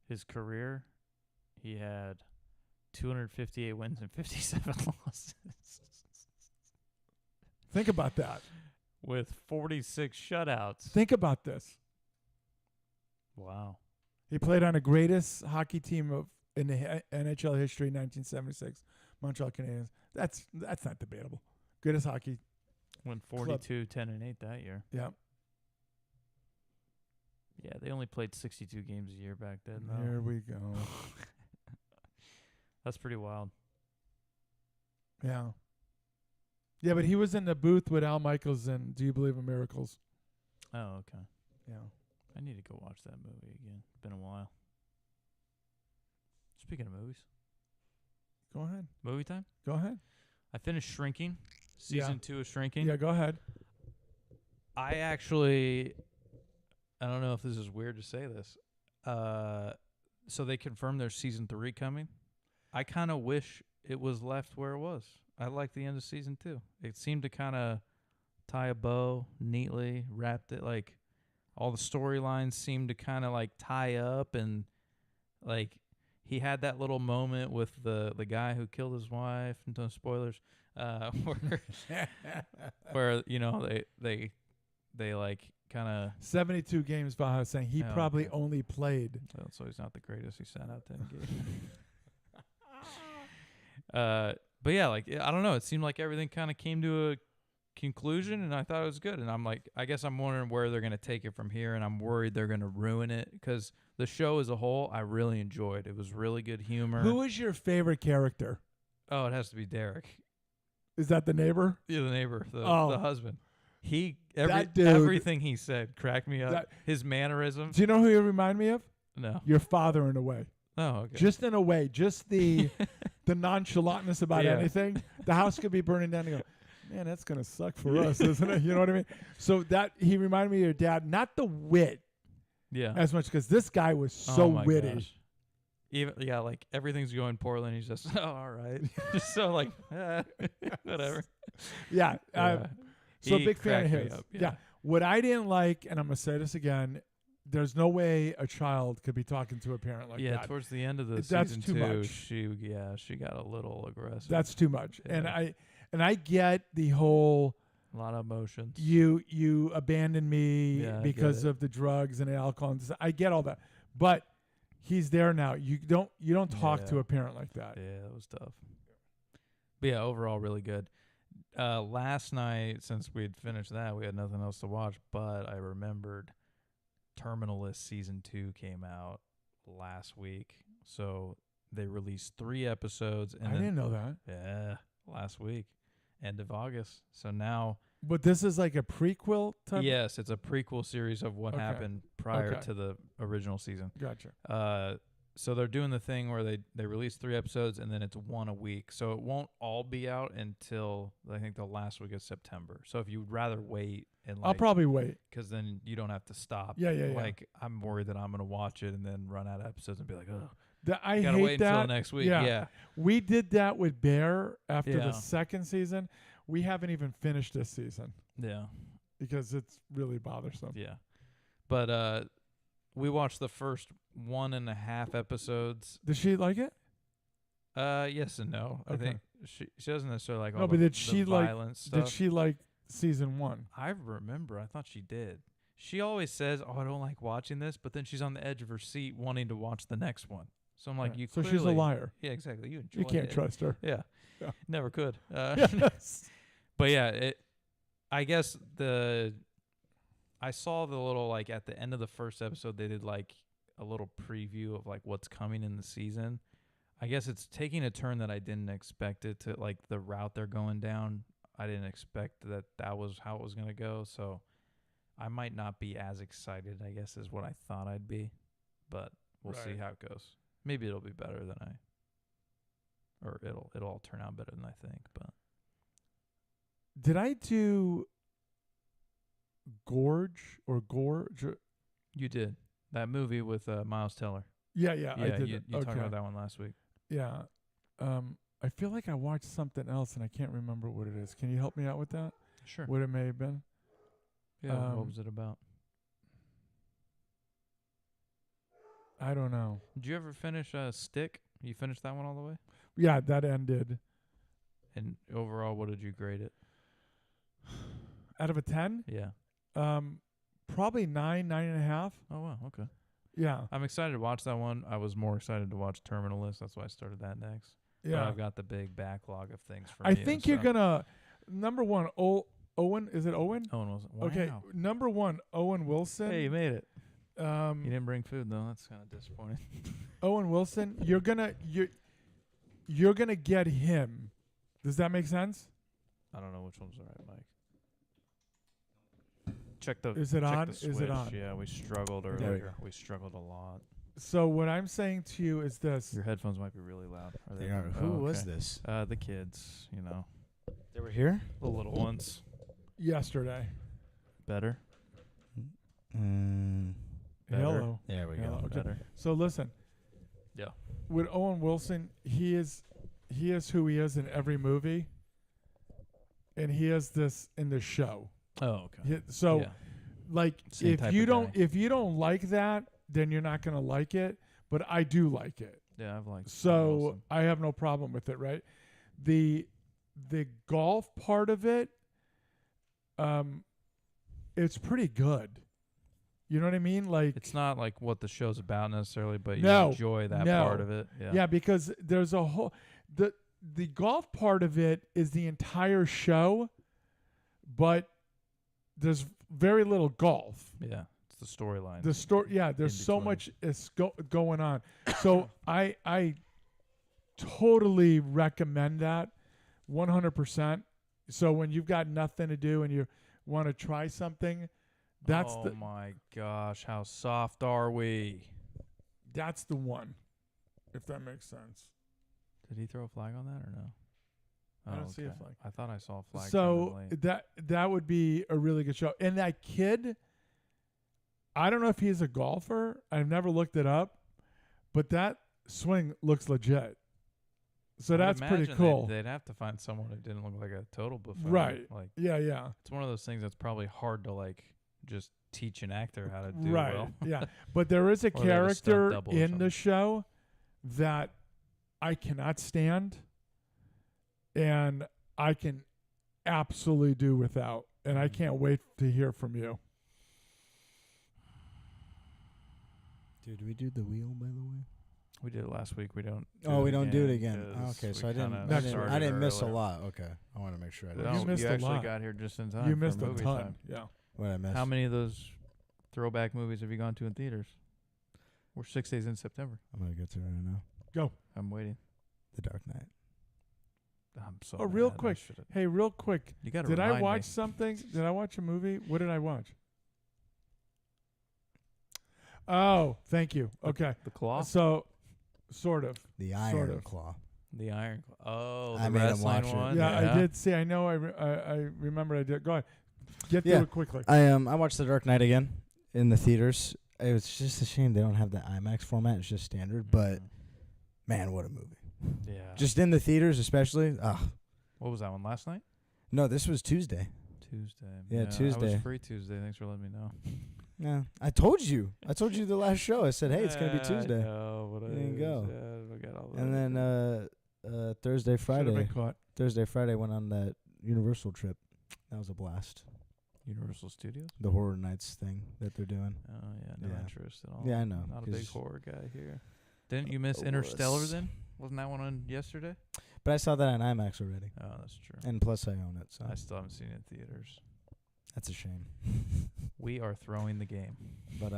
His career, he had 258 wins and 57 losses. Think about that. With 46 shutouts. Think about this. Wow. He played on the greatest hockey team in the NHL history, 1976, Montreal Canadiens. That's not debatable. Greatest hockey. Went 42, 10, and 8 that year. Yeah. Yeah, they only played 62 games a year back then, though. Here we go. That's pretty wild. Yeah. Yeah, but he was in the booth with Al Michaels in Do You Believe in Miracles? Oh, okay. Yeah. I need to go watch that movie again. It's been a while. Speaking of movies. Go ahead. Movie time? Go ahead. I finished Shrinking. Season 2 of Shrinking. Yeah, go ahead. I actually, I don't know if this is weird to say this. So they confirmed there's season 3 coming. I kind of wish it was left where it was. I like the end of season 2. It seemed to kind of tie a bow neatly, wrapped it, like all the storylines seemed to kind of like tie up, and like he had that little moment with the guy who killed his wife, and no spoilers, where you know they like kind of 72 games, Baja saying he Oh, probably okay. only played. so he's not the greatest. He sat out 10 games. But yeah, like I don't know. It seemed like everything kind of came to a conclusion, and I thought it was good. And I'm like, I guess I'm wondering where they're gonna take it from here, and I'm worried they're gonna ruin it because the show as a whole, I really enjoyed. It was really good humor. Who is your favorite character? Oh, it has to be Derek. Is that the neighbor? Yeah, the neighbor, the Oh. husband. He That dude- everything he said cracked me up. That- His mannerisms. Do you know who you remind me of? No. Your father, in a way. Oh, okay. Just in a way. Just the nonchalantness about Yeah. anything. The house could be burning down. And go, man, that's gonna suck for us, isn't it? You know what I mean? So that he reminded me of your dad, not the wit Yeah. as much, because this guy was so Oh my witty. gosh. Even like everything's going poorly, and he's just all right, just so like whatever. Yeah. Yeah. So He big fan of cracked me his. up, Yeah. What I didn't like, and I'm gonna say this again, there's no way a child could be talking to a parent like yeah, that. towards the end of the That's season too 2, much. she got a little aggressive. That's too much. Yeah. And I get the whole a lot of emotions. you abandoned me Yeah, I get because it. of the drugs and alcohol. And I get all that, but he's there now. You don't talk to Yeah. a parent like that. Yeah, it was tough. But yeah, overall really good. Last night, since we'd finished that, we had nothing else to watch, but I remembered Terminalist Season 2 came out last week. So they released 3 episodes. And I didn't know that. Yeah, last week, end of August. So now, But this is like a prequel type. yes, it's a prequel series of what Okay. happened prior Okay. to the original season. Gotcha. So they're doing the thing where they release 3 episodes and then it's 1 a week. So it won't all be out until I think the last week of September. So if you'd rather wait and I'll like, probably wait. because then you don't have to stop. Yeah. Like I'm worried that I'm gonna watch it and then run out of episodes and be like, oh, I gotta hate wait that. until next week. Yeah. Yeah. We did that with Bear after Yeah. the second season. We haven't even finished this season Yeah. because it's really bothersome. Yeah. But we watched the first 1.5 episodes. Did she like it? Yes and no. I Okay. think she doesn't necessarily like No, all but the, did she the like- violent stuff. Did she like season 1? I remember. I thought she did. She always says, "Oh, I don't like watching this," but then she's on the edge of her seat wanting to watch the next one. So I'm like, Yeah. "You So clearly, she's a liar. Yeah, exactly. You enjoy You can't it. trust her. Yeah. Yeah. Never could. Yes. But yeah, I guess I saw the little like at the end of the first episode they did like a little preview of like what's coming in the season. I guess it's taking a turn that I didn't expect it to, like the route they're going down. I didn't expect that was how it was going to go, so I might not be as excited, I guess, as what I thought I'd be, but we'll see Right. how it goes. Maybe it'll be better than it'll all turn out better than I think, but Did I do Gorge or Gorge? you did. That movie with Miles Teller. Yeah, I Yeah, did. you okay. talked about that one last week. Yeah. I feel like I watched something else and I can't remember what it is. Can you help me out with that? Sure. What it may have been? Yeah, what um, was it about? I don't know. Did you ever finish Stick? You finished that one all the way? Yeah, that ended. And overall, what did you grade it? Out of a 10? Yeah. Probably 9.5. Oh, wow. Okay. Yeah. I'm excited to watch that one. I was more excited to watch Terminalist. That's why I started that next. But Yeah. I've got the big backlog of things for I me. and think you're stuff. gonna number one. Owen, is it Owen? Owen was wow. Okay, number one, Owen Wilson. Hey, you made it. You Um, didn't bring food though. That's kind of disappointing. Owen Wilson. You're gonna get him. Does that make sense? I don't know which one's right, Mike. Check the. Is it check on? The Is it switch. on? Yeah, we struggled There we earlier. We struggled a lot. So what I'm saying to you is this. Your headphones might be really loud. Are They are. Who Oh, was okay. this? The kids, They were here? the little ones. Yesterday. Better. Mm, Better. Hello. there we Hello. go. Okay. Better. So listen. Yeah. With Owen Wilson, he is who he is in every movie, and he is this in the show. Oh, okay. So, yeah. like, Same type of guy. if you don't like that, then you're not gonna like it. But I do like it. Yeah, I've liked. So Wilson. I have no problem with it, right? The golf part of it, it's pretty good. You know what I mean? Like, It's not like what the show's about necessarily, but you No, enjoy that no. part of it. Yeah. yeah, because there's a whole the golf part of it is the entire show, but there's very little golf. Yeah. It's the storyline. The story, yeah, there's in so between. much is going on. So I totally recommend that 100%. So when you've got nothing to do and you want to try something, that's oh my gosh, how soft are we? the one, if that makes sense. Did he throw a flag on that or no? I don't see a okay. flag. I thought I saw a flag. So coming late. that would be a really good show. And that kid, I don't know if he's a golfer. I've never looked it up, but that swing looks legit. So I would that's pretty imagine cool. They'd have to find someone who didn't look like a total buffoon. Right. Like Yeah, yeah. it's one of those things that's probably hard to like just teach an actor how to do Right. well. Yeah. But there is a Or they have a stunt character double or in something. the show that I cannot stand and I can absolutely do without. And I can't wait to hear from you. Dude, did we do the wheel, by the way? We did it last week. We don't. Oh, we don't do it again again. Oh, 'cause okay, we so I kinda didn't. started I didn't miss a earlier. lot. Okay, I want to make sure I You didn't. missed a actually lot. got here just in time. You for missed a movie ton. time. Yeah. What did I miss? How many of those throwback movies have you gone to in theaters? We're 6 days in September. I'm gonna get to it right now. Go. I'm waiting. The Dark Knight. I'm so. Oh, real mad. quick. should've- Hey, real quick. You got to Did I remind watch me. something? Did I watch a movie? What did I watch? Oh, thank you. Okay. The Claw? So, sort of. The Sort Iron of. Claw. The Iron Claw. Oh, I the made him wrestling watch it. one. Yeah, I did see. I know. I remember. I did. Go ahead. Get Yeah. through it quickly. I watched The Dark Knight again in the theaters. It was just a shame they don't have the IMAX format. It's just standard. But man, what a movie! Yeah. Just in the theaters, especially. What was that one last night? No, this was Tuesday. Tuesday. Yeah, I Tuesday. was free Tuesday. Thanks for letting me know. Yeah, I told you. I told you the last show. I said, hey, it's gonna be Yeah, Tuesday. I know, but You didn't go. Yeah, I got all And that. then Thursday, Should have been Friday. caught. Thursday, Friday went on that Universal trip. That was a blast. Universal Studios. The Horror Nights thing that they're doing. Oh yeah, no Yeah. interest at all. Yeah, I know, Not a big 'cause- horror guy here. Didn't you miss It Interstellar was- then? Wasn't that one on yesterday? But I saw that on IMAX already. Oh, that's true. And plus I own it, so I still haven't seen it in theaters. that's a shame. We are throwing the game. But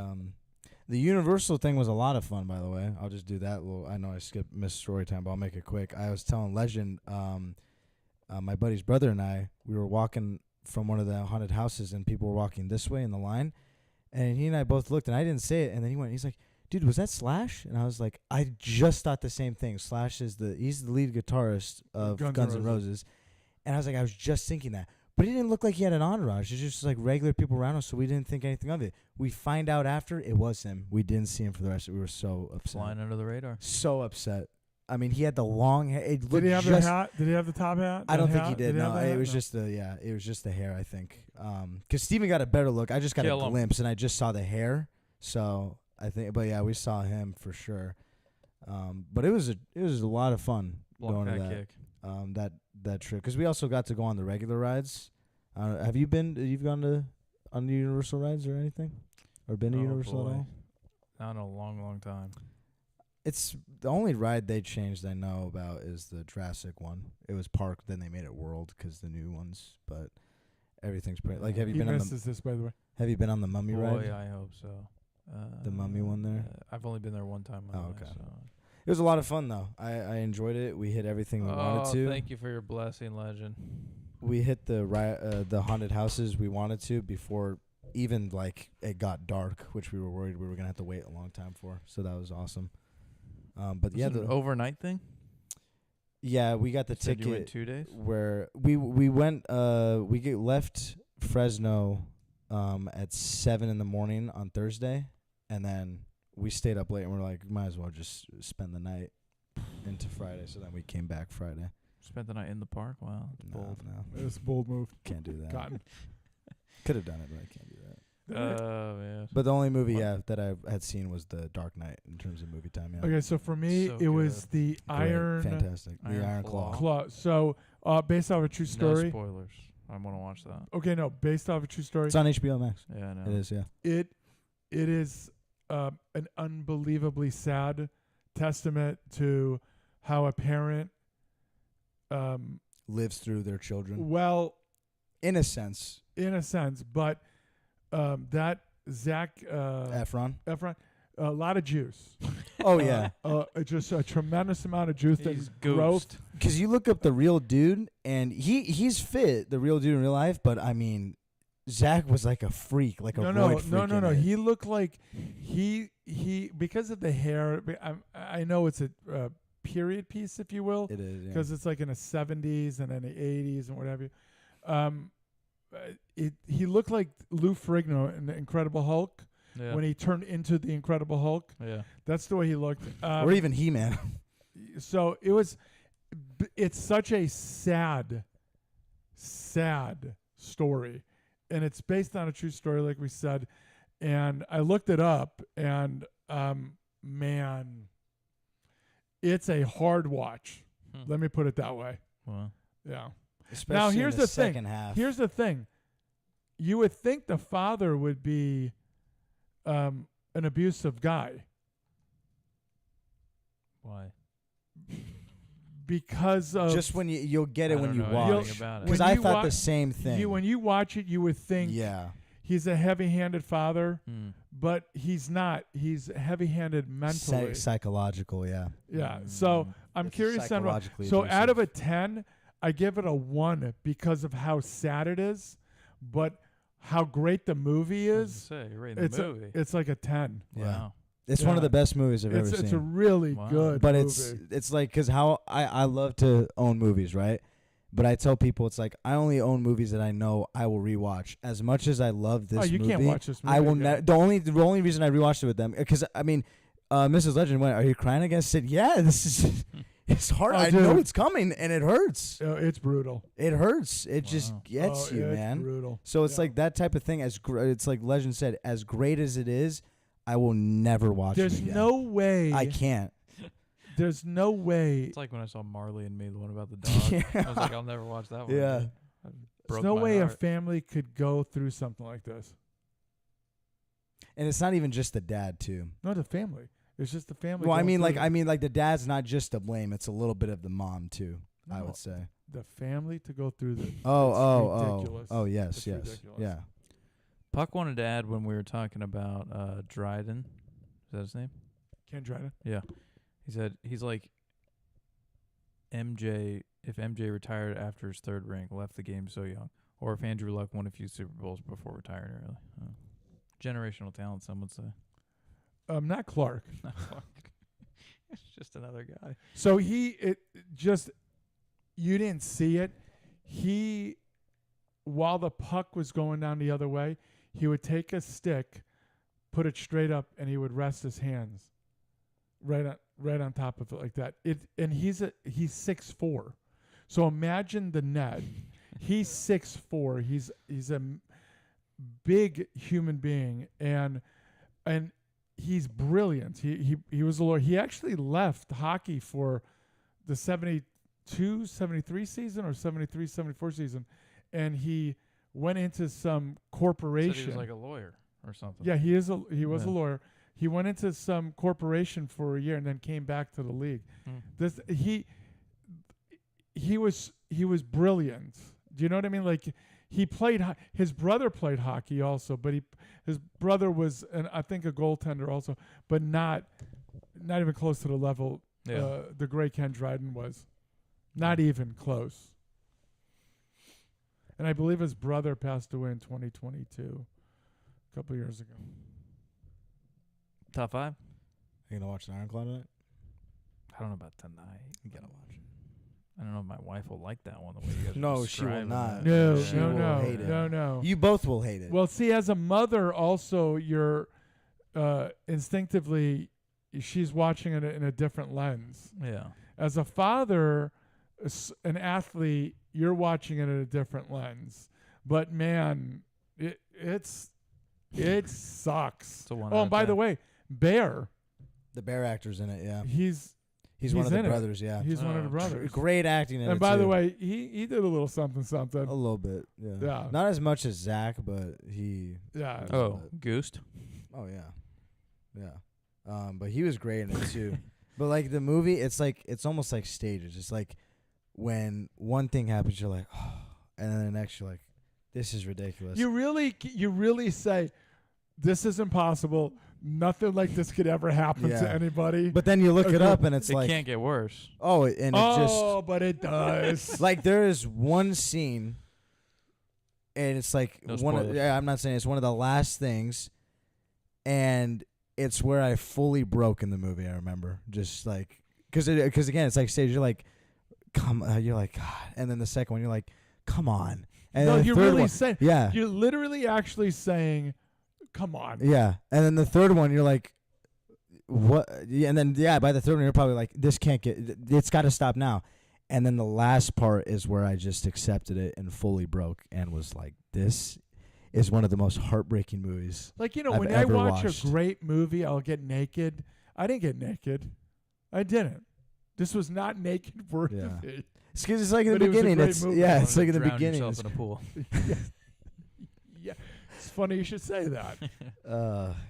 the Universal thing was a lot of fun, by the way. I'll just do that. I know I missed story time, but I'll make it quick. I was telling Legend, my buddy's brother and I, we were walking from one of the haunted houses, and people were walking this way in the line, and he and I both looked, and I didn't say it, and then he's like, dude, was that Slash? And I was like, I just thought the same thing. Slash is he's the lead guitarist of Guns N' Roses. And I was like, I was just thinking that. But he didn't look like he had an entourage. It's just like regular people around us, so we didn't think anything of it. We find out after it was him. We didn't see him for the rest of it. We were so upset. Flying under the radar. So upset. I mean, he had the long hair. It Did looked he have the just, hat? Did he have the top hat? I don't The think he hat? did. he have No, the it hat? was No. just it was just the hair, I think. Because Steven got a better look. I just got Kill a 'em. glimpse, and I just saw the hair. So I think, but yeah, we saw him for sure. But it was a lot of fun Block going to that that kick. that trip, because we also got to go on the regular rides. Have you been? You've gone on the Universal rides or anything, or been to Oh, Universal at boy. all? Not in a long, long time. It's the only ride they changed I know about is the Jurassic one. It was Park, then they made it World because the new ones. But everything's pretty. Like, have you He been on misses this, by the way. Have you been on the Mummy Boy, ride? I hope so. The Mummy one there? I've only been there one time. in my Oh, life, okay. so. It was a lot of fun though. I enjoyed it. We hit everything we wanted to. Thank you for your blessing, Legend. We hit the haunted houses we wanted to before even like it got dark, which we were worried we were gonna have to wait a long time for. So that was awesome. But Was yeah, it an overnight thing? we got the Said you went ticket 2 days. where we went. Left Fresno at 7 a.m. on Thursday, and then we stayed up late and we're like, might as well just spend the night into Friday. So then we came back Friday. Spent the night in the park. Wow, that's bold. No, It was a bold move. can't do that. Cotton. Could have done it, but I can't do that. Oh man. But the only movie, What? that I had seen was The Dark Knight in terms of movie time. Yeah. Okay, so for me, So it was the Great, Iron fantastic. The Iron Iron Claw. Claw. Claw. So based off a true No story. spoilers. I want to watch that. Okay, no, based off a true story. It's on HBO Max. Yeah, I know. It is, yeah. It is an unbelievably sad testament to how a parent, Lives through their children, well, in a sense. in a sense, but that Zach Efron. Efron, a lot of juice. Oh yeah, Just a tremendous amount of juice He's and growth. ghost. because you look up the real dude, and he's fit, the real dude in real life. But I mean, Zach was like a freak, like a roid freak. No. in it. He looked like he because of the hair. I know it's a period piece, if you will, It is, yeah. because it's like in the 70s and then the 80s and whatever. He looked like Lou Ferrigno in the Incredible Hulk Yeah. when he turned into the Incredible Hulk. Yeah. That's the way he looked. Or even He-Man. So it's such a sad story, and it's based on a true story, like we said. And I looked it up, and man, it's a hard watch. Let me put it that way. Wow. Yeah. Especially here's in the the thing. second half. Here's the thing. You would think the father would be an abusive guy Why? because of Just when you'll get it I when don't you know watch. anything about it. Because When I you thought wa- the same thing. when you watch it, you would think yeah. he's a heavy-handed father, Mm. but he's not. He's heavy-handed mentally. Psychological, yeah. Yeah. So I'm It's curious on what. psychologically So out of abusive. a 10, I give it a 1 because of how sad it is, but how great the movie I was is. gonna say, you're rating It's the movie. it's like a 10. Yeah. Wow. It's one of Yeah. the best movies I've ever It's a seen. really Wow. good But movie. it's like, because how I love to own movies, right? But I tell people, it's like, I only own movies that I know I will rewatch. As much as I love this you movie, can't watch this movie I will again. the only reason I rewatched it with them, because I mean, Mrs. Legend went, "Are you crying again?" I said, "Yeah, this is it's hard. Oh, I know dude. it's coming, and it hurts. It's brutal. It hurts. It just Wow. gets you, it's man. brutal. So it's Yeah. like that type of thing. It's like Legend said, as great as it is, I will never watch There's it again. no way. I can't. There's no way. It's like when I saw Marley and Me, the one about the dog. I was like, I'll never watch that one. Yeah. It There's broke no my way a heart. family could go through something like this. And it's not even just the dad too. Not a family. It's just the family. Well, I going mean, through like the dad's not just to blame. It's a little bit of the mom too. I No. would say. the family to go through the. Oh, ridiculous. yes, It's yes, ridiculous. yeah. Puck wanted to add when we were talking about Dryden. Is that his name? Ken Dryden. Yeah. He said he's like MJ. If MJ retired after his third ring, left the game so young, or if Andrew Luck won a few Super Bowls before retiring early. Generational talent, some would say. Not Clark. Not Clark. It's just another guy. So you didn't see it. While the puck was going down the other way, he would take a stick, put it straight up, and he would rest his hands right on top of it like that. And he's 6'4". So imagine the net. He's 6'4". He's a big human being, and he's brilliant. He was a lawyer. He actually left hockey for the 72, 73 season or 73, 74 season, and he went into some Said corporation. he was like a lawyer or something. Yeah, he was a Yeah. lawyer. He went into some corporation for a year and then came back to the league. Hmm. He was brilliant. Do you know what I mean? Like his brother played hockey also, but his brother was I think a goaltender also, but not even close to the level Yeah. the great Ken Dryden was. Not even close. And I believe his brother passed away in 2022, a couple years ago. Top 5? You gonna watch an Ironclad tonight? I don't know about tonight. You gotta watch it. I don't know if my wife will like that one the way you guys are No, she will describing not. it. No, She no, will no, hate it. no. You both will hate it. Well, see, as a mother, also, you're instinctively, she's watching it in a different lens. Yeah. As a father, an athlete, you're watching it in a different lens. But man, it sucks. It's a 1 Oh, out and of by the 10. way, Bear, the Bear actor's in it. Yeah, he's he's one of the in it. brothers. Yeah, one of the Oh, brothers. great acting in it. And by the too. way, he did a little something. a little bit. Yeah. Yeah. Not as much as Zach, but he. Yeah. Oh, Goosed? Oh yeah, yeah. But he was great in it too. But like the movie, it's almost like stages. It's like when one thing happens, you're like, oh, and then the next, you're like, this is ridiculous. You really say, this is impossible. Nothing like this could ever happen Yeah. to anybody. But then you look it Okay. up, and it's It like, can't get worse. oh, and it just but it does. like there is one scene, and it's like No one. spoilers. Yeah, I'm not saying it's one of the last things, and it's where I fully broke in the movie. I remember just like because again, it's like stage. You're like, you're like, God, and then the second one, you're like, come on. And No, then the you're third really one, saying. yeah, You're literally actually saying, "Come on." yeah, and then the third one, you're like, what? Yeah, and then by the third one, you're probably like, this can't get. It's got to stop now. And then the last part is where I just accepted it and fully broke and was like, this is one of the most heartbreaking movies. Like, you know, I've when I ever watch watched. a great movie, I'll get naked. I didn't get naked. I didn't. This was not naked worthy. Yeah. It's 'cause it's like in But the it was a beginning. great It's movie. yeah, You it's like in the Drown beginning. yourself in a pool. Yeah. It's funny you should say that.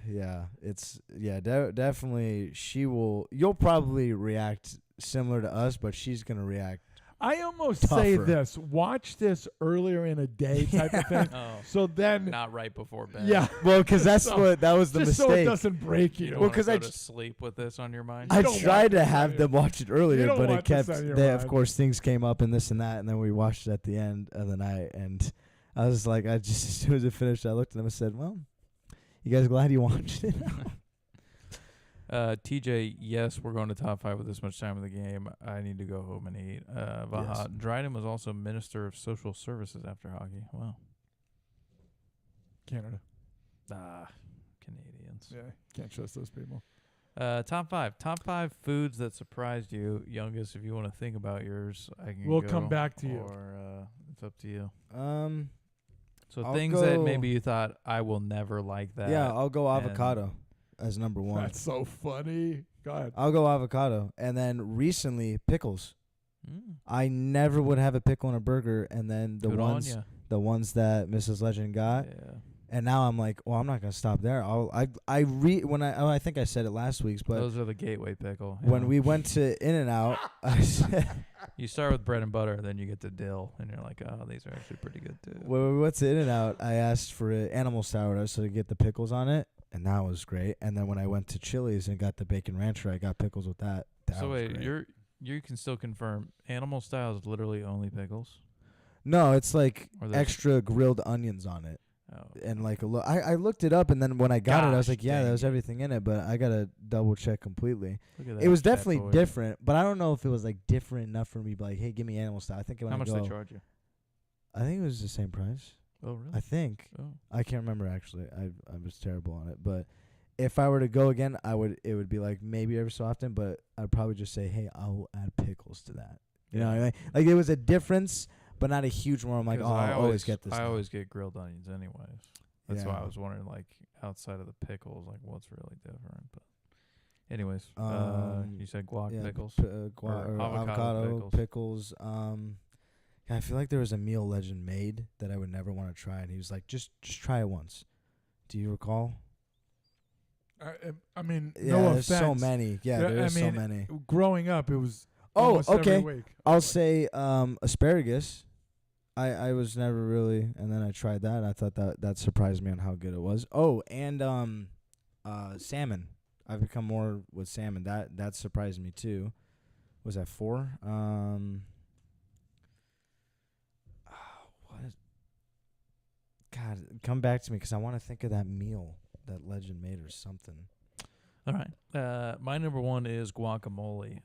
Yeah, it's definitely. You'll probably react similar to us, but she's gonna react. I almost say Tougher. this. Watch this earlier in a day type of thing. Oh, So then, not right before bed. yeah. Well, because that's So, that was the just so it mistake. doesn't break You you. don't Well, wanna 'cause go I to j- sleep with this on your mind. I don't want tried to this have on them watch it earlier, don't but it want this kept. on your They, of mind. course, things came up and this and that, and then we watched it at the end of the night, and I was like, as soon as it finished, I looked at them and said, "Well, you guys glad you watched it?" TJ, yes, we're going to top 5 with this much time in the game. I need to go home and eat. Vaha. Yes. Dryden was also Minister of Social Services after hockey. Wow. Canada. Canadians. Yeah. Can't trust those people. Top 5. Top 5 foods that surprised you. Youngest, if you want to think about yours, I can We'll go, come back to you. Or it's up to you. So I'll things that go- maybe you thought, I will never like that. yeah, I'll go and- avocado as number one. That's so funny. Go ahead. I'll go avocado, and then recently pickles. Mm. I never would have a pickle in a burger, and then Good on ya. the ones that Mrs. Legend got, Yeah. and now I'm like, well, I'm not gonna stop there. I think I said it last week's, but Those are the gateway pickle. when yeah. we went to In-N-Out, I said, You start with bread and butter, then you get to dill, and you're like, oh, these are actually pretty good too. when we went to In-N-Out, I asked for an animal sourdough so to get the pickles on it, and that was great. And then when I went to Chili's and got the bacon rancher, I got pickles with that. That So was wait, great. you can still confirm animal style is literally only pickles? No, it's like Or there's- extra grilled onions on it. Oh. And like I looked it up, and then when I got it, I was Gosh like, yeah, dang there was it. everything in it, but I gotta double check completely. Look at that It was chat definitely boy. different, but I don't know if it was like different enough for me to be like, hey, give me animal style. I think when How I much go, they charge you? I think it was the same price. Oh, really? I think Oh. I can't remember actually. I was terrible on it, but if I were to go again, it would be like maybe every so often, but I'd probably just say, hey, I'll add pickles to that. You know what I mean? Like it was a difference, but not a huge one. I'm like, 'Cause oh, I'll always get this. I now. always get grilled onions anyways. That's why Yeah. I was wondering, like, outside of the pickles, like, what's really different. But anyways, you said guac yeah, pickles. or or avocado pickles. Yeah, I feel like there was a meal Legend made that I would never want to try, and he was like, just try it once. Do you recall? I mean, Yeah, no there's offense. so many. Yeah, Yeah, there's I so mean, many. Growing up, it was Oh, almost okay. every week. I'll say asparagus. I was never really, and then I tried that, and I thought that surprised me on how good it was. Oh, and salmon. I've become more with salmon. That surprised me too. Was that 4? What is? God, come back to me because I want to think of that meal that Legend made or something. All right. My number 1 is guacamole.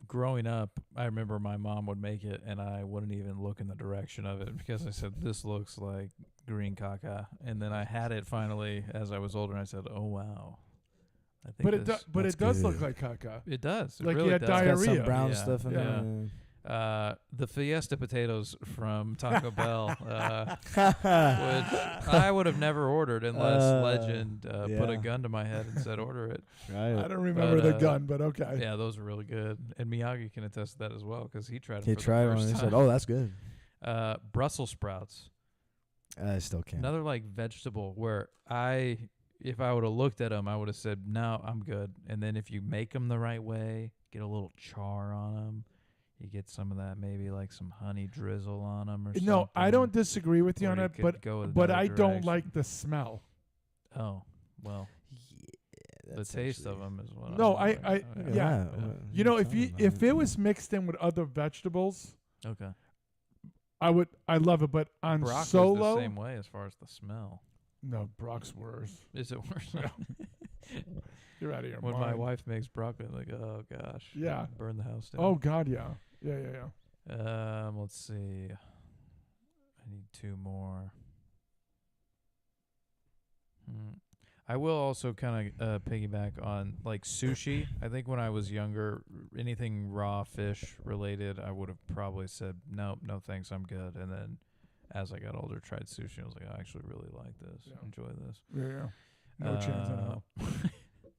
Growing up, I remember my mom would make it, and I wouldn't even look in the direction of it because I said, this looks like green caca. And then I had it finally as I was older, and I said, oh, wow. I think But it this, but that's it does look good. like caca. it does. It like you really had does. It's got some Diarrhea. brown Yeah, stuff in yeah. there. The Fiesta potatoes from Taco Bell, which I would have never ordered unless Legend put a yeah. gun to my head and said, order it. Right. I don't remember the But, gun, but okay. Yeah, those are really good. And Miyagi can attest to that as well because he tried it He for tried the one first and he time. said, "Oh, that's good." Brussels sprouts. I still can't. Another like vegetable where if I would have looked at them, I would have said, no, I'm good. And then if you make them the right way, get a little char on them, you get some of that, maybe like some honey drizzle on them or something. No, I don't disagree with you Or on you it, could go with but another I don't direction. like the smell. Oh, well, the That's taste actually- of them is what No, I'm I- Look at yeah. that. What You are know, if talking about? if it was mixed in with other vegetables, Okay. I love it. But on Broccoli's solo, the same way as far as the smell. no, Brock's worse. Is it worse? You're out of your When mind. my wife makes broccoli, I'm like, oh gosh. Yeah. Burn the house down. Oh God, yeah. Let's see. I need 2 more. I will also kind of piggyback on like sushi. I think when I was younger, anything raw fish related, I would have probably said no thanks, I'm good. And then as I got older, tried sushi. I was like, I actually really like this, Yeah. enjoy this. Yeah. No chance in hell.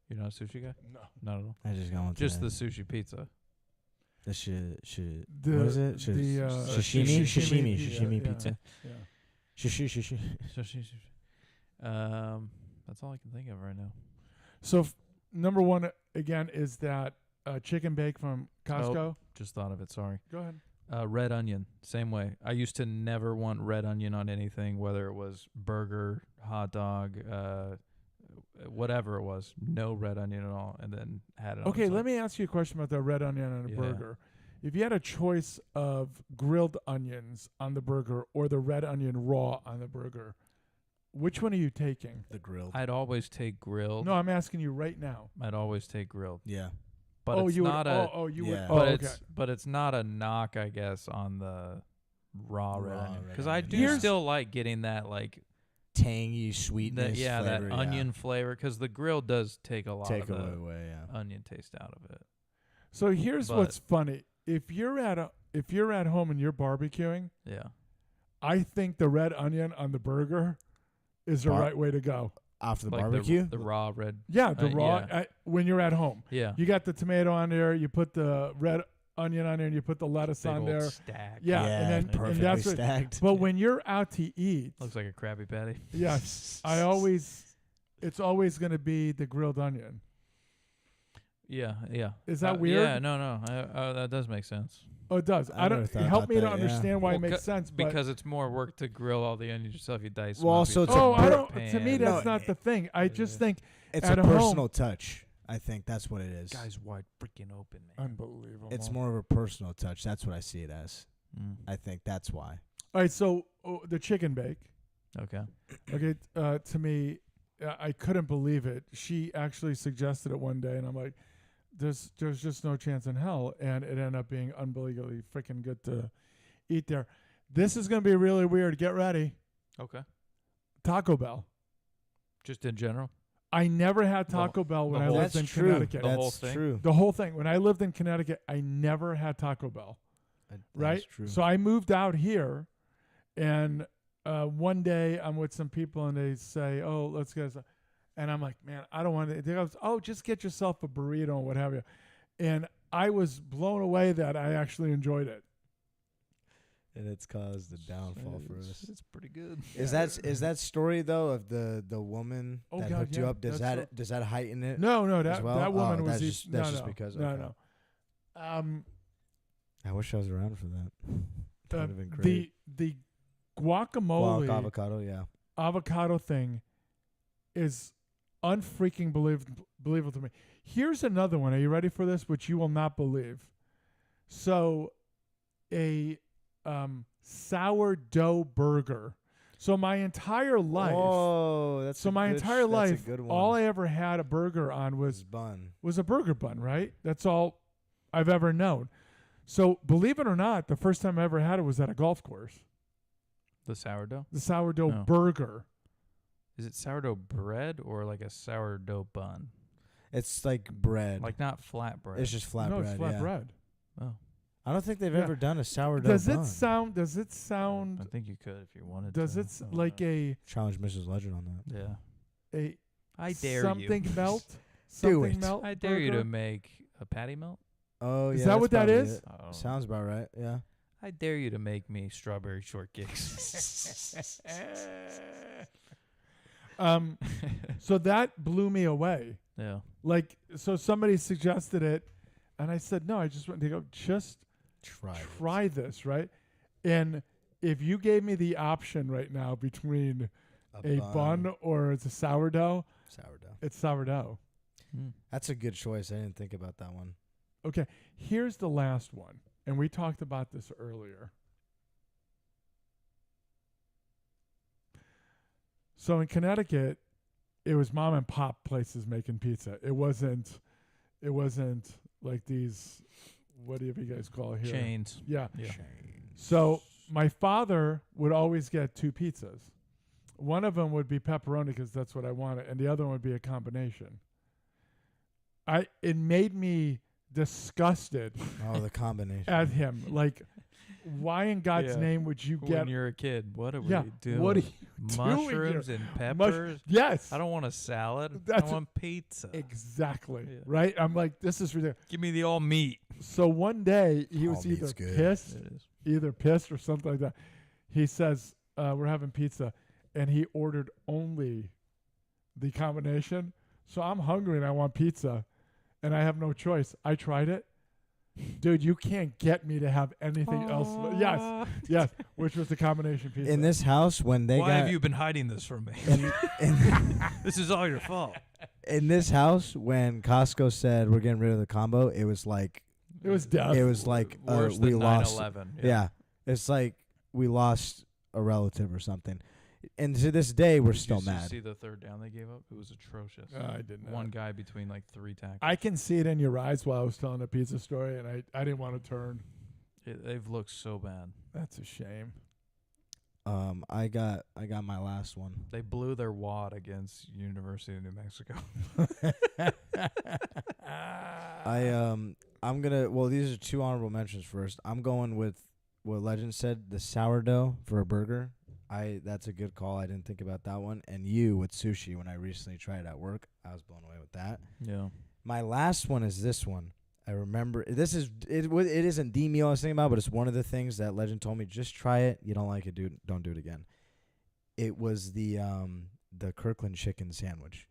You're not a sushi guy? No. Not at all. I just got one. Just the today. sushi pizza. The shit. The- What is it? the, Sashimi. sashimi, Sashimi yeah, pizza. Yeah. Sushi. Sushi. That's all I can think of right now. So number one again is that chicken bake from Costco. Just thought of it. Sorry. Go ahead. Red onion, same way. I used to never want red onion on anything, whether it was burger, hot dog, whatever it was. No red onion at all, and then had it. Okay, let me ask you a question about the red onion on a Yeah. burger. If you had a choice of grilled onions on the burger or the red onion raw on the burger, which one are you taking? The grilled. I'd always take grilled. No, I'm asking you right now. I'd always take grilled. Yeah. But oh, it's you not would. a. You Yeah. would. But Oh, it's okay. but it's not a knock, I guess, on the raw red Raw onion, red because I onion, do yeah. still like getting that like Tangy sweetness. that flavor, onion flavor, because the grill does take a lot Take of the away. Yeah. onion taste out of it. So here's But- what's funny. If you're at home and you're barbecuing, Yeah. I think the red onion on the burger is the Bar- right way to go. After the Like barbecue. the raw red. Yeah, the raw yeah. when you're at home. Yeah. You got the tomato on there, you put the red onion on there, and you put the lettuce Big on old there. stack. Yeah, and then perfectly and that's what, stacked. but when you're out to eat, Looks like a Krabby Patty. yes, it's always going to be the grilled onion. Yeah. Is that weird? Yeah. No. That does make sense. Oh, it does. I I never don't thought help about me to that, yeah. understand why Well, it makes sense, but Because it's more work to grill all the onions yourself. You dice. Well, them up, also you it's a throw oh, them I in a don't. To me, pan. that's No, not the thing. I just think It's at a home- personal touch. I think that's what it is. Guys wide freaking open, man. unbelievable. It's more of a personal touch. That's what I see it as. Mm. I think that's why. All right, so the chicken bake. Okay. Okay, to me, I couldn't believe it. She actually suggested it one day, and I'm like, "There's just no chance in hell," and it ended up being unbelievably freaking good to eat there. This is going to be really weird. Get ready. Okay. Taco Bell. Just in general. I never had Taco Bell when the I whole- lived in That's true. Connecticut. The whole That's thing? true. The whole thing. When I lived in Connecticut, I never had Taco Bell. Right? That's true. So I moved out here, and one day I'm with some people, and they say, "Oh, let's get us," and I'm like, "Man, I don't want to." They go, "Oh, just get yourself a burrito and what have you," and I was blown away that I actually enjoyed it. and it's caused the downfall for us. It's pretty good. Is that story though of the woman Oh, that God, hooked you yeah, up? Does that's that does that heighten it? No, as that well? that woman Oh, was that's just- that's just because- okay. no. I wish I was around for that. That would have been great. The guacamole Guac, avocado, yeah. avocado thing is unfreaking believable to me. Here's another one. Are you ready for this? Which you will not believe. So, a sourdough burger. So my entire life. Oh, that's So a my good entire that's a life, good one. all I ever had a burger on was was bun. a burger bun. Right. That's all I've ever known. So believe it or not, the first time I ever had it was at a golf course. The sourdough. The sourdough No. burger. Is it sourdough bread or like a sourdough bun? It's like bread. Like not flat bread. it's just flat no, bread. it's flat yeah. bread. Oh, I don't think they've Yeah. ever done a sourdough Does bun. it sound? Does it I sound? think you could if you wanted Does to. it like a Challenge Mrs. Legend on that. Yeah. I dare something you. melt? Do Something it. melt. I dare you burger? to make a patty melt. Oh, Is yeah. that that's what that probably is? it. Oh. Sounds about right. Yeah. I dare you to make me strawberry shortcakes. So that blew me away. Yeah. Like, so somebody suggested it, and I said no. I just went to go just try this, right? And if you gave me the option right now between a bun or it's a sourdough, Sourdough. it's sourdough. That's a good choice. I didn't think about that one. Okay, here's the last one, and we talked about this earlier. So in Connecticut, it was mom and pop places making pizza. It wasn't like these, what do you guys call it here? Chains. Yeah. Yeah. So my father would always get 2 pizzas. One of them would be pepperoni because that's what I wanted, and the other one would be a combination. It made me disgusted Oh, the combination. at him. Like, why in God's Yeah. name would you get? When you're a kid, what are we Yeah, doing? what are you Mushrooms doing and peppers? Yes, I don't want a salad. That's I want pizza. exactly Yeah. right. I'm like, this is ridiculous. Give me the all meat. So one day he All was meat's either good. pissed, It is. or something like that. He says, "We're having pizza," and he ordered only the combination. So I'm hungry and I want pizza, and I have no choice. I tried it. Dude, you can't get me to have anything else. Yes, which was the combination pizza. In this house, when they Why got have you been hiding this from me? in, This is all your fault. in this house, when Costco said we're getting rid of the combo, it was like it was death. it was like Worse we than lost. 9/11. Yeah, it's like we lost a relative or something. And to this day, we're Did still you mad. see the third down they gave up? It was atrocious. I didn't. One guy between like 3 tackles. I can see it in your eyes while I was telling a pizza story, and I didn't want to turn. They've looked so bad. That's a shame. I got my last one. They blew their wad against University of New Mexico. I'm gonna. Well, these are 2 honorable mentions first. I'm going with what Legend said, the sourdough for a burger. That's a good call. I didn't think about that one. And you with sushi, when I recently tried it at work, I was blown away with that. Yeah. My last one is this one. I remember it isn't the meal I was thinking about, but it's one of the things that Legend told me. Just try it. You don't like it, dude. Don't do it again. It was the Kirkland chicken sandwich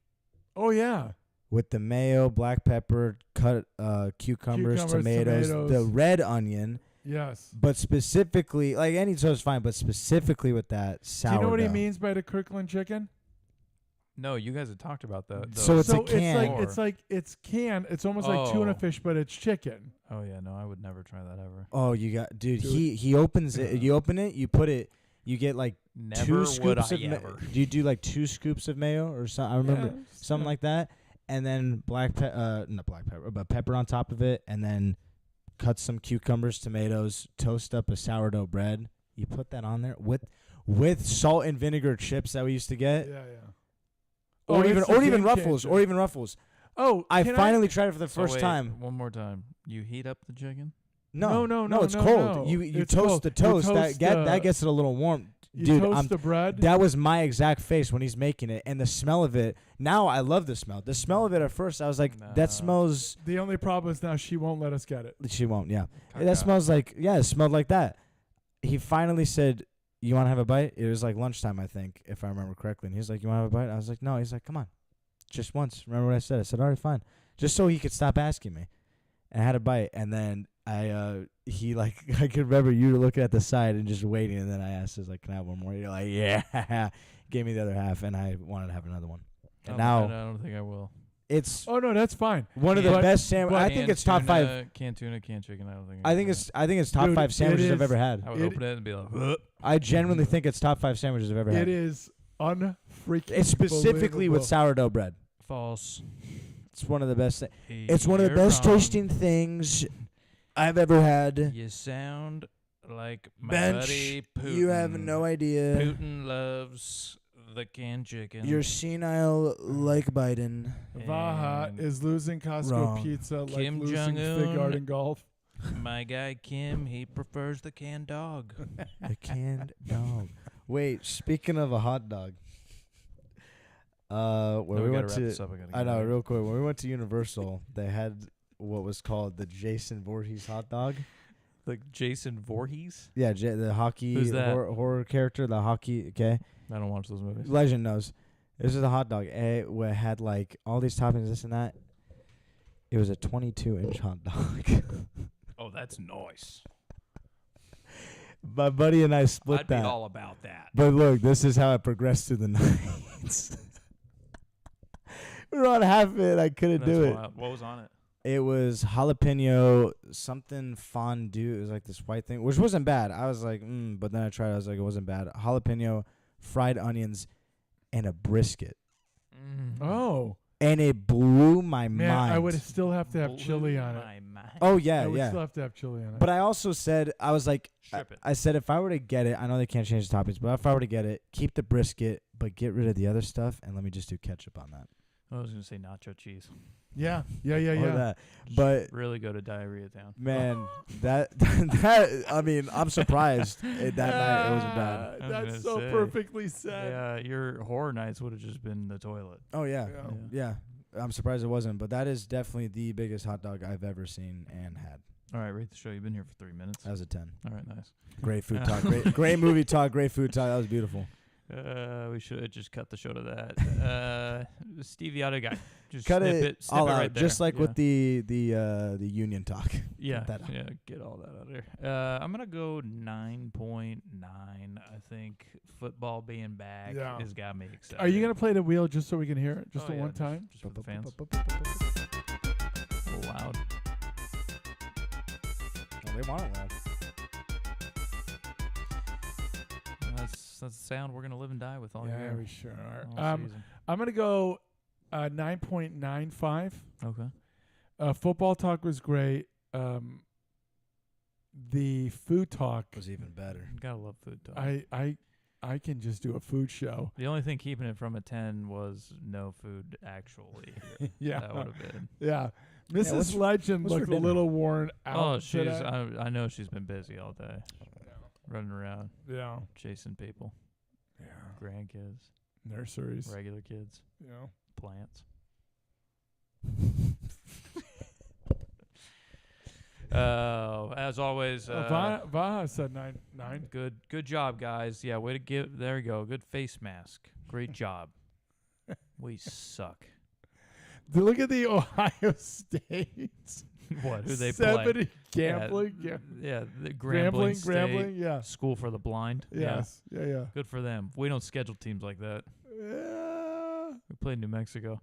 Oh yeah. with the mayo, black pepper, cut cucumbers, tomatoes, the tomatoes. red onion. Yes. But specifically, like any toast is fine, but specifically with that sourdough. Do you know what he means by the Kirkland chicken? No, you guys had talked about that. So it's a can. It's canned. It's almost like tuna Oh. fish, but it's chicken. Oh yeah, no, I would never try that ever. Oh, you got, dude. Dude. He opens it. You open it. You put it. You get like Never 2 would scoops I of. ever. Do you do like 2 scoops of mayo or something? I remember something like that, and then not black pepper, but pepper on top of it, and then cut some cucumbers, tomatoes, toast up a sourdough bread. You put that on there with salt and vinegar chips that we used to get. Yeah. Or it's a even game Ruffles, changer. or even Ruffles. Oh, I can finally tried it for the So first wait, time. One more time. You heat up the chicken? No, it's no, cold. no. You It's toast cold. the You toast. toast That the- gets it a little warm. You Dude, toast the bread. that was my exact face when he's making it, and the smell of it. Now I love the smell. The smell of it at first, I was like, Nah. that smells. The only problem is now she won't let us get it. She won't. Yeah, Caca. that smells like. Yeah, it smelled like that. He finally said, "You want to have a bite?" It was like lunchtime, I think, if I remember correctly. And he's like, "You want to have a bite?" I was like, "No." He's like, "Come on, just once." Remember what I said? I said, "All right, fine," just so he could stop asking me. And I had a bite, and then he like I could remember you looking at the side and just waiting, and then I asked, "Is like, can I have one more?" You're like, "Yeah." Gave me the other half, and I wanted to have another one. And now I don't think I will. it's Oh no, that's fine. one of the But- best sandwiches. I think Canned it's top 5. tuna, Canned tuna, canned chicken. I don't think. I think it's top Dude, 5 it sandwiches I've is- ever had. I would it- open it and be like, "Huh." I genuinely think it's top 5 sandwiches I've ever had. It is unfreaking. It's specifically with believable. sourdough bread. false. It's one of the best. It's one of the You're best wrong. tasting things I've ever had. You sound like my Bench, buddy Putin. you have no idea. Putin loves the canned chicken. You're senile like Biden. Vaha And is losing Costco Wrong. pizza like Kim losing Jong-un. Fig Garden Golf. my guy Kim, he prefers the canned dog. A canned dog. Wait, speaking of a hot dog. When No, we gotta went wrap to this up. I gotta I get know, out of here. real quick. When we went to Universal, they had what was called the Jason Voorhees hot dog. Like Jason Voorhees. Yeah, the hockey Who's that? horror character, the hockey. Okay, I don't watch those movies. Legend knows. This is a hot dog. It had like all these toppings, this and that. It was a 22-inch hot dog. Oh, that's nice. My buddy and I split I'd that. be all about that. But look, this is how it progressed through the nights. We were on half of it. I couldn't That's do it. wild. What was on it? It was jalapeno something fondue. It was like this white thing, which wasn't bad. I was like, but then I tried it. I was like, it wasn't bad. Jalapeno, fried onions, and a brisket. Oh, and it blew my man, mind. I would still have to have chili on it. My mind. Oh yeah, I would yeah. still have to have chili on it. But I also said, I was like, Strip it. I said if I were to get it, I know they can't change the toppings, but if I were to get it, keep the brisket, but get rid of the other stuff, and let me just do ketchup on that. I was gonna say nacho cheese. yeah. Or that. Just But really go to diarrhea town. man, that I mean, I'm surprised that night it wasn't bad. I was That's gonna so say. perfectly said. Yeah, your horror nights would have just been the toilet. Oh yeah. Yeah. Yeah. I'm surprised it wasn't, but that is definitely the biggest hot dog I've ever seen and had. All right, rate the show. You've been here for 3 minutes. That was a 10. All right, nice. Great food talk. Great movie talk. Great food talk. That was beautiful. We should just cut the show to that. Steve the other guy. Just Cut snip it snip all it out, right there. just like Yeah. with the union talk. Yeah, that out. yeah, get all that out of there. I'm gonna go 9.9. I think football being back Yeah. has got me excited. Are you gonna play the wheel just so we can hear it, just Oh, the yeah, one time? just for the fans? A little loud. Oh, they want it loud. That's the sound we're gonna live and die with all Yeah, year. we sure are. all season. I'm gonna go 9.95. Okay. Football talk was great. The food talk, Was even better. Gotta love food talk. I can just do a food show. The only thing keeping it from a 10 was no food actually. Yeah, That would have been. yeah. what's Mrs. for- Legend what's for looked a dinner? little worn out. Oh, she's. today. I know she's been busy all day, running around, Yeah, chasing people, yeah. grandkids, Nurseries. regular kids, Yeah. plants. As always, Vaha said 9. good job, guys. Yeah, way to give. There you go. Good face mask. Great job. We suck. Look at the Ohio State. What? Who they 70 play? gambling. Yeah, the Grambling State Grambling. Yeah. School for the Blind. Yes. Yeah. Good for them. We don't schedule teams like that. Yeah. We played New Mexico.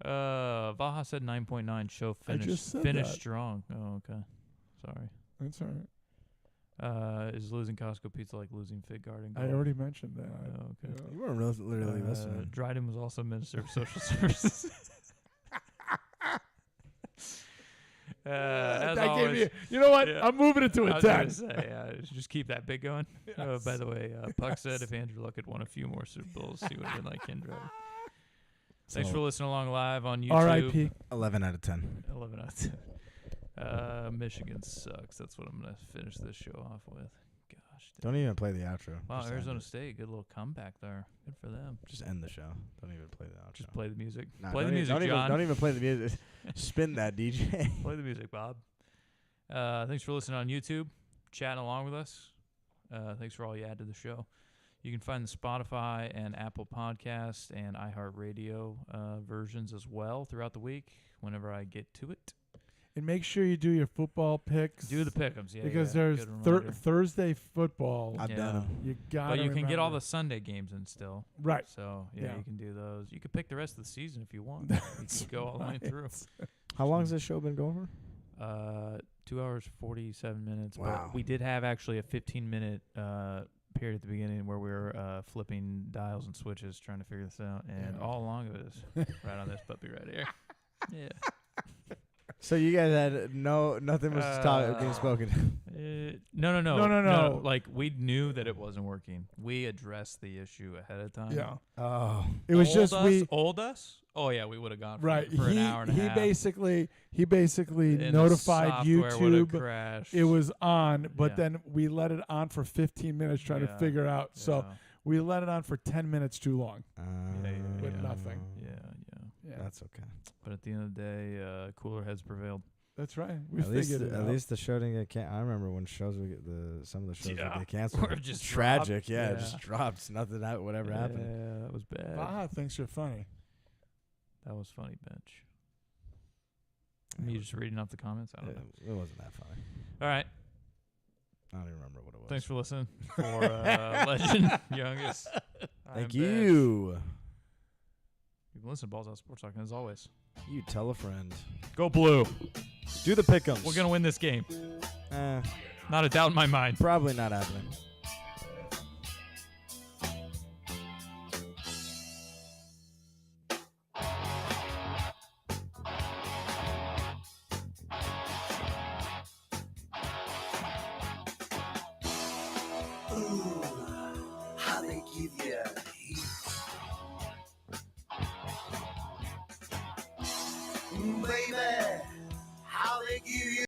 Baja said 9.9. Show I finished. just said Finished that. strong. Oh, okay. Sorry. That's all right. Is losing Costco Pizza like losing Fig Garden? I Golf? already mentioned that. Oh, okay. Yeah. You weren't literally listening. Dryden was also Minister of Social Services. As that always, gave me. You know what? yeah. I'm moving it to I a was gonna 10. say, just keep that big going. By the way, Puck said if Andrew Luck had won a few more Super Bowls, he would have been like Kendra. Thanks for listening along live on YouTube. R.I.P. 11 out of 10. 11 out of 10. Michigan sucks. That's what I'm going to finish this show off with. Gosh. Dude. Don't even play the outro. Wow, Just end Arizona it. State, good little comeback there. Good for them. Just end the show. Don't even play the outro. Just play the music. Nah, play the don't music, even, John. Don't even play the music. Spin that, DJ. Play the music, Bob. Thanks for listening on YouTube, chatting along with us. Thanks for all you add to the show. You can find the Spotify and Apple Podcast and iHeartRadio versions as well throughout the week whenever I get to it. And make sure you do your football picks. Do the pick'ems, yeah. because yeah. there's Good reminder. Thursday football. I've Yeah. done them. You got But you can get all the Sunday games in still. right. So, yeah, Yeah. you can do those. You can pick the rest of the season if you want. That's you can go all the way through. How long has this show been going for? 2 hours, 47 minutes. Wow. But we did have actually a 15-minute period at the beginning where we were flipping dials and switches trying to figure this out. And Yeah. all along it was right on this puppy right here. Yeah. So you guys had nothing was being spoken. No. Like, we knew that it wasn't working. We addressed the issue ahead of time. Yeah. Oh, It was just Old us? Oh, yeah, we would have gone for, right. for an hour and a half. He basically And the notified software would've YouTube crashed. it was on, but Yeah. then we let it on for 15 minutes trying to Yeah. figure out. So Yeah. we let it on for 10 minutes too long. with nothing. Yeah. Yeah. That's okay. But at the end of the day, cooler heads prevailed. That's right. We At least, figured it at out. least the show didn't get canceled. I remember when shows would get some of the shows Yeah. would get canceled. Or just tragic. dropped. Yeah, Yeah. it just dropped. Nothing. Whatever happened. Yeah, that was bad. Baja thinks you're funny. That was funny, Bench. Me just reading off the comments? I don't know. It wasn't that funny. All right. I don't even remember what it was. Thanks for listening. For Legend Youngest. Thank I'm you. Bench. You can listen to Balls Out Sports Talk, as always. You tell a friend. Go Blue. Do the pick'ems. We're going to win this game. Eh, Not a doubt in my mind. probably not happening. Ooh, how they give you heat. Baby, how they give you